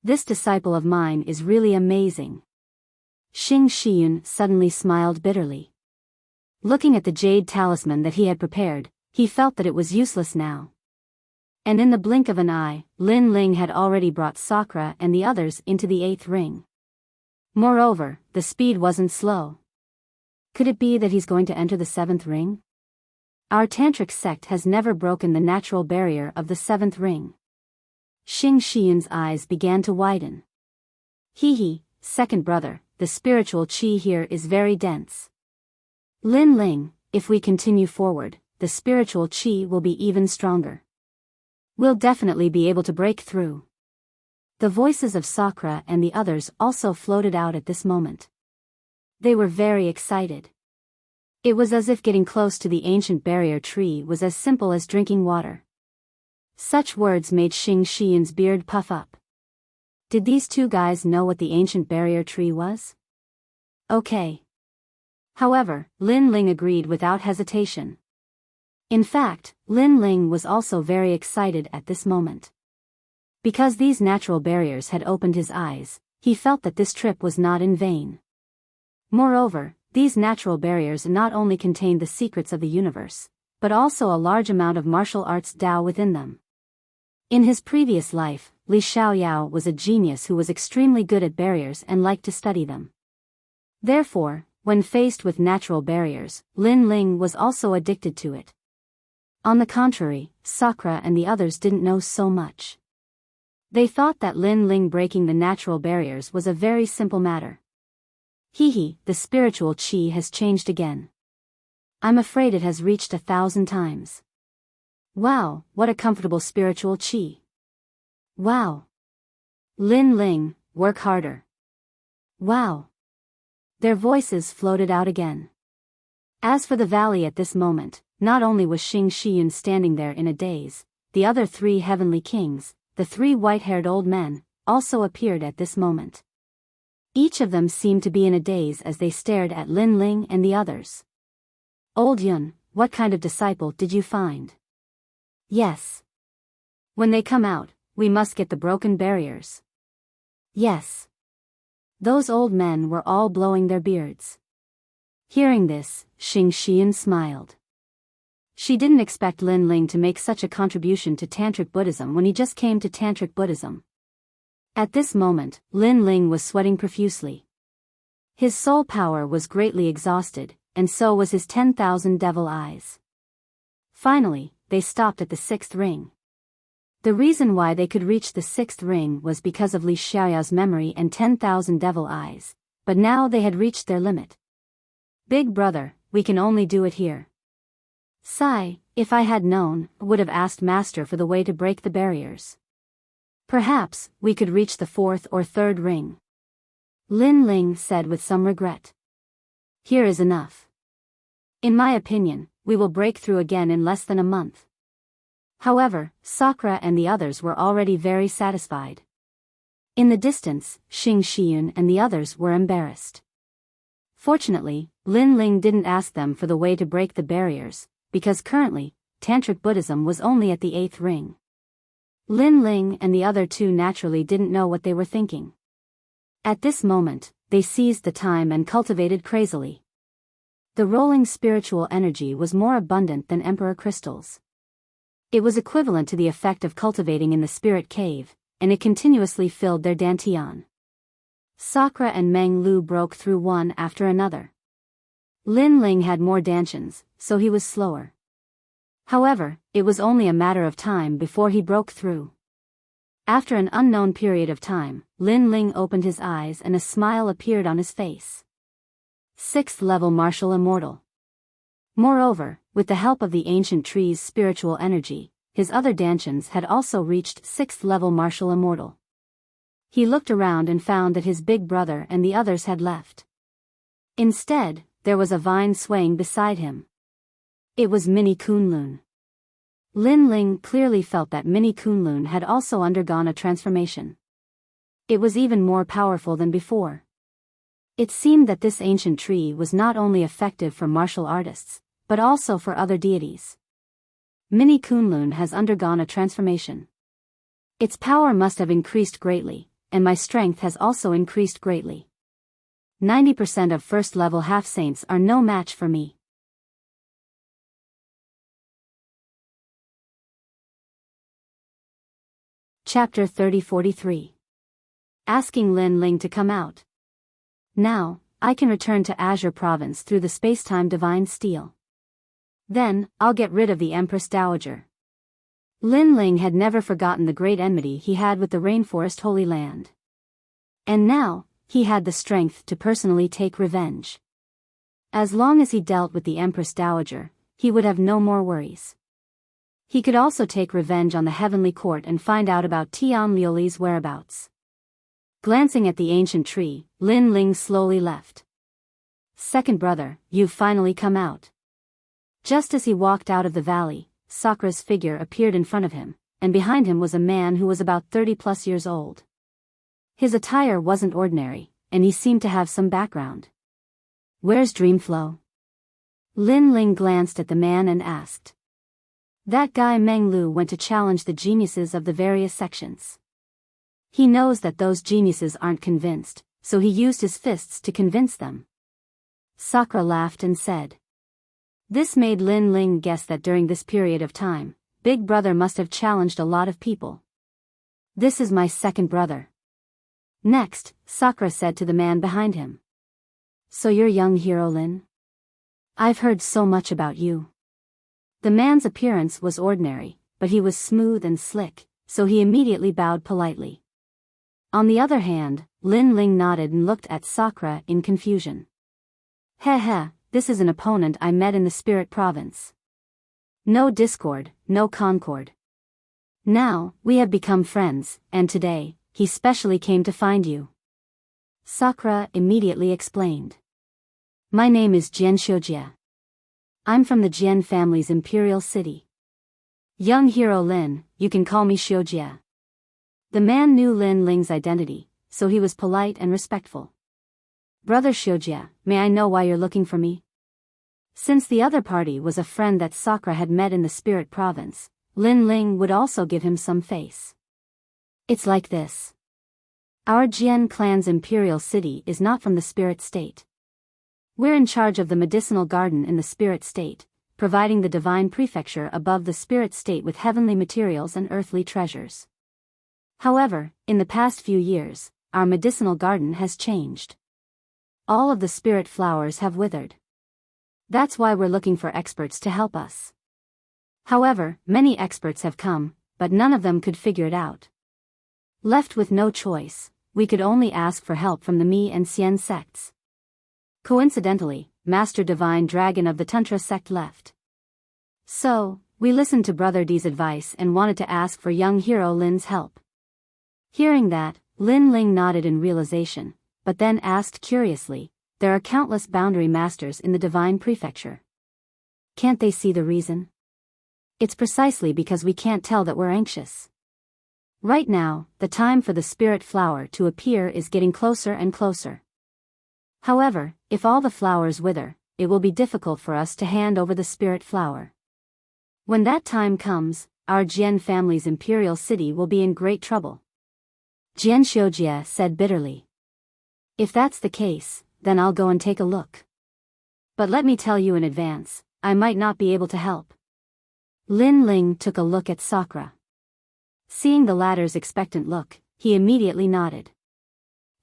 This disciple of mine is really amazing. Xing Shiyun suddenly smiled bitterly. Looking at the jade talisman that he had prepared, he felt that it was useless now. And in the blink of an eye, Lin Ling had already brought Sakura and the others into the 8th ring. Moreover, the speed wasn't slow. Could it be that he's going to enter the 7th ring? Our tantric sect has never broken the natural barrier of the 7th ring. Xing Shiyun's eyes began to widen. He, second brother, the spiritual qi here is very dense. Lin Ling, if we continue forward, the spiritual qi will be even stronger. We'll definitely be able to break through. The voices of Sakura and the others also floated out at this moment. They were very excited. It was as if getting close to the ancient barrier tree was as simple as drinking water. Such words made Xing Shiyun's beard puff up. Did these two guys know what the ancient barrier tree was? Okay. However, Lin Ling agreed without hesitation. In fact, Lin Ling was also very excited at this moment. Because these natural barriers had opened his eyes, he felt that this trip was not in vain. Moreover, these natural barriers not only contained the secrets of the universe, but also a large amount of martial arts Tao within them. In his previous life, Li Xiaoyao was a genius who was extremely good at barriers and liked to study them. Therefore, when faced with natural barriers, Lin Ling was also addicted to it. On the contrary, Sakura and the others didn't know so much. They thought that Lin Ling breaking the natural barriers was a very simple matter. The spiritual qi has changed again. I'm afraid it has reached 1,000 times. Wow, what a comfortable spiritual qi. Wow. Lin Ling, work harder. Wow. Their voices floated out again. As for the valley at this moment, not only was Xing Shiyun standing there in a daze, the other 3 heavenly kings, the 3 white-haired old men, also appeared at this moment. Each of them seemed to be in a daze as they stared at Lin Ling and the others. Old Yun, what kind of disciple did you find? Yes. When they come out, we must get the broken barriers. Yes. Those old men were all blowing their beards. Hearing this, Xing Shiyun smiled. She didn't expect Lin Ling to make such a contribution to Tantric Buddhism when he just came to Tantric Buddhism. At this moment, Lin Ling was sweating profusely. His soul power was greatly exhausted, and so was his 10,000 devil eyes. Finally, they stopped at the 6th ring. The reason why they could reach the 6th ring was because of Li Xiaoyao's memory and 10,000 devil eyes, but now they had reached their limit. Big brother, we can only do it here. Sigh, if I had known, would have asked Master for the way to break the barriers. Perhaps we could reach the 4th or 3rd ring. Lin Ling said with some regret. Here is enough. In my opinion, we will break through again in less than a month. However, Sakura and the others were already very satisfied. In the distance, Xing Xiyun and the others were embarrassed. Fortunately, Lin Ling didn't ask them for the way to break the barriers, because currently, Tantric Buddhism was only at the 8th ring. Lin Ling and the other two naturally didn't know what they were thinking. At this moment, they seized the time and cultivated crazily. The rolling spiritual energy was more abundant than emperor crystals. It was equivalent to the effect of cultivating in the spirit cave, and it continuously filled their dantian. Sakura and Meng Lu broke through one after another. Lin Ling had more dantians, so he was slower. However, it was only a matter of time before he broke through. After an unknown period of time, Lin Ling opened his eyes and a smile appeared on his face. 6th level martial immortal. Moreover, with the help of the ancient tree's spiritual energy, his other dantians had also reached 6th level martial immortal. He looked around and found that his big brother and the others had left. Instead, there was a vine swaying beside him. It was Mini Kunlun. Lin Ling clearly felt that Mini Kunlun had also undergone a transformation. It was even more powerful than before. It seemed that this ancient tree was not only effective for martial artists, but also for other deities. Mini Kunlun has undergone a transformation. Its power must have increased greatly, and my strength has also increased greatly. 90% of first-level half-saints are no match for me. Chapter 3043. Asking Lin Ling to come out. Now, I can return to Azure Province through the space-time divine steel. Then, I'll get rid of the Empress Dowager. Lin Ling had never forgotten the great enmity he had with the Rainforest Holy Land. And now, he had the strength to personally take revenge. As long as he dealt with the Empress Dowager, he would have no more worries. He could also take revenge on the Heavenly Court and find out about Tian Liuli's whereabouts. Glancing at the ancient tree, Lin Ling slowly left. Second brother, you've finally come out. Just as he walked out of the valley, Sakura's figure appeared in front of him, and behind him was a man who was about 30+ years old. His attire wasn't ordinary, and he seemed to have some background. Where's Dreamflow? Lin Ling glanced at the man and asked. That guy Meng Lu went to challenge the geniuses of the various sections. He knows that those geniuses aren't convinced, so he used his fists to convince them. Sakura laughed and said. This made Lin Ling guess that during this period of time, Big Brother must have challenged a lot of people. This is my second brother. Next, Sakura said to the man behind him. So you're young hero Lin? I've heard so much about you. The man's appearance was ordinary, but he was smooth and slick, so he immediately bowed politely. On the other hand, Lin Ling nodded and looked at Sakura in confusion. Heh, this is an opponent I met in the Spirit Province. No discord, no concord. Now, we have become friends, and today, he specially came to find you. Sakura immediately explained. My name is Jian Xiujie. I'm from the Jian family's imperial city. Young hero Lin, you can call me Xiujie. The man knew Lin Ling's identity, so he was polite and respectful. Brother Xiujie, may I know why you're looking for me? Since the other party was a friend that Sakura had met in the Spirit Province, Lin Ling would also give him some face. It's like this. Our Jian clan's imperial city is not from the spirit state. We're in charge of the medicinal garden in the spirit state, providing the divine prefecture above the spirit state with heavenly materials and earthly treasures. However, in the past few years, our medicinal garden has changed. All of the spirit flowers have withered. That's why we're looking for experts to help us. However, many experts have come, but none of them could figure it out. Left with no choice, we could only ask for help from the Mi and Xian sects. Coincidentally, Master Divine Dragon of the Tantra sect left. So, we listened to Brother D's advice and wanted to ask for young hero Lin's help. Hearing that, Lin Ling nodded in realization, but then asked curiously, there are countless boundary masters in the Divine Prefecture. Can't they see the reason? It's precisely because we can't tell that we're anxious. Right now, the time for the spirit flower to appear is getting closer and closer. However, if all the flowers wither, it will be difficult for us to hand over the spirit flower. When that time comes, our Jian family's imperial city will be in great trouble. Jian Xiujie said bitterly. If that's the case, then I'll go and take a look. But let me tell you in advance, I might not be able to help. Lin Ling took a look at Sakura. Seeing the latter's expectant look, he immediately nodded.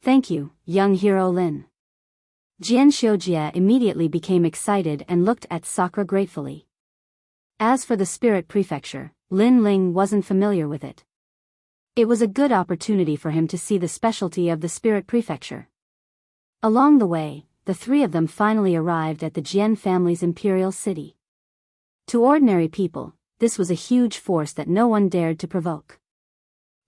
Thank you, young hero Lin. Jian Xiujie immediately became excited and looked at Sakura gratefully. As for the spirit prefecture, Lin Ling wasn't familiar with it. It was a good opportunity for him to see the specialty of the spirit prefecture. Along the way, the three of them finally arrived at the Jian family's imperial city. To ordinary people, this was a huge force that no one dared to provoke.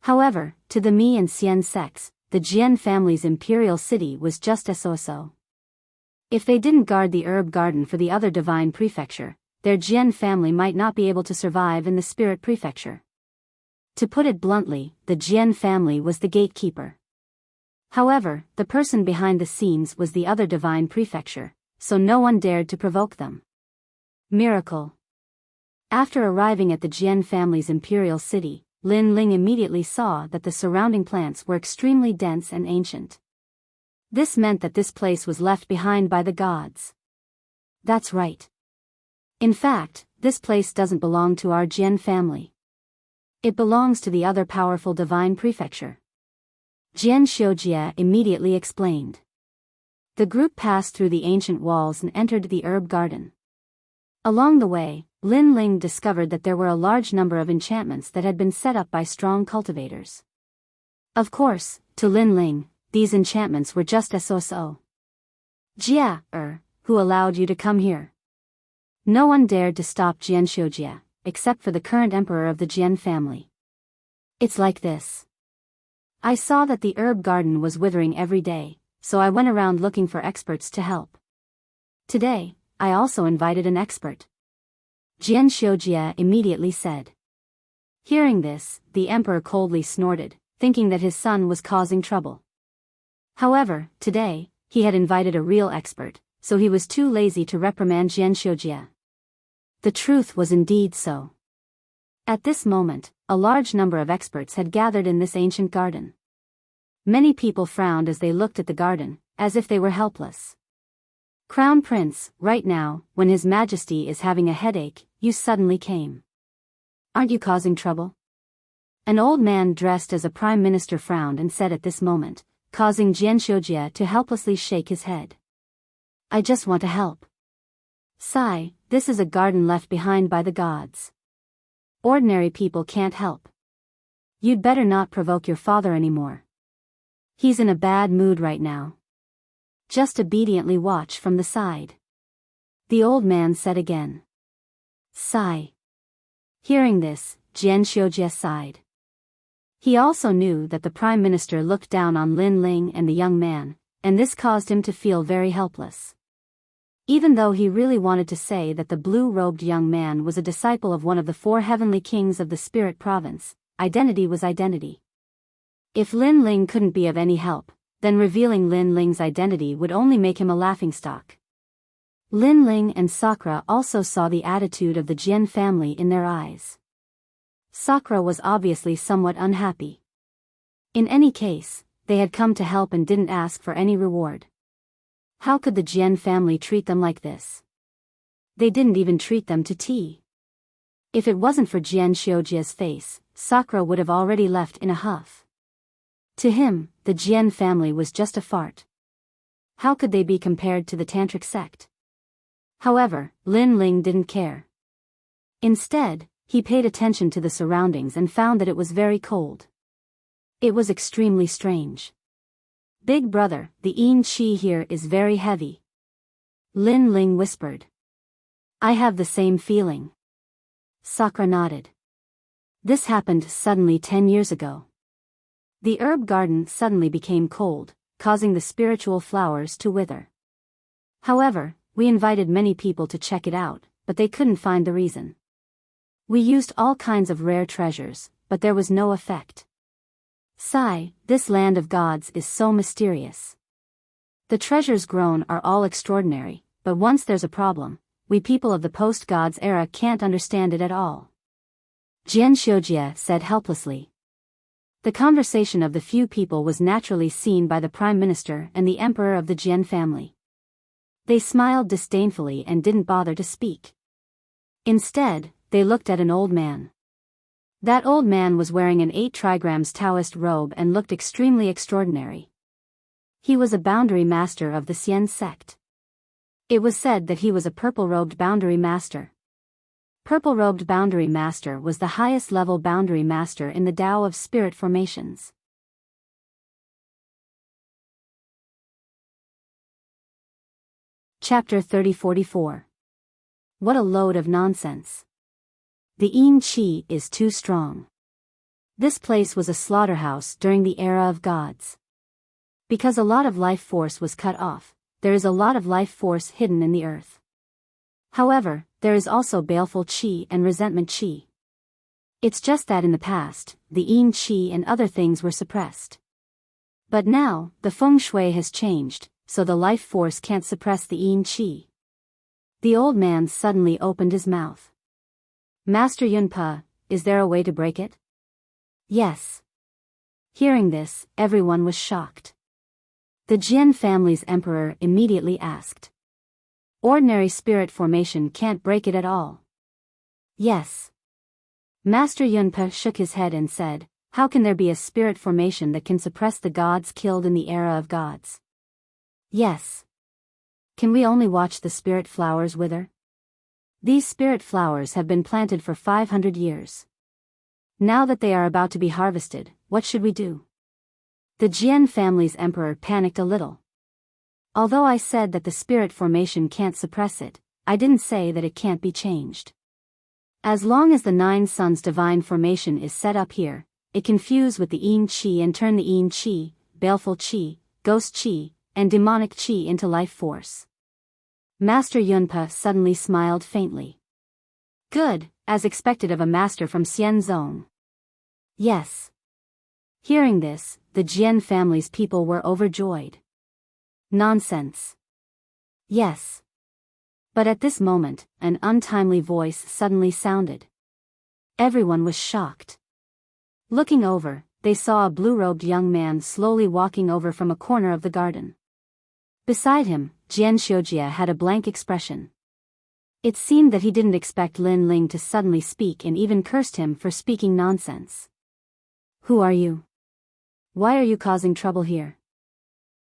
However, to the Mi and Xian sects, the Jian family's imperial city was just as so. If they didn't guard the herb garden for the other divine prefecture, their Jian family might not be able to survive in the spirit prefecture. To put it bluntly, the Jian family was the gatekeeper. However, the person behind the scenes was the other divine prefecture, so no one dared to provoke them. Miracle. After arriving at the Jian family's imperial city, Lin Ling immediately saw that the surrounding plants were extremely dense and ancient. This meant that this place was left behind by the gods. That's right. In fact, this place doesn't belong to our Jian family. It belongs to the other powerful divine prefecture. Jian Xiujie immediately explained. The group passed through the ancient walls and entered the herb garden. Along the way, Lin Ling discovered that there were a large number of enchantments that had been set up by strong cultivators. Of course, to Lin Ling, these enchantments were just as so. Jia, who allowed you to come here? No one dared to stop Jian Xiujie, except for the current emperor of the Jian family. It's like this. I saw that the herb garden was withering every day, so I went around looking for experts to help. Today, I also invited an expert. Jian Xiujie immediately said. Hearing this, the emperor coldly snorted, thinking that his son was causing trouble. However, today, he had invited a real expert, so he was too lazy to reprimand Jian Xiujie. The truth was indeed so. At this moment, a large number of experts had gathered in this ancient garden. Many people frowned as they looked at the garden, as if they were helpless. Crown Prince, right now, when His Majesty is having a headache, you suddenly came. Aren't you causing trouble? An old man dressed as a prime minister frowned and said at this moment, causing Jian Xiujie to helplessly shake his head. I just want to help. Sigh, this is a garden left behind by the gods. Ordinary people can't help. You'd better not provoke your father anymore. He's in a bad mood right now. Just obediently watch from the side. The old man said again. Sigh. Hearing this, Jian Xiujie sighed. He also knew that the prime minister looked down on Lin Ling and the young man, and this caused him to feel very helpless. Even though he really wanted to say that the blue-robed young man was a disciple of one of the 4 heavenly kings of the spirit province, identity was identity. If Lin Ling couldn't be of any help, then revealing Lin Ling's identity would only make him a laughingstock. Lin Ling and Sakura also saw the attitude of the Jian family in their eyes. Sakura was obviously somewhat unhappy. In any case, they had come to help and didn't ask for any reward. How could the Jian family treat them like this? They didn't even treat them to tea. If it wasn't for Jian Xiujie's face, Sakura would have already left in a huff. To him, the Jian family was just a fart. How could they be compared to the tantric sect? However, Lin Ling didn't care. Instead, he paid attention to the surroundings and found that it was very cold. It was extremely strange. Big brother, the yin qi here is very heavy. Lin Ling whispered. I have the same feeling. Sakura nodded. This happened suddenly 10 years ago. The herb garden suddenly became cold, causing the spiritual flowers to wither. However, we invited many people to check it out, but they couldn't find the reason. We used all kinds of rare treasures, but there was no effect. Sigh, this land of gods is so mysterious. The treasures grown are all extraordinary, but once there's a problem, we people of the post-gods era can't understand it at all. Jian Xiujie said helplessly. The conversation of the few people was naturally seen by the Prime Minister and the Emperor of the Jian family. They smiled disdainfully and didn't bother to speak. Instead, they looked at an old man. That old man was wearing an 8 trigrams Taoist robe and looked extremely extraordinary. He was a boundary master of the Xian sect. It was said that he was a purple-robed boundary master. Purple-robed boundary master was the highest level boundary master in the Tao of spirit formations. Chapter 3044. What a load of nonsense. The yin qi is too strong. This place was a slaughterhouse during the era of gods. Because a lot of life force was cut off, there is a lot of life force hidden in the earth. However, there is also baleful qi and resentment qi. It's just that in the past, the yin qi and other things were suppressed. But now, the feng shui has changed, so the life force can't suppress the yin qi. The old man suddenly opened his mouth. Master Yunpa, is there a way to break it? Yes. Hearing this, everyone was shocked. The Jian family's emperor immediately asked. Ordinary spirit formation can't break it at all. Yes. Master Yunpa shook his head and said, how can there be a spirit formation that can suppress the gods killed in the era of gods? Yes. Can we only watch the spirit flowers wither? These spirit flowers have been planted for 500 years. Now that they are about to be harvested, what should we do? The Jian family's emperor panicked a little. Although I said that the spirit formation can't suppress it, I didn't say that it can't be changed. As long as the 9 suns divine formation is set up here, it can fuse with the yin qi and turn the yin qi, baleful qi, ghost qi, and demonic qi into life force. Master Yunpa suddenly smiled faintly. Good, as expected of a master from Xian Zone. Yes. Hearing this, the Jian family's people were overjoyed. Nonsense. Yes. But at this moment, an untimely voice suddenly sounded. Everyone was shocked. Looking over, they saw a blue-robed young man slowly walking over from a corner of the garden. Beside him, Jian Xiujie had a blank expression. It seemed that he didn't expect Lin Ling to suddenly speak and even cursed him for speaking nonsense. Who are you? Why are you causing trouble here?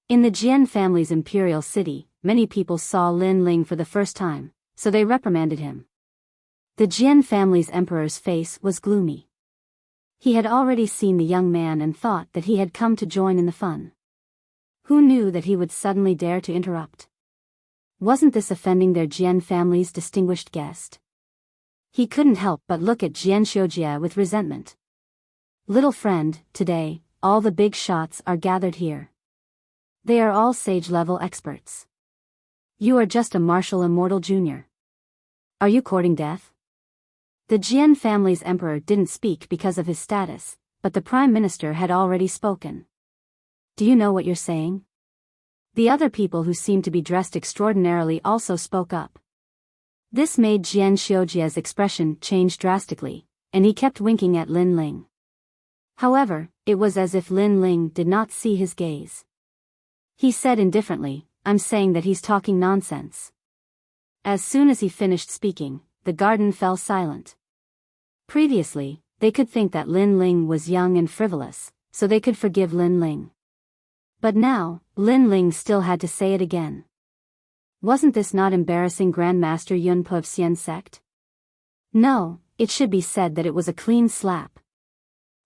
In the Jian family's imperial city, many people saw Lin Ling for the first time, so they reprimanded him. The Jian family's emperor's face was gloomy. He had already seen the young man and thought that he had come to join in the fun. Who knew that he would suddenly dare to interrupt? Wasn't this offending their Jian family's distinguished guest? He couldn't help but look at Jian Xiujie with resentment. Little friend, today, all the big shots are gathered here. They are all sage-level experts. You are just a martial immortal junior. Are you courting death? The Jian family's emperor didn't speak because of his status, but the prime minister had already spoken. Do you know what you're saying? The other people who seemed to be dressed extraordinarily also spoke up. This made Jian Xiujie's expression change drastically, and he kept winking at Lin Ling. However, it was as if Lin Ling did not see his gaze. He said indifferently, I'm saying that he's talking nonsense. As soon as he finished speaking, the garden fell silent. Previously, they could think that Lin Ling was young and frivolous, so they could forgive Lin Ling. But now, Lin Ling still had to say it again. Wasn't this not embarrassing Grandmaster Yunpa of Xian sect? No, it should be said that it was a clean slap.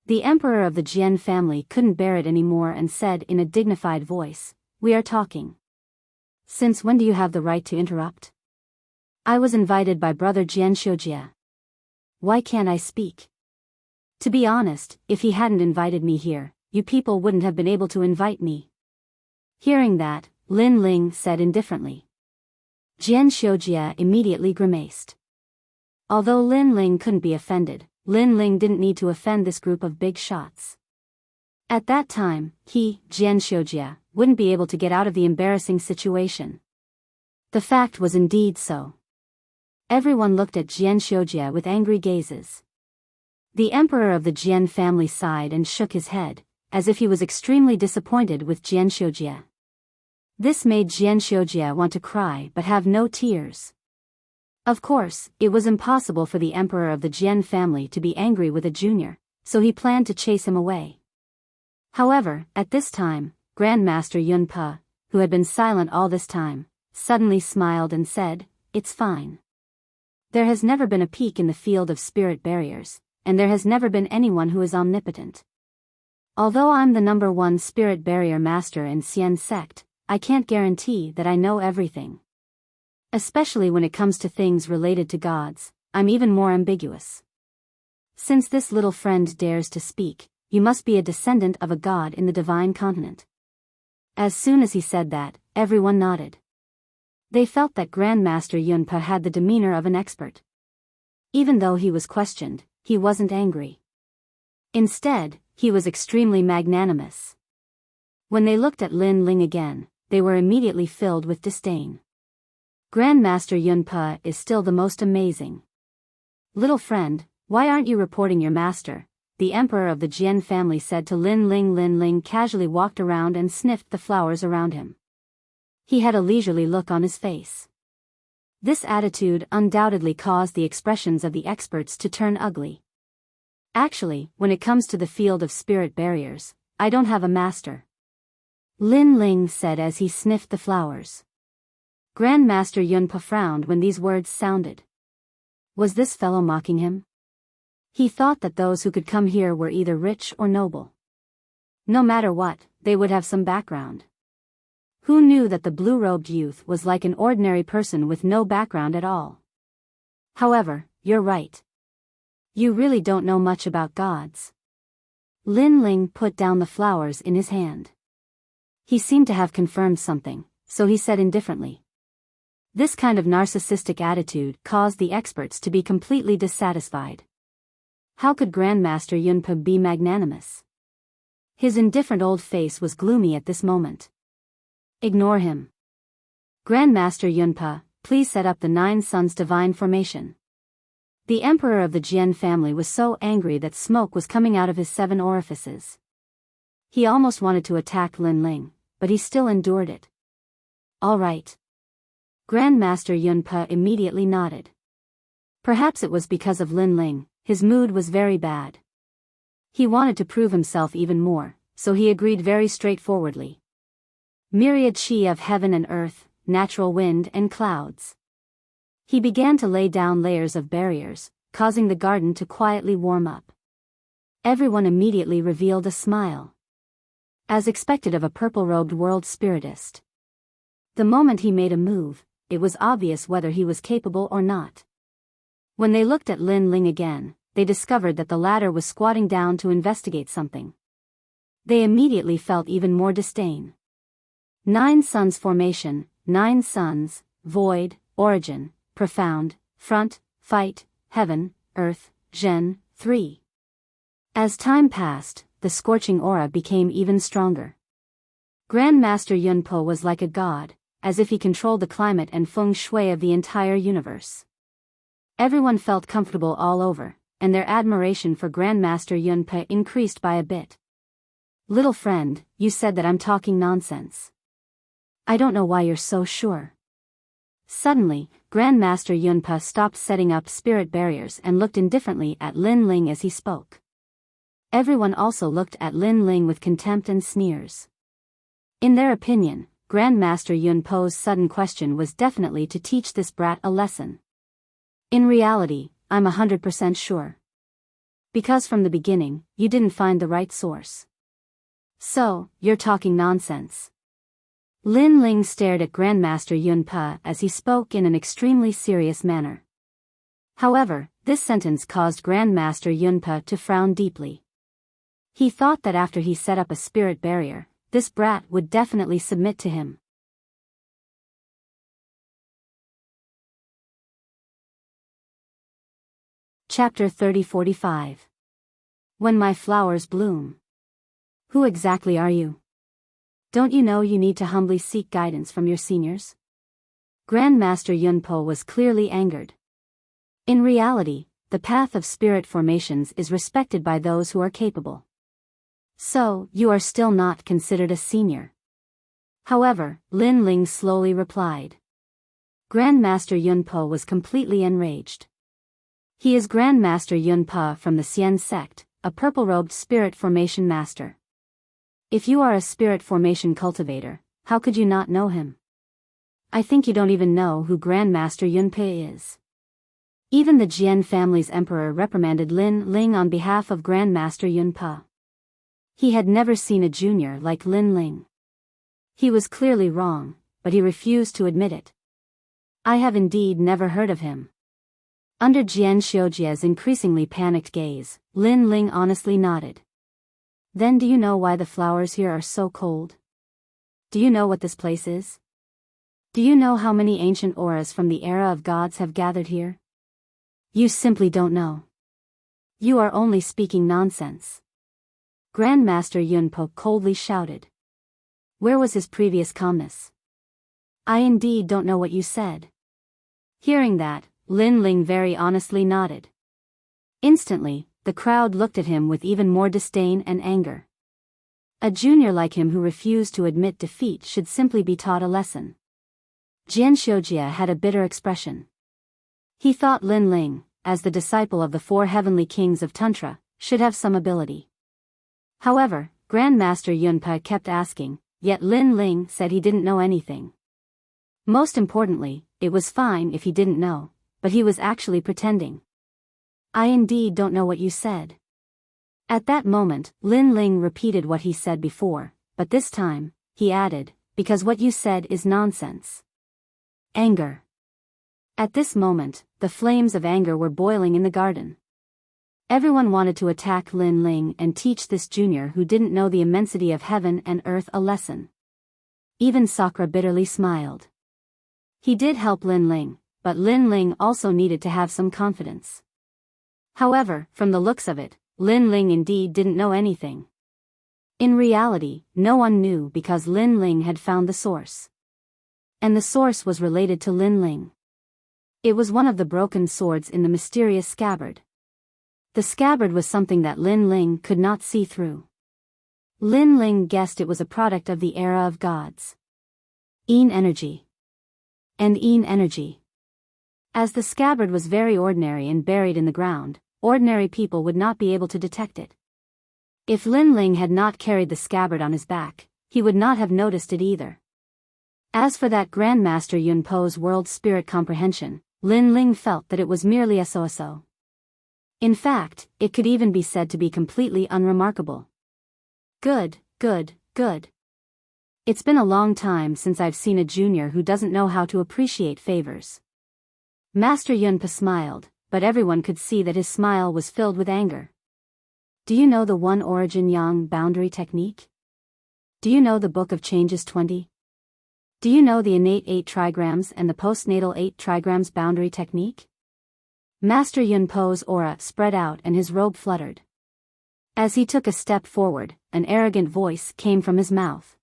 The emperor of the Jian family couldn't bear it anymore and said in a dignified voice, "We are talking. Since when do you have the right to interrupt? I was invited by brother Jian Xiujia. Why can't I speak? To be honest, if he hadn't invited me here, you people wouldn't have been able to invite me." Hearing that, Lin Ling said indifferently. Jian Xiujia immediately grimaced. Although Lin Ling couldn't be offended, Lin Ling didn't need to offend this group of big shots. At that time, he, Jian Xiujia, wouldn't be able to get out of the embarrassing situation. The fact was indeed so. Everyone looked at Jian Xiujia with angry gazes. The emperor of the Jian family sighed and shook his head, as if he was extremely disappointed with Jian Xiujia. This made Jian Xiujia want to cry but have no tears. Of course, it was impossible for the emperor of the Jian family to be angry with a junior, so he planned to chase him away. However, at this time, Grandmaster Yunpa, who had been silent all this time, suddenly smiled and said, "It's fine. There has never been a peak in the field of spirit barriers, and there has never been anyone who is omnipotent. Although I'm the #1 spirit barrier master in Xian sect, I can't guarantee that I know everything. Especially when it comes to things related to gods, I'm even more ambiguous. Since this little friend dares to speak, you must be a descendant of a god in the divine continent." As soon as he said that, everyone nodded. They felt that Grandmaster Yunpa had the demeanor of an expert. Even though he was questioned, he wasn't angry. Instead, he was extremely magnanimous. When they looked at Lin Ling again, they were immediately filled with disdain. Grandmaster Yunpa is still the most amazing. "Little friend, why aren't you reporting your master?" the emperor of the Jian family said to Lin Ling. Lin Ling casually walked around and sniffed the flowers around him. He had a leisurely look on his face. This attitude undoubtedly caused the expressions of the experts to turn ugly. "Actually, when it comes to the field of spirit barriers, I don't have a master," Lin Ling said as he sniffed the flowers. Grandmaster Yunpa frowned when these words sounded. Was this fellow mocking him? He thought that those who could come here were either rich or noble. No matter what, they would have some background. Who knew that the blue-robed youth was like an ordinary person with no background at all? However, you're right. You really don't know much about gods. Lin Ling put down the flowers in his hand. He seemed to have confirmed something, so he said indifferently. This kind of narcissistic attitude caused the experts to be completely dissatisfied. How could Grandmaster Yunpa be magnanimous? His indifferent old face was gloomy at this moment. Ignore him. Grandmaster Yunpa, please set up the 9 Suns divine formation. The emperor of the Jian family was so angry that smoke was coming out of his 7 orifices. He almost wanted to attack Lin Ling, but he still endured it. All right. Grandmaster Yunpa immediately nodded. Perhaps it was because of Lin Ling, his mood was very bad. He wanted to prove himself even more, so he agreed very straightforwardly. Myriad chi of heaven and earth, natural wind and clouds. He began to lay down layers of barriers, causing the garden to quietly warm up. Everyone immediately revealed a smile. As expected of a purple-robed world spiritist. The moment he made a move, it was obvious whether he was capable or not. When they looked at Lin Ling again, they discovered that the latter was squatting down to investigate something. They immediately felt even more disdain. 9 Suns formation, 9 Suns, void, origin, profound, front, fight, heaven, earth, Zhen, 3. As time passed, the scorching aura became even stronger. Grandmaster Yunpo was like a god, as if he controlled the climate and feng shui of the entire universe. Everyone felt comfortable all over, and their admiration for Grandmaster Yunpa increased by a bit. Little friend, you said that I'm talking nonsense. I don't know why you're so sure. Suddenly, Grandmaster Yunpa stopped setting up spirit barriers and looked indifferently at Lin Ling as he spoke. Everyone also looked at Lin Ling with contempt and sneers. In their opinion, Grandmaster Yunpo's sudden question was definitely to teach this brat a lesson. In reality, I'm 100% sure. Because from the beginning, you didn't find the right source. So, you're talking nonsense. Lin Ling stared at Grandmaster Yun Pa as he spoke in an extremely serious manner. However, this sentence caused Grandmaster Yun Pa to frown deeply. He thought that after he set up a spirit barrier, this brat would definitely submit to him. Chapter 30-45. When My Flowers Bloom. Who exactly are you? Don't you know you need to humbly seek guidance from your seniors? Grandmaster Yun Po was clearly angered. In reality, the path of spirit formations is respected by those who are capable. So, you are still not considered a senior. However, Lin Ling slowly replied. Grandmaster Yun Po was completely enraged. He is Grandmaster Yun Pa from the Xian sect, a purple-robed spirit formation master. If you are a spirit formation cultivator, how could you not know him? I think you don't even know who Grandmaster Yun Pa is. Even the Jian family's emperor reprimanded Lin Ling on behalf of Grandmaster Yun Pa. He had never seen a junior like Lin Ling. He was clearly wrong, but he refused to admit it. I have indeed never heard of him. Under Jian Xiujia's increasingly panicked gaze, Lin Ling honestly nodded. Then do you know why the flowers here are so cold? Do you know what this place is? Do you know how many ancient auras from the era of gods have gathered here? You simply don't know. You are only speaking nonsense. Grandmaster Yun Po coldly shouted. Where was his previous calmness? I indeed don't know what you said. Hearing that, Lin Ling very honestly nodded. Instantly, the crowd looked at him with even more disdain and anger. A junior like him who refused to admit defeat should simply be taught a lesson. Jian Xiujia had a bitter expression. He thought Lin Ling, as the disciple of the 4 heavenly kings of Tantra, should have some ability. However, Grandmaster Yun Pa kept asking, yet Lin Ling said he didn't know anything. Most importantly, it was fine if he didn't know, but he was actually pretending. I indeed don't know what you said. At that moment, Lin Ling repeated what he said before, but this time, he added, because what you said is nonsense. Anger. At this moment, the flames of anger were boiling in the garden. Everyone wanted to attack Lin Ling and teach this junior who didn't know the immensity of heaven and earth a lesson. Even Sakura bitterly smiled. He did help Lin Ling, but Lin Ling also needed to have some confidence. However, from the looks of it, Lin Ling indeed didn't know anything. In reality, no one knew because Lin Ling had found the source. And the source was related to Lin Ling. It was one of the broken swords in the mysterious scabbard. The scabbard was something that Lin Ling could not see through. Lin Ling guessed it was a product of the era of gods. Yin energy. And Yin energy. As the scabbard was very ordinary and buried in the ground, ordinary people would not be able to detect it. If Lin Ling had not carried the scabbard on his back, he would not have noticed it either. As for that Grandmaster Yun Po's world spirit comprehension, Lin Ling felt that it was merely a so-so. In fact, it could even be said to be completely unremarkable. Good, good, good. It's been a long time since I've seen a junior who doesn't know how to appreciate favors. Master Yun Pa smiled, but everyone could see that his smile was filled with anger. Do you know the One Origin Yang boundary technique? Do you know the Book of Changes 20? Do you know the innate 8 trigrams and the postnatal 8 trigrams boundary technique? Master Yun Po's aura spread out and his robe fluttered. As he took a step forward, an arrogant voice came from his mouth.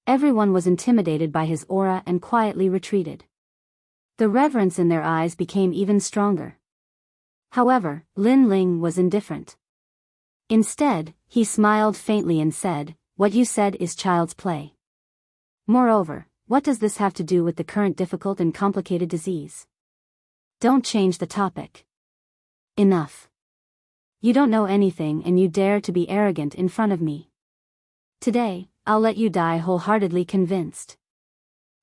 Everyone was intimidated by his aura and quietly retreated. The reverence in their eyes became even stronger. However, Lin Ling was indifferent. Instead, he smiled faintly and said, "What you said is child's play. Moreover, what does this have to do with the current difficult and complicated disease? Don't change the topic. Enough. You don't know anything and you dare to be arrogant in front of me. Today, I'll let you die wholeheartedly convinced."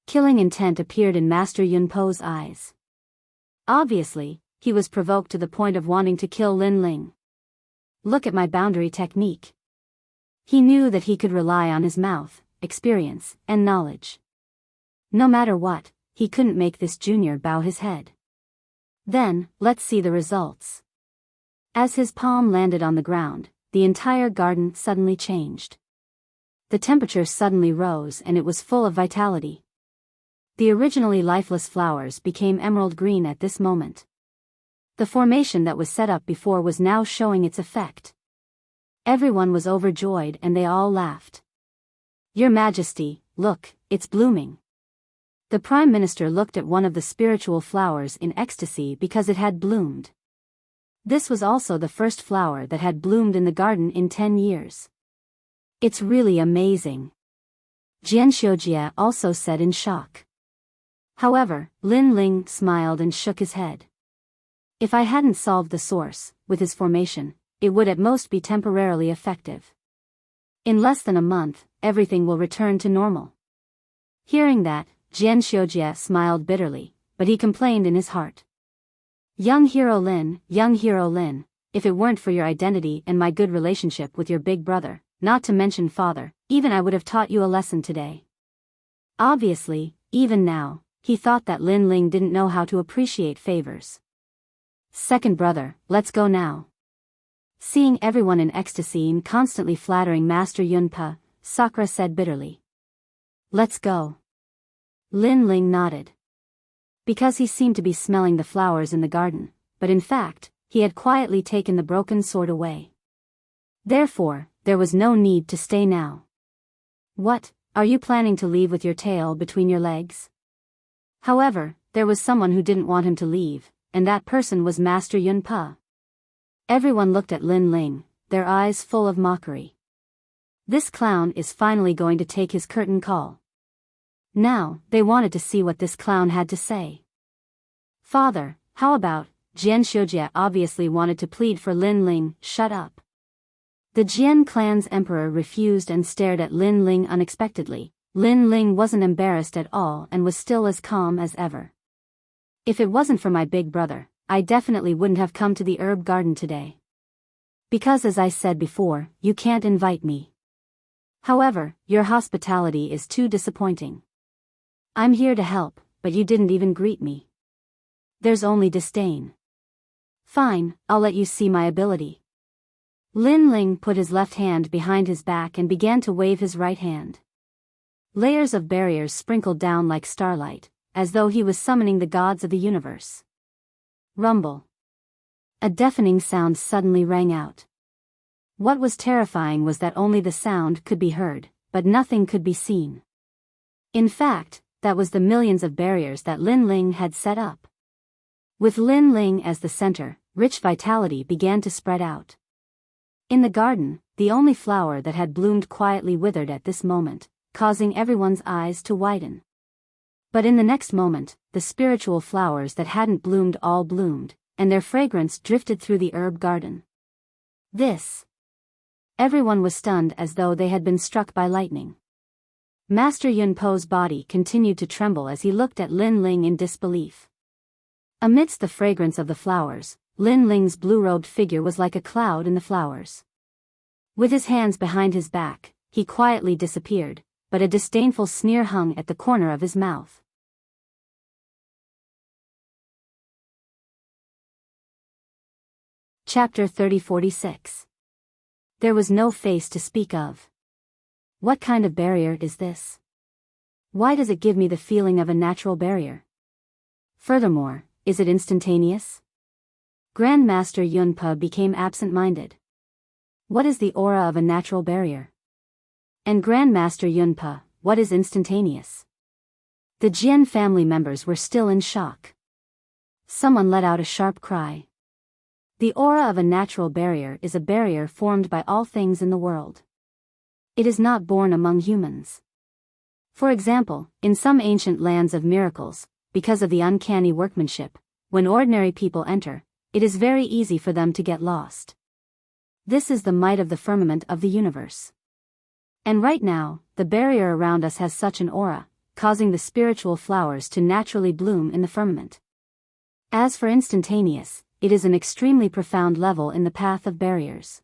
Killing intent appeared in Master Yun Po's eyes. Obviously, he was provoked to the point of wanting to kill Lin Ling. look at my boundary technique. He knew that he could rely on his mouth, experience, and knowledge. No matter what, he couldn't make this junior bow his head. Then, let's see the results. As his palm landed on the ground, the entire garden suddenly changed. The temperature suddenly rose and it was full of vitality. The originally lifeless flowers became emerald green at this moment. The formation that was set up before was now showing its effect. Everyone was overjoyed and they all laughed. Your Majesty, look, it's blooming. The Prime Minister looked at one of the spiritual flowers in ecstasy because it had bloomed. This was also the first flower that had bloomed in the garden in 10 years. It's really amazing. Jian Xiujie also said in shock. However, Lin Ling smiled and shook his head. If I hadn't solved the source, with his formation, it would at most be temporarily effective. In less than a month, everything will return to normal. Hearing that, Jian Xiujie smiled bitterly, but he complained in his heart. Young Hero Lin, if it weren't for your identity and my good relationship with your big brother, not to mention father, even I would have taught you a lesson today. Obviously, even now, he thought that Lin Ling didn't know how to appreciate favors. Second brother, let's go now. Seeing everyone in ecstasy and constantly flattering Master Yunpa, Sakura said bitterly. Let's go. Lin Ling nodded. Because he seemed to be smelling the flowers in the garden, but in fact, he had quietly taken the broken sword away. Therefore, there was no need to stay now. What, are you planning to leave with your tail between your legs? However, there was someone who didn't want him to leave, and that person was Master Yunpa. Everyone looked at Lin Ling, their eyes full of mockery. This clown is finally going to take his curtain call. Now, they wanted to see what this clown had to say. Father, how about, Jian Xiujie obviously wanted to plead for Lin Ling, shut up. The Jian clan's emperor refused and stared at Lin Ling unexpectedly. Lin Ling wasn't embarrassed at all and was still as calm as ever. If it wasn't for my big brother, I definitely wouldn't have come to the herb garden today. Because as I said before, you can't invite me. However, your hospitality is too disappointing. I'm here to help, but you didn't even greet me. There's only disdain. Fine, I'll let you see my ability. Lin Ling put his left hand behind his back and began to wave his right hand. Layers of barriers sprinkled down like starlight, as though he was summoning the gods of the universe. Rumble. A deafening sound suddenly rang out. What was terrifying was that only the sound could be heard, but nothing could be seen. In fact, that was the millions of barriers that Lin Ling had set up. With Lin Ling as the center, rich vitality began to spread out. In the garden, the only flower that had bloomed quietly withered at this moment, causing everyone's eyes to widen. But in the next moment, the spiritual flowers that hadn't bloomed all bloomed, and their fragrance drifted through the herb garden. Everyone was stunned as though they had been struck by lightning. Master Yunpo's body continued to tremble as he looked at Lin Ling in disbelief. Amidst the fragrance of the flowers, Lin Ling's blue-robed figure was like a cloud in the flowers. With his hands behind his back, he quietly disappeared, but a disdainful sneer hung at the corner of his mouth. Chapter 3046. There was no face to speak of. What kind of barrier is this? Why does it give me the feeling of a natural barrier? Furthermore, is it instantaneous? Grandmaster Yunpa became absent-minded. What is the aura of a natural barrier? And Grandmaster Yunpa, what is instantaneous? The Jian family members were still in shock. Someone let out a sharp cry. The aura of a natural barrier is a barrier formed by all things in the world. It is not born among humans. For example, in some ancient lands of miracles, because of the uncanny workmanship, when ordinary people enter, it is very easy for them to get lost. This is the might of the firmament of the universe. And right now, the barrier around us has such an aura, causing the spiritual flowers to naturally bloom in the firmament. As for instantaneous, it is an extremely profound level in the path of barriers.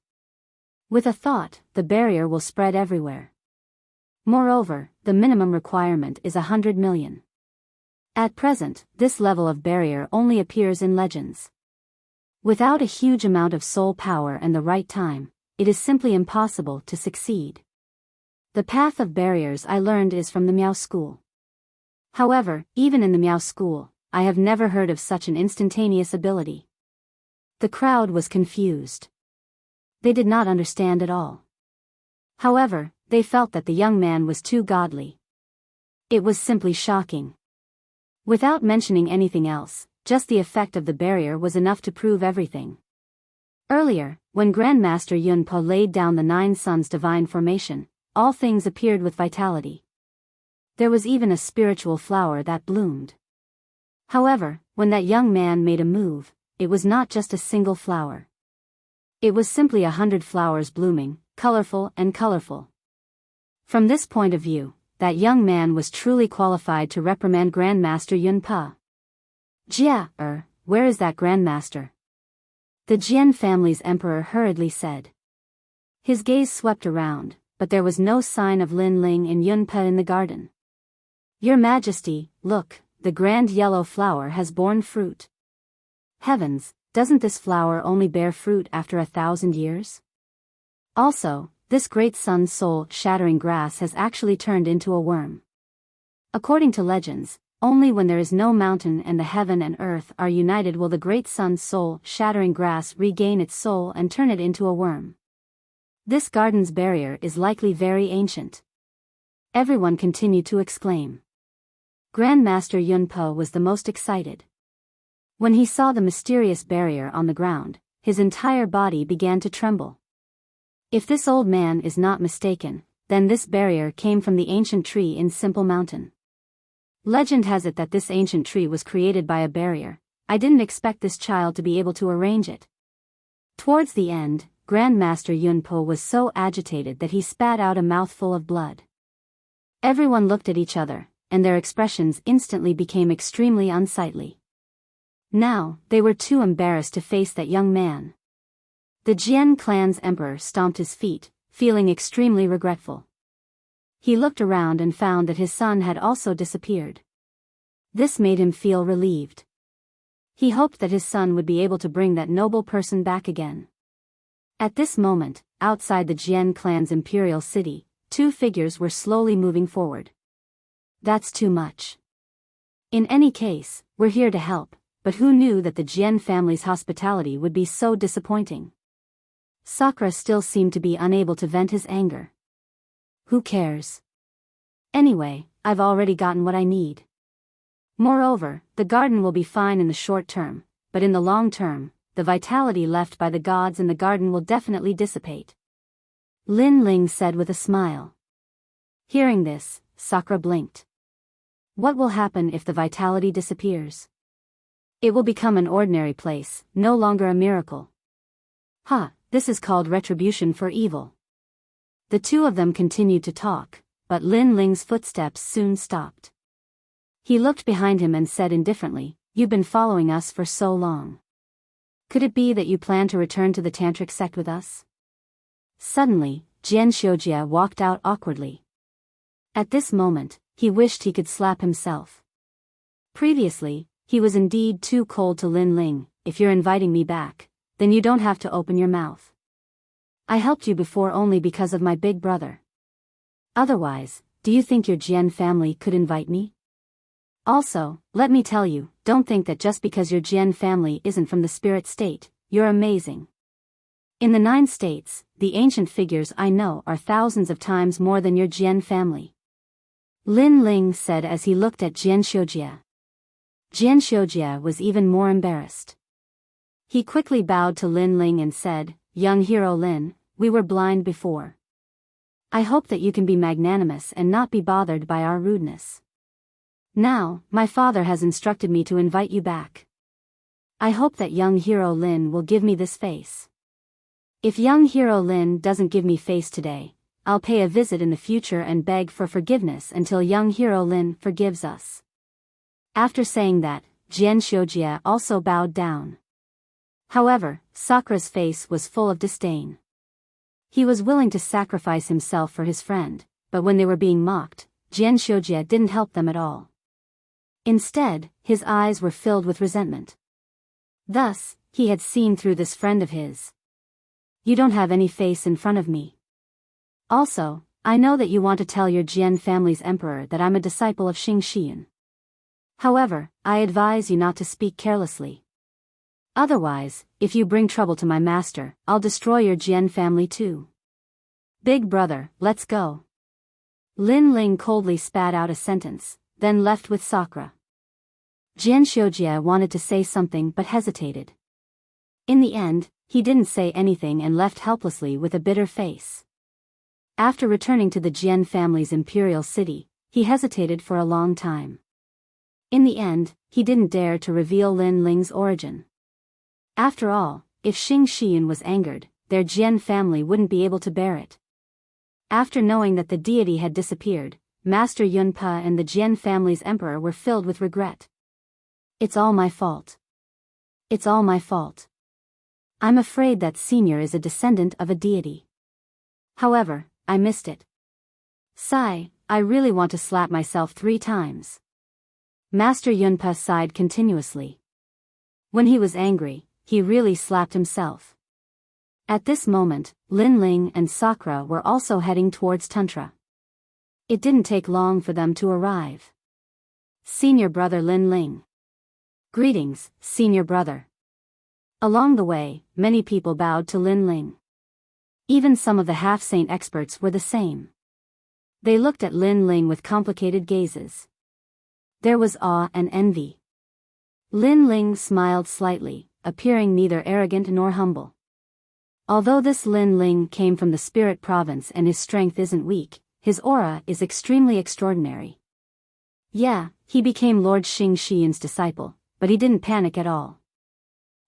With a thought, the barrier will spread everywhere. Moreover, the minimum requirement is 100 million. At present, this level of barrier only appears in legends. Without a huge amount of soul power and the right time, it is simply impossible to succeed. The path of barriers I learned is from the Miao school. However, even in the Miao school, I have never heard of such an instantaneous ability. The crowd was confused. They did not understand at all. However, they felt that the young man was too godly. It was simply shocking. Without mentioning anything else, just the effect of the barrier was enough to prove everything. Earlier, when Grandmaster Yun Po laid down the 9 suns divine formation, all things appeared with vitality. There was even a spiritual flower that bloomed. However, when that young man made a move, it was not just a single flower. It was simply 100 flowers blooming, colorful and colorful. From this point of view, that young man was truly qualified to reprimand Grandmaster Yun Po. Jia, where is that Grandmaster? The Jian family's emperor hurriedly said. His gaze swept around, but there was no sign of Lin Ling and Yun Po in the garden. Your Majesty, look, the grand yellow flower has borne fruit. Heavens, doesn't this flower only bear fruit after 1,000 years? Also, this great sun soul-shattering grass has actually turned into a worm. According to legends, only when there is no mountain and the heaven and earth are united will the great sun soul-shattering grass regain its soul and turn it into a worm. This garden's barrier is likely very ancient. Everyone continued to exclaim. Grandmaster Yun Po was the most excited. When he saw the mysterious barrier on the ground, his entire body began to tremble. If this old man is not mistaken, then this barrier came from the ancient tree in Simple Mountain. Legend has it that this ancient tree was created by a barrier. I didn't expect this child to be able to arrange it. Towards the end, Grandmaster Yun Po was so agitated that he spat out a mouthful of blood. Everyone looked at each other, and their expressions instantly became extremely unsightly. Now, they were too embarrassed to face that young man. The Jian clan's emperor stomped his feet, feeling extremely regretful. He looked around and found that his son had also disappeared. This made him feel relieved. He hoped that his son would be able to bring that noble person back again. At this moment, outside the Jian clan's imperial city, 2 figures were slowly moving forward. That's too much. In any case, we're here to help, but who knew that the Jian family's hospitality would be so disappointing? Sakura still seemed to be unable to vent his anger. Who cares? Anyway, I've already gotten what I need. Moreover, the garden will be fine in the short term, but in the long term, the vitality left by the gods in the garden will definitely dissipate. Lin Ling said with a smile. Hearing this, Sakura blinked. What will happen if the vitality disappears? It will become an ordinary place, no longer a miracle. This is called retribution for evil. The 2 of them continued to talk, but Lin Ling's footsteps soon stopped. He looked behind him and said indifferently, You've been following us for so long. Could it be that you plan to return to the tantric sect with us? Suddenly, Jian Xiujia walked out awkwardly. At this moment, he wished he could slap himself. Previously, he was indeed too cold to Lin Ling. If you're inviting me back, then you don't have to open your mouth. I helped you before only because of my big brother. Otherwise, do you think your Jian family could invite me? Also, let me tell you, don't think that just because your Jian family isn't from the spirit state, you're amazing. In the 9 states, the ancient figures I know are thousands of times more than your Jian family. Lin Ling said as he looked at Jian Xiujia. Jian Xiujia was even more embarrassed. He quickly bowed to Lin Ling and said, Young hero Lin, we were blind before. I hope that you can be magnanimous and not be bothered by our rudeness. Now, my father has instructed me to invite you back. I hope that young hero Lin will give me this face. If young hero Lin doesn't give me face today, I'll pay a visit in the future and beg for forgiveness until young hero Lin forgives us. After saying that, Jian Xiujia also bowed down. However, Sakura's face was full of disdain. He was willing to sacrifice himself for his friend, but when they were being mocked, Jian Xiujie didn't help them at all. Instead, his eyes were filled with resentment. Thus, he had seen through this friend of his. You don't have any face in front of me. Also, I know that you want to tell your Jian family's emperor that I'm a disciple of Xing Xian. However, I advise you not to speak carelessly. Otherwise, if you bring trouble to my master, I'll destroy your Jian family too. Big brother, let's go. Lin Ling coldly spat out a sentence, then left with Sakura. Jian Xiujie wanted to say something but hesitated. In the end, he didn't say anything and left helplessly with a bitter face. After returning to the Jian family's imperial city, he hesitated for a long time. In the end, he didn't dare to reveal Lin Ling's origin. After all, if Xing Xian was angered, their Jian family wouldn't be able to bear it. After knowing that the deity had disappeared, Master Yunpa and the Jian family's emperor were filled with regret. It's all my fault. It's all my fault. I'm afraid that Senior is a descendant of a deity. However, I missed it. Sigh, I really want to slap myself 3 times. Master Yunpa sighed continuously. When he was angry, he really slapped himself. At this moment, Lin Ling and Sakura were also heading towards Tantra. It didn't take long for them to arrive. Senior brother Lin Ling. Greetings, senior brother. Along the way, many people bowed to Lin Ling. Even some of the half-saint experts were the same. They looked at Lin Ling with complicated gazes. There was awe and envy. Lin Ling smiled slightly, appearing neither arrogant nor humble. Although this Lin Ling came from the spirit province and his strength isn't weak, his aura is extremely extraordinary. Yeah, he became Lord Xing Xian's disciple, but he didn't panic at all.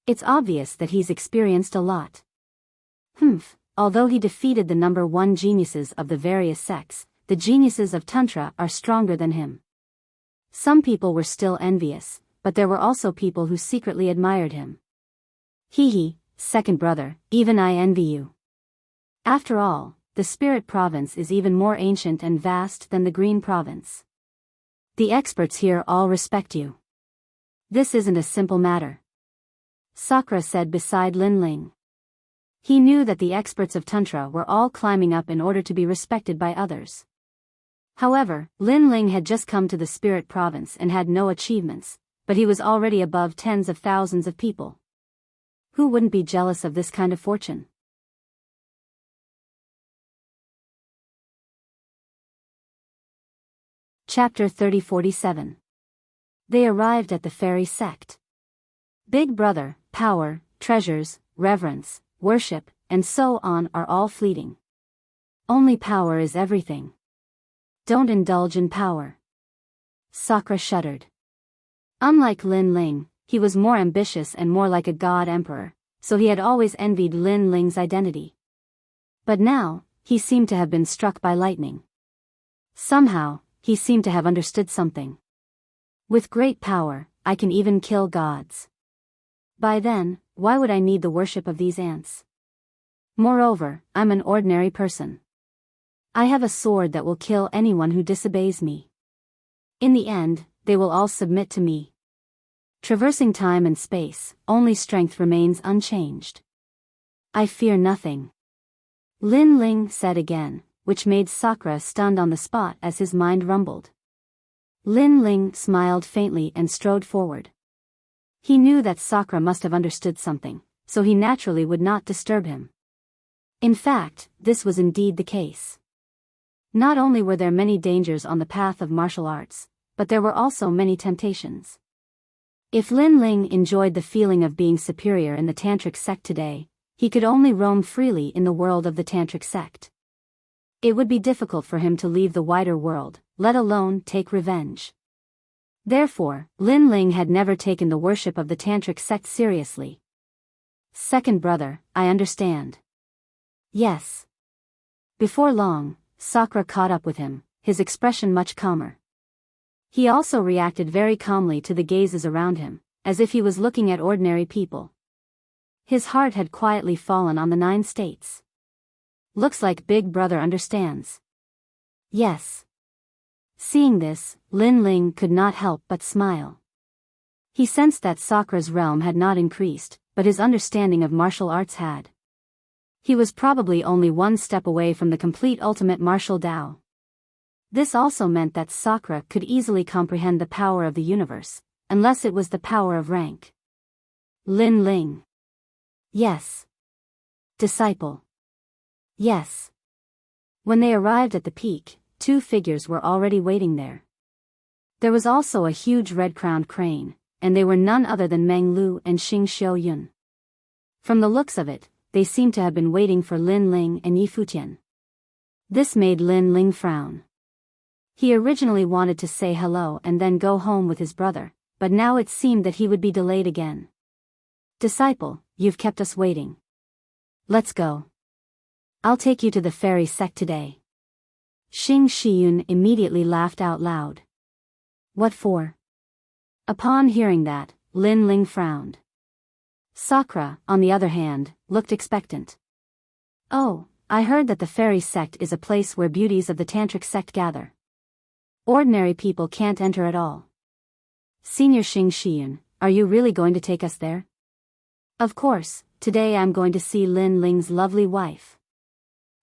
It's obvious that he's experienced a lot. Although he defeated the number 1 geniuses of the various sects, the geniuses of Tantra are stronger than him. Some people were still envious, but there were also people who secretly admired him. Hee, second brother, even I envy you. After all, the Spirit Province is even more ancient and vast than the Green Province. The experts here all respect you. This isn't a simple matter. Sakura said beside Lin Ling. He knew that the experts of Tantra were all climbing up in order to be respected by others. However, Lin Ling had just come to the Spirit Province and had no achievements, but he was already above tens of thousands of people. Who wouldn't be jealous of this kind of fortune? Chapter 3047. They arrived at the fairy sect. Big brother, power, treasures, reverence, worship, and so on are all fleeting. Only power is everything. Don't indulge in power. Sakura shuddered. Unlike Lin Ling, he was more ambitious and more like a god emperor, so he had always envied Lin Ling's identity. But now, he seemed to have been struck by lightning. Somehow, he seemed to have understood something. With great power, I can even kill gods. By then, why would I need the worship of these ants? Moreover, I'm an ordinary person. I have a sword that will kill anyone who disobeys me. In the end, they will all submit to me. Traversing time and space, only strength remains unchanged. I fear nothing. Lin Ling said again, which made Sakura stunned on the spot as his mind rumbled. Lin Ling smiled faintly and strode forward. He knew that Sakura must have understood something, so he naturally would not disturb him. In fact, this was indeed the case. Not only were there many dangers on the path of martial arts, but there were also many temptations. If Lin Ling enjoyed the feeling of being superior in the Tantric sect today, he could only roam freely in the world of the Tantric sect. It would be difficult for him to leave the wider world, let alone take revenge. Therefore, Lin Ling had never taken the worship of the Tantric sect seriously. Second brother, I understand. Yes. Before long, Sakura caught up with him, his expression much calmer. He also reacted very calmly to the gazes around him, as if he was looking at ordinary people. His heart had quietly fallen on the 9 states. Looks like Big Brother understands. Yes. Seeing this, Lin Ling could not help but smile. He sensed that Sakura's realm had not increased, but his understanding of martial arts had. He was probably only one step away from the complete ultimate martial Dao. This also meant that Sakura could easily comprehend the power of the universe, unless it was the power of rank. Lin Ling. Yes. Disciple. Yes. When they arrived at the peak, two figures were already waiting there. There was also a huge red-crowned crane, and they were none other than Meng Lu and Xing Xiaoyun. From the looks of it, they seemed to have been waiting for Lin Ling and Yi Futian. This made Lin Ling frown. He originally wanted to say hello and then go home with his brother, but now it seemed that he would be delayed again. Disciple, you've kept us waiting. Let's go. I'll take you to the fairy sect today. Xing Shiyun immediately laughed out loud. What for? Upon hearing that, Lin Ling frowned. Sakura, on the other hand, looked expectant. Oh, I heard that the fairy sect is a place where beauties of the tantric sect gather. Ordinary people can't enter at all. Senior Xing Shiyun, are you really going to take us there? Of course, today I'm going to see Lin Ling's lovely wife.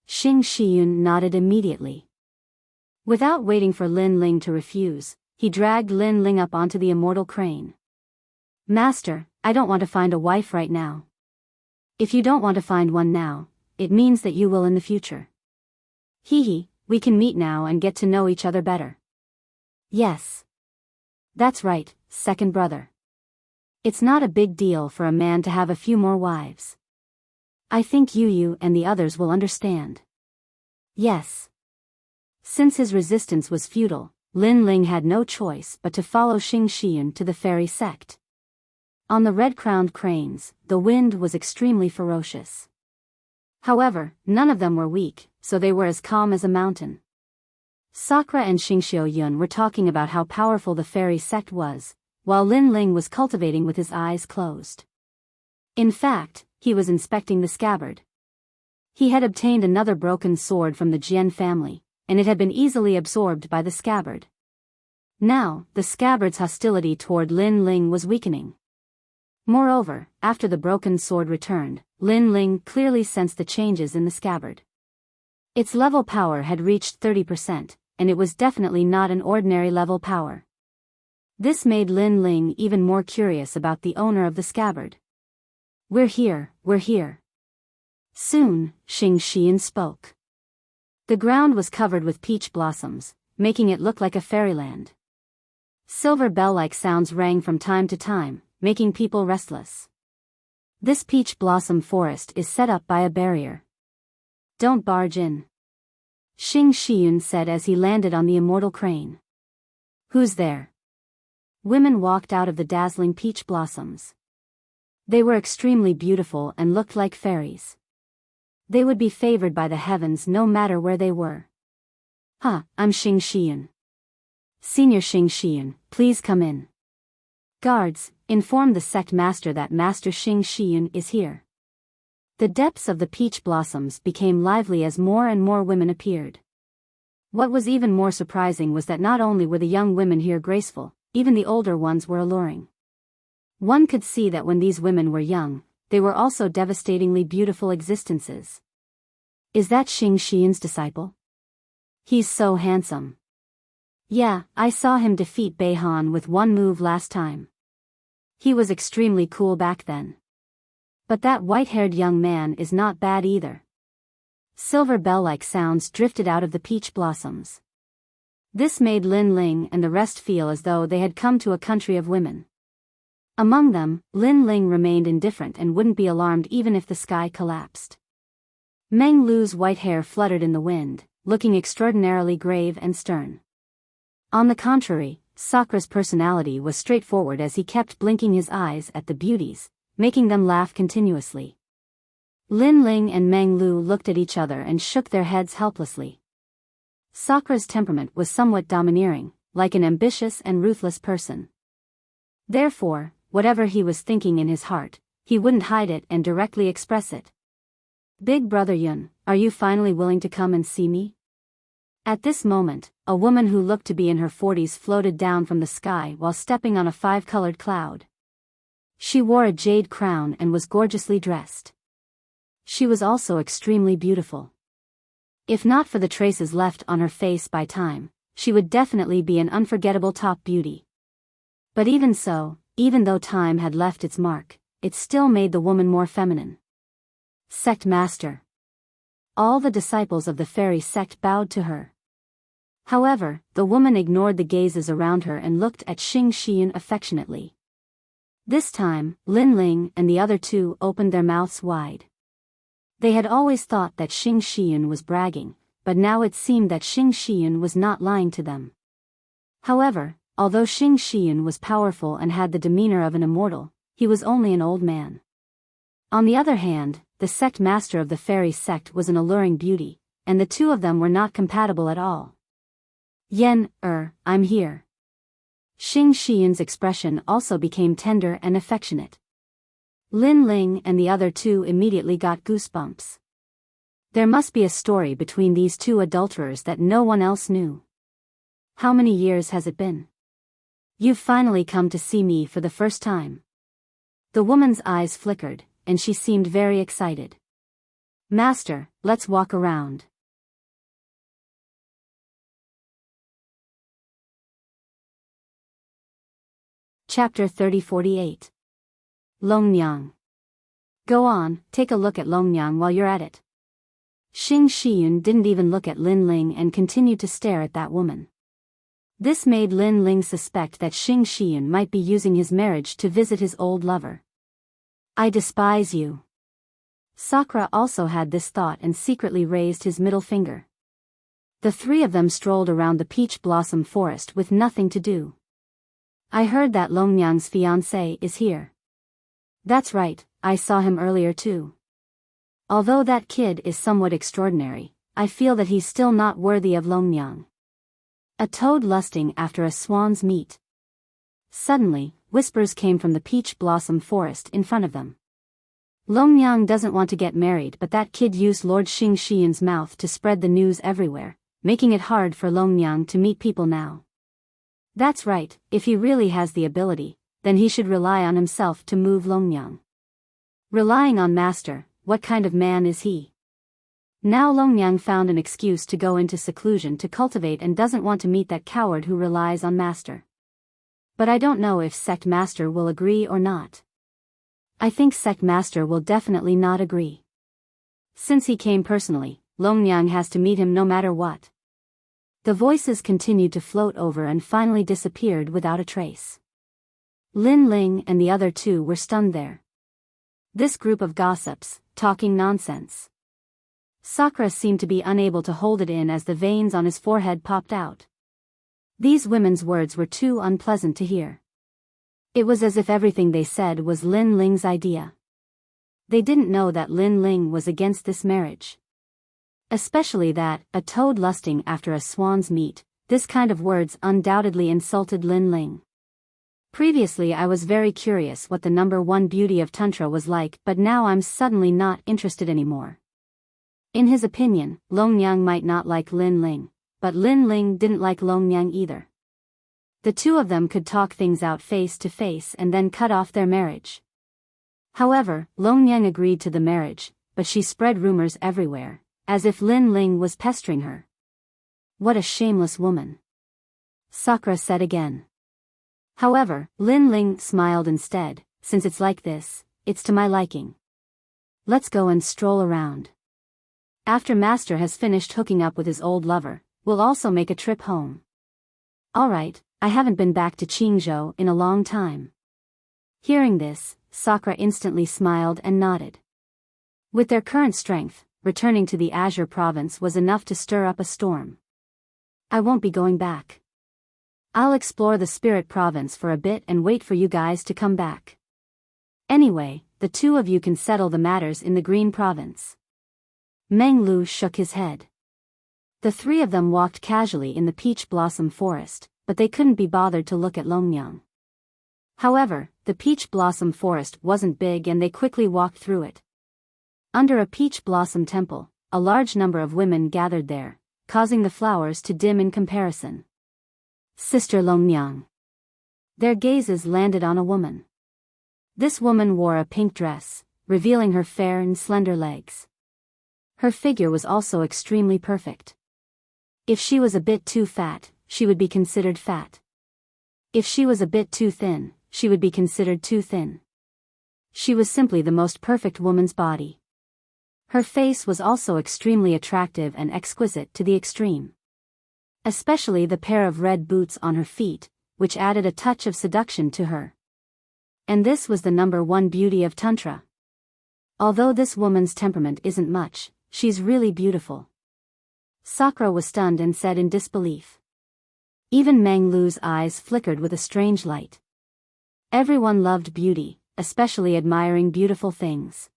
Xing Shiyun nodded immediately. Without waiting for Lin Ling to refuse, he dragged Lin Ling up onto the immortal crane. Master, I don't want to find a wife right now. If you don't want to find one now, it means that you will in the future. Hee, we can meet now and get to know each other better. Yes. That's right, second brother. It's not a big deal for a man to have a few more wives. I think you and the others will understand. Yes. Since his resistance was futile, Lin Ling had no choice but to follow Xing Shiyun to the fairy sect. On the red-crowned cranes, the wind was extremely ferocious. However, none of them were weak, so they were as calm as a mountain. Sakura and Xing Xiaoyun were talking about how powerful the fairy sect was, while Lin Ling was cultivating with his eyes closed. In fact, he was inspecting the scabbard. He had obtained another broken sword from the Jian family, and it had been easily absorbed by the scabbard. Now, the scabbard's hostility toward Lin Ling was weakening. Moreover, after the broken sword returned, Lin Ling clearly sensed the changes in the scabbard. Its level power had reached 30%, and it was definitely not an ordinary level power. This made Lin Ling even more curious about the owner of the scabbard. We're here. Soon, Xing Shiyun spoke. The ground was covered with peach blossoms, making it look like a fairyland. Silver bell-like sounds rang from time to time, making people restless. This peach blossom forest is set up by a barrier. Don't barge in. Xing Shiyun said as he landed on the immortal crane. Who's there? Women walked out of the dazzling peach blossoms. They were extremely beautiful and looked like fairies. They would be favored by the heavens no matter where they were. I'm Xing Shiyun. Senior Xing Shiyun, please come in. Guards, inform the sect master that Master Xing Shiyun is here. The depths of the peach blossoms became lively as more and more women appeared. What was even more surprising was that not only were the young women here graceful, even the older ones were alluring. One could see that when these women were young, they were also devastatingly beautiful existences. Is that Xing Shiyun's disciple? He's so handsome. Yeah, I saw him defeat Beihan with one move last time. He was extremely cool back then. But that white-haired young man is not bad either. Silver bell-like sounds drifted out of the peach blossoms. This made Lin Ling and the rest feel as though they had come to a country of women. Among them, Lin Ling remained indifferent and wouldn't be alarmed even if the sky collapsed. Meng Lu's white hair fluttered in the wind, looking extraordinarily grave and stern. On the contrary, Sakura's personality was straightforward as he kept blinking his eyes at the beauties, making them laugh continuously. Lin Ling and Meng Lu looked at each other and shook their heads helplessly. Sakura's temperament was somewhat domineering, like an ambitious and ruthless person. Therefore, whatever he was thinking in his heart, he wouldn't hide it and directly express it. Big Brother Yun, are you finally willing to come and see me? At this moment, a woman who looked to be in her 40s floated down from the sky while stepping on a 5-colored cloud. She wore a jade crown and was gorgeously dressed. She was also extremely beautiful. If not for the traces left on her face by time, she would definitely be an unforgettable top beauty. But even so, even though time had left its mark, it still made the woman more feminine. Sect Master. All the disciples of the fairy sect bowed to her. However, the woman ignored the gazes around her and looked at Xing Xian affectionately. This time, Lin Ling and the other two opened their mouths wide. They had always thought that Xing Xian was bragging, but now it seemed that Xing Xian was not lying to them. However, although Xing Xian was powerful and had the demeanor of an immortal, he was only an old man. On the other hand, the sect master of the fairy sect was an alluring beauty, and the two of them were not compatible at all. I'm here. Xing Xian's expression also became tender and affectionate. Lin Ling and the other two immediately got goosebumps. There must be a story between these two adulterers that no one else knew. How many years has it been? You've finally come to see me for the first time. The woman's eyes flickered, and she seemed very excited. Master, let's walk around. Chapter 3048. Longnyang. Go on, take a look at Longnyang while you're at it. Xing Xian didn't even look at Lin Ling and continued to stare at that woman. This made Lin Ling suspect that Xing Xian might be using his marriage to visit his old lover. I despise you. Sakura also had this thought and secretly raised his middle finger. The three of them strolled around the peach blossom forest with nothing to do. I heard that Longnyang's fiancé is here. That's right, I saw him earlier too. Although that kid is somewhat extraordinary, I feel that he's still not worthy of Longnyang. A toad lusting after a swan's meat. Suddenly, whispers came from the peach blossom forest in front of them. Longnyang doesn't want to get married, but that kid used Lord Xing Xian's mouth to spread the news everywhere, making it hard for Longnyang to meet people now. That's right, if he really has the ability, then he should rely on himself to move Longnyang. Relying on Master, what kind of man is he? Now Longnyang found an excuse to go into seclusion to cultivate and doesn't want to meet that coward who relies on Master. But I don't know if Sect Master will agree or not. I think Sect Master will definitely not agree. Since he came personally, Longnyang has to meet him no matter what. The voices continued to float over and finally disappeared without a trace. Lin Ling and the other two were stunned there. This group of gossips, talking nonsense. Sakura seemed to be unable to hold it in as the veins on his forehead popped out. These women's words were too unpleasant to hear. It was as if everything they said was Lin Ling's idea. They didn't know that Lin Ling was against this marriage. Especially that, a toad lusting after a swan's meat, this kind of words undoubtedly insulted Lin Ling. Previously I was very curious what the number one beauty of Tantra was like, but now I'm suddenly not interested anymore. In his opinion, Longnyang might not like Lin Ling, but Lin Ling didn't like Longnyang either. The two of them could talk things out face to face and then cut off their marriage. However, Longnyang agreed to the marriage, but she spread rumors everywhere, as if Lin Ling was pestering her. What a shameless woman. Sakura said again. However, Lin Ling smiled instead. Since it's like this, it's to my liking. Let's go and stroll around. After Master has finished hooking up with his old lover, we'll also make a trip home. Alright, I haven't been back to Qingzhou in a long time. Hearing this, Sakura instantly smiled and nodded. With their current strength, returning to the Azure province was enough to stir up a storm. I won't be going back. I'll explore the Spirit province for a bit and wait for you guys to come back. Anyway, the two of you can settle the matters in the Green province. Meng Lu shook his head. The three of them walked casually in the peach blossom forest, but they couldn't be bothered to look at Longnyang. However, the peach blossom forest wasn't big and they quickly walked through it. Under a peach blossom temple, a large number of women gathered there, causing the flowers to dim in comparison. Sister Longnyang. Their gazes landed on a woman. This woman wore a pink dress, revealing her fair and slender legs. Her figure was also extremely perfect. If she was a bit too fat, she would be considered fat. If she was a bit too thin, she would be considered too thin. She was simply the most perfect woman's body. Her face was also extremely attractive and exquisite to the extreme. Especially the pair of red boots on her feet, which added a touch of seduction to her. And this was the number one beauty of Tantra. Although this woman's temperament isn't much, she's really beautiful. Sakura was stunned and said in disbelief. Even Meng Lu's eyes flickered with a strange light. Everyone loved beauty, especially admiring beautiful things.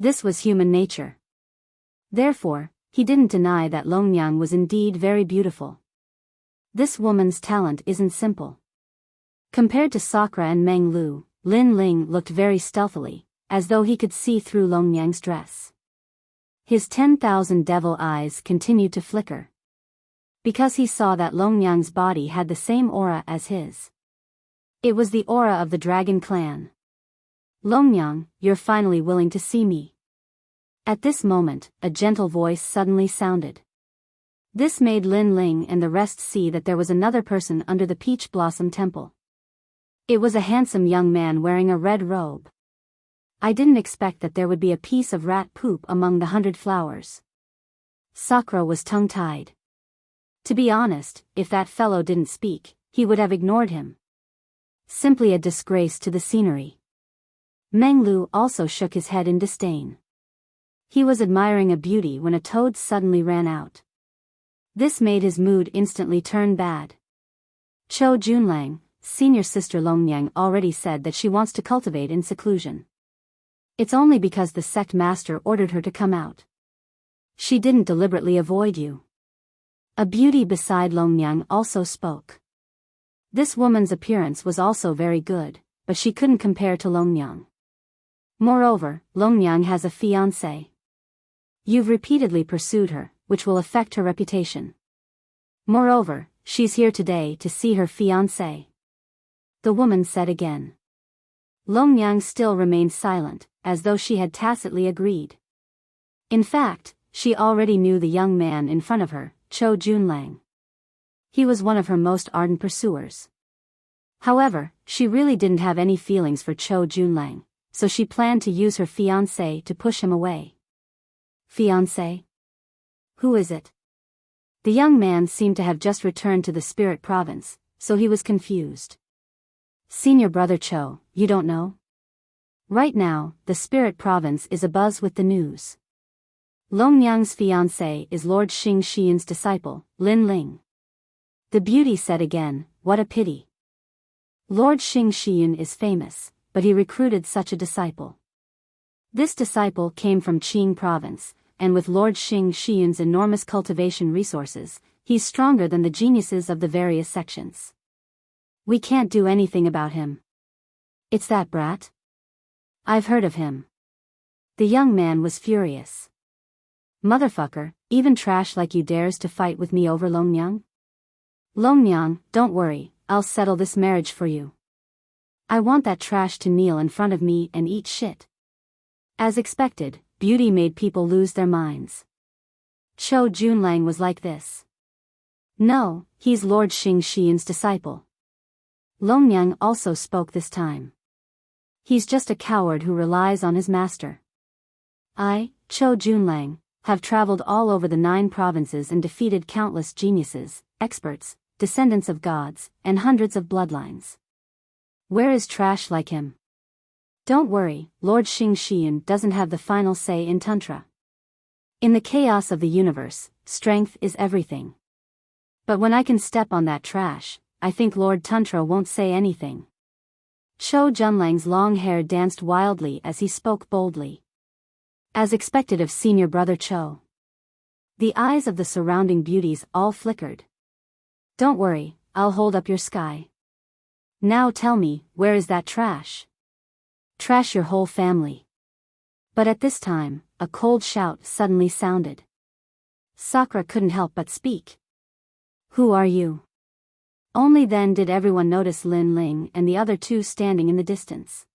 This was human nature. Therefore, he didn't deny that Longnyang was indeed very beautiful. This woman's talent isn't simple. Compared to Sakura and Meng Lu, Lin Ling looked very stealthily, as though he could see through Longnyang's dress. His 10,000 devil eyes continued to flicker. Because he saw that Longnyang's body had the same aura as his. It was the aura of the Dragon Clan. Longnyang, you're finally willing to see me. At this moment, a gentle voice suddenly sounded. This made Lin Ling and the rest see that there was another person under the Peach Blossom Temple. It was a handsome young man wearing a red robe. I didn't expect that there would be a piece of rat poop among the 100 flowers. Sakura was tongue-tied. To be honest, if that fellow didn't speak, he would have ignored him. Simply a disgrace to the scenery. Meng Lu also shook his head in disdain. He was admiring a beauty when a toad suddenly ran out. This made his mood instantly turn bad. Cho Junlang, senior sister Longnyang, already said that she wants to cultivate in seclusion. It's only because the sect master ordered her to come out. She didn't deliberately avoid you. A beauty beside Longnyang also spoke. This woman's appearance was also very good, but she couldn't compare to Longnyang. Moreover, Longnyang has a fiancé. You've repeatedly pursued her, which will affect her reputation. Moreover, she's here today to see her fiancé. The woman said again. Longnyang still remained silent, as though she had tacitly agreed. In fact, she already knew the young man in front of her, Cho Junlang. He was one of her most ardent pursuers. However, she really didn't have any feelings for Cho Junlang, so she planned to use her fiancé to push him away. Fiancé? Who is it? The young man seemed to have just returned to the spirit province, so he was confused. Senior brother Cho, you don't know? Right now, the spirit province is abuzz with the news. Longnyang's fiancé is Lord Xing Xian's disciple, Lin Ling. The beauty said again, what a pity. Lord Xing Xian is famous, but he recruited such a disciple. This disciple came from Qing province, and with Lord Xing Xian's enormous cultivation resources, he's stronger than the geniuses of the various sections. We can't do anything about him. It's that brat? I've heard of him. The young man was furious. Motherfucker, even trash like you dares to fight with me over Longnyang? Longnyang, don't worry, I'll settle this marriage for you. I want that trash to kneel in front of me and eat shit. As expected, beauty made people lose their minds. Cho Junlang was like this. No, he's Lord Xing Xian's disciple. Longnyang also spoke this time. He's just a coward who relies on his master. I, Cho Junlang, have traveled all over the 9 provinces and defeated countless geniuses, experts, descendants of gods, and hundreds of bloodlines. Where is trash like him? Don't worry, Lord Xing Xian doesn't have the final say in Tantra. In the chaos of the universe, strength is everything. But when I can step on that trash, I think Lord Tantra won't say anything. Cho Junlang's long hair danced wildly as he spoke boldly. As expected of senior brother Cho. The eyes of the surrounding beauties all flickered. Don't worry, I'll hold up your sky. Now tell me, where is that trash? Trash your whole family. But at this time, a cold shout suddenly sounded. Sakura couldn't help but speak. "Who are you?" Only then did everyone notice Lin Ling and the other two standing in the distance.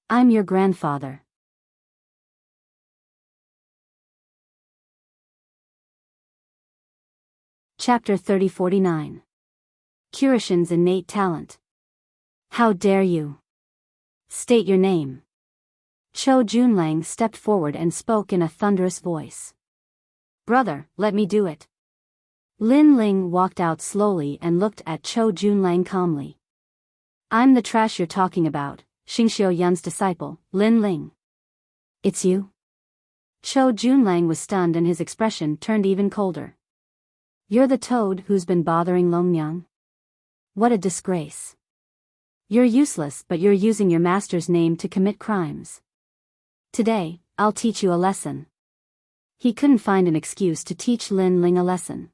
"I'm your grandfather." Chapter 3049. Kurishin's innate talent. "How dare you? State your name." Cho Junlang stepped forward and spoke in a thunderous voice. "Brother, let me do it." Lin Ling walked out slowly and looked at Cho Junlang calmly. "I'm the trash you're talking about, Xingxiu Yun's disciple, Lin Ling." "It's you?" Cho Junlang was stunned and his expression turned even colder. "You're the toad who's been bothering Longnyang? What a disgrace. You're useless, but you're using your master's name to commit crimes. Today, I'll teach you a lesson." He couldn't find an excuse to teach Lin Ling a lesson.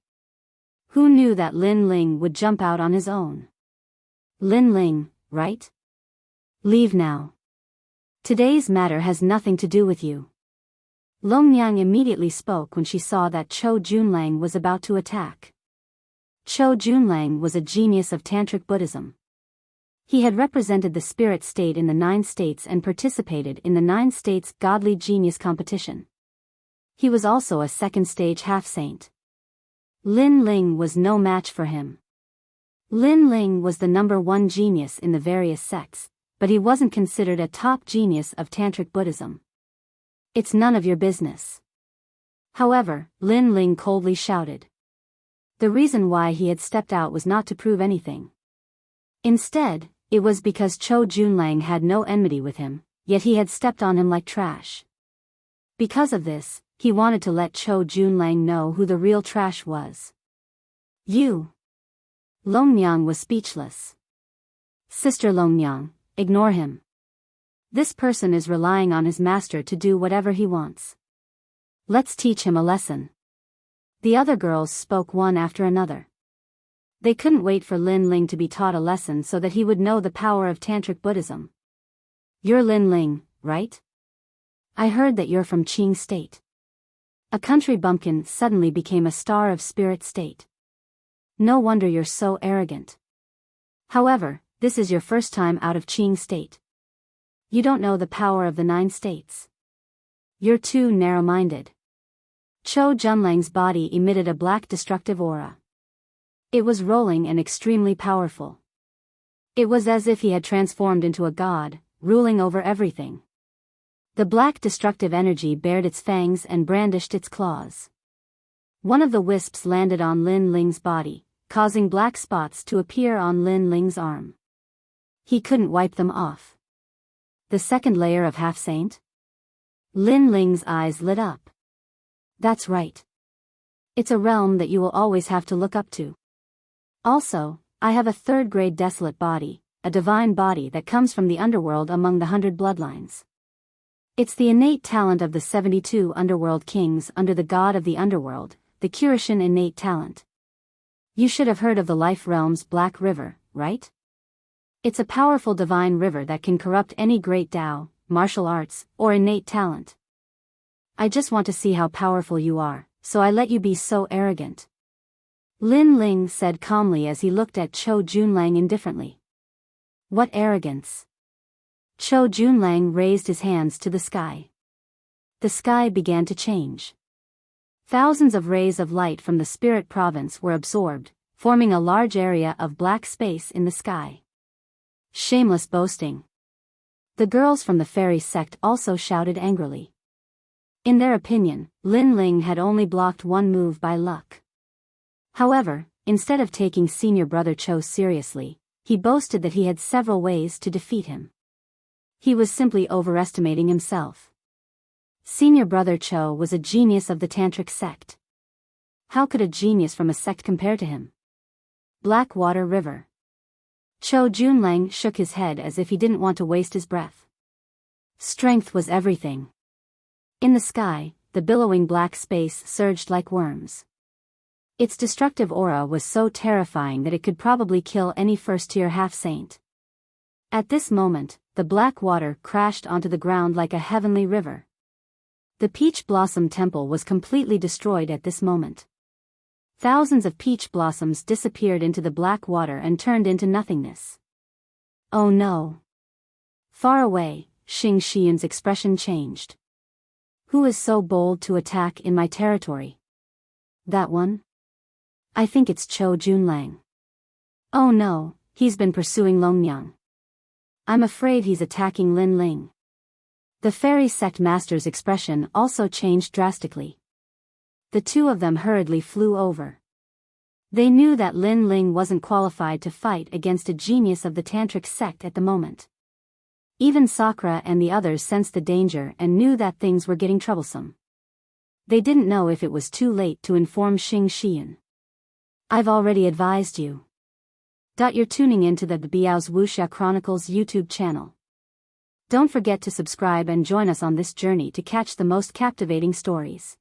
Who knew that Lin Ling would jump out on his own? "Lin Ling, right? Leave now. Today's matter has nothing to do with you." Longnyang immediately spoke when she saw that Cho Junlang was about to attack. Cho Junlang was a genius of Tantric Buddhism. He had represented the spirit state in the 9 states and participated in the 9 states Godly Genius competition. He was also a second-stage half-saint. Lin Ling was no match for him. Lin Ling was the #1 genius in the various sects, but he wasn't considered a top genius of Tantric Buddhism. "It's none of your business." However, Lin Ling coldly shouted. The reason why he had stepped out was not to prove anything. Instead, it was because Cho Junlang had no enmity with him, yet he had stepped on him like trash. Because of this, he wanted to let Cho Junlang know who the real trash was. "You." Longnyang was speechless. "Sister Longnyang, ignore him. This person is relying on his master to do whatever he wants. Let's teach him a lesson." The other girls spoke one after another. They couldn't wait for Lin Ling to be taught a lesson so that he would know the power of Tantric Buddhism. "You're Lin Ling, right? I heard that you're from Qing State." A country bumpkin suddenly became a star of spirit state. "No wonder you're so arrogant. However, this is your first time out of Qing State. You don't know the power of the 9 states. You're too narrow-minded." Cho Junlang's body emitted a black destructive aura. It was rolling and extremely powerful. It was as if he had transformed into a god, ruling over everything. The black destructive energy bared its fangs and brandished its claws. One of the wisps landed on Lin Ling's body, causing black spots to appear on Lin Ling's arm. He couldn't wipe them off. The second layer of half-saint? Lin Ling's eyes lit up. "That's right. It's a realm that you will always have to look up to. Also, I have a 3rd-grade desolate body, a divine body that comes from the underworld among the 100 bloodlines. It's the innate talent of the 72 underworld kings under the god of the underworld, the Kurishin innate talent. You should have heard of the life realm's Black River, right? It's a powerful divine river that can corrupt any great Tao, martial arts, or innate talent. I just want to see how powerful you are, so I let you be so arrogant." Lin Ling said calmly as he looked at Cho Junlang indifferently. "What arrogance?" Cho Junlang raised his hands to the sky. The sky began to change. Thousands of rays of light from the spirit province were absorbed, forming a large area of black space in the sky. Shameless boasting. The girls from the fairy sect also shouted angrily. In their opinion, Lin Ling had only blocked one move by luck. However, instead of taking senior brother Cho seriously, he boasted that he had several ways to defeat him. He was simply overestimating himself. Senior brother Cho was a genius of the Tantric sect. How could a genius from a sect compare to him? Blackwater River. Cho Junlang shook his head as if he didn't want to waste his breath. Strength was everything. In the sky, the billowing black space surged like worms. Its destructive aura was so terrifying that it could probably kill any first-tier half-saint. At this moment, the black water crashed onto the ground like a heavenly river. The Peach Blossom Temple was completely destroyed at this moment. Thousands of peach blossoms disappeared into the black water and turned into nothingness. Oh no! Far away, Xing Xian's expression changed. Who is so bold to attack in my territory? That one? I think it's Chou Junlang. Oh no, he's been pursuing Longmiang. I'm afraid he's attacking Lin Ling. The fairy sect master's expression also changed drastically. The two of them hurriedly flew over. They knew that Lin Ling wasn't qualified to fight against a genius of the tantric sect at the moment. Even Sakura and the others sensed the danger and knew that things were getting troublesome. They didn't know if it was too late to inform Xing Xian. I've already advised you. You're tuning into the Biyao's Wuxia Chronicles YouTube channel. Don't forget to subscribe and join us on this journey to catch the most captivating stories.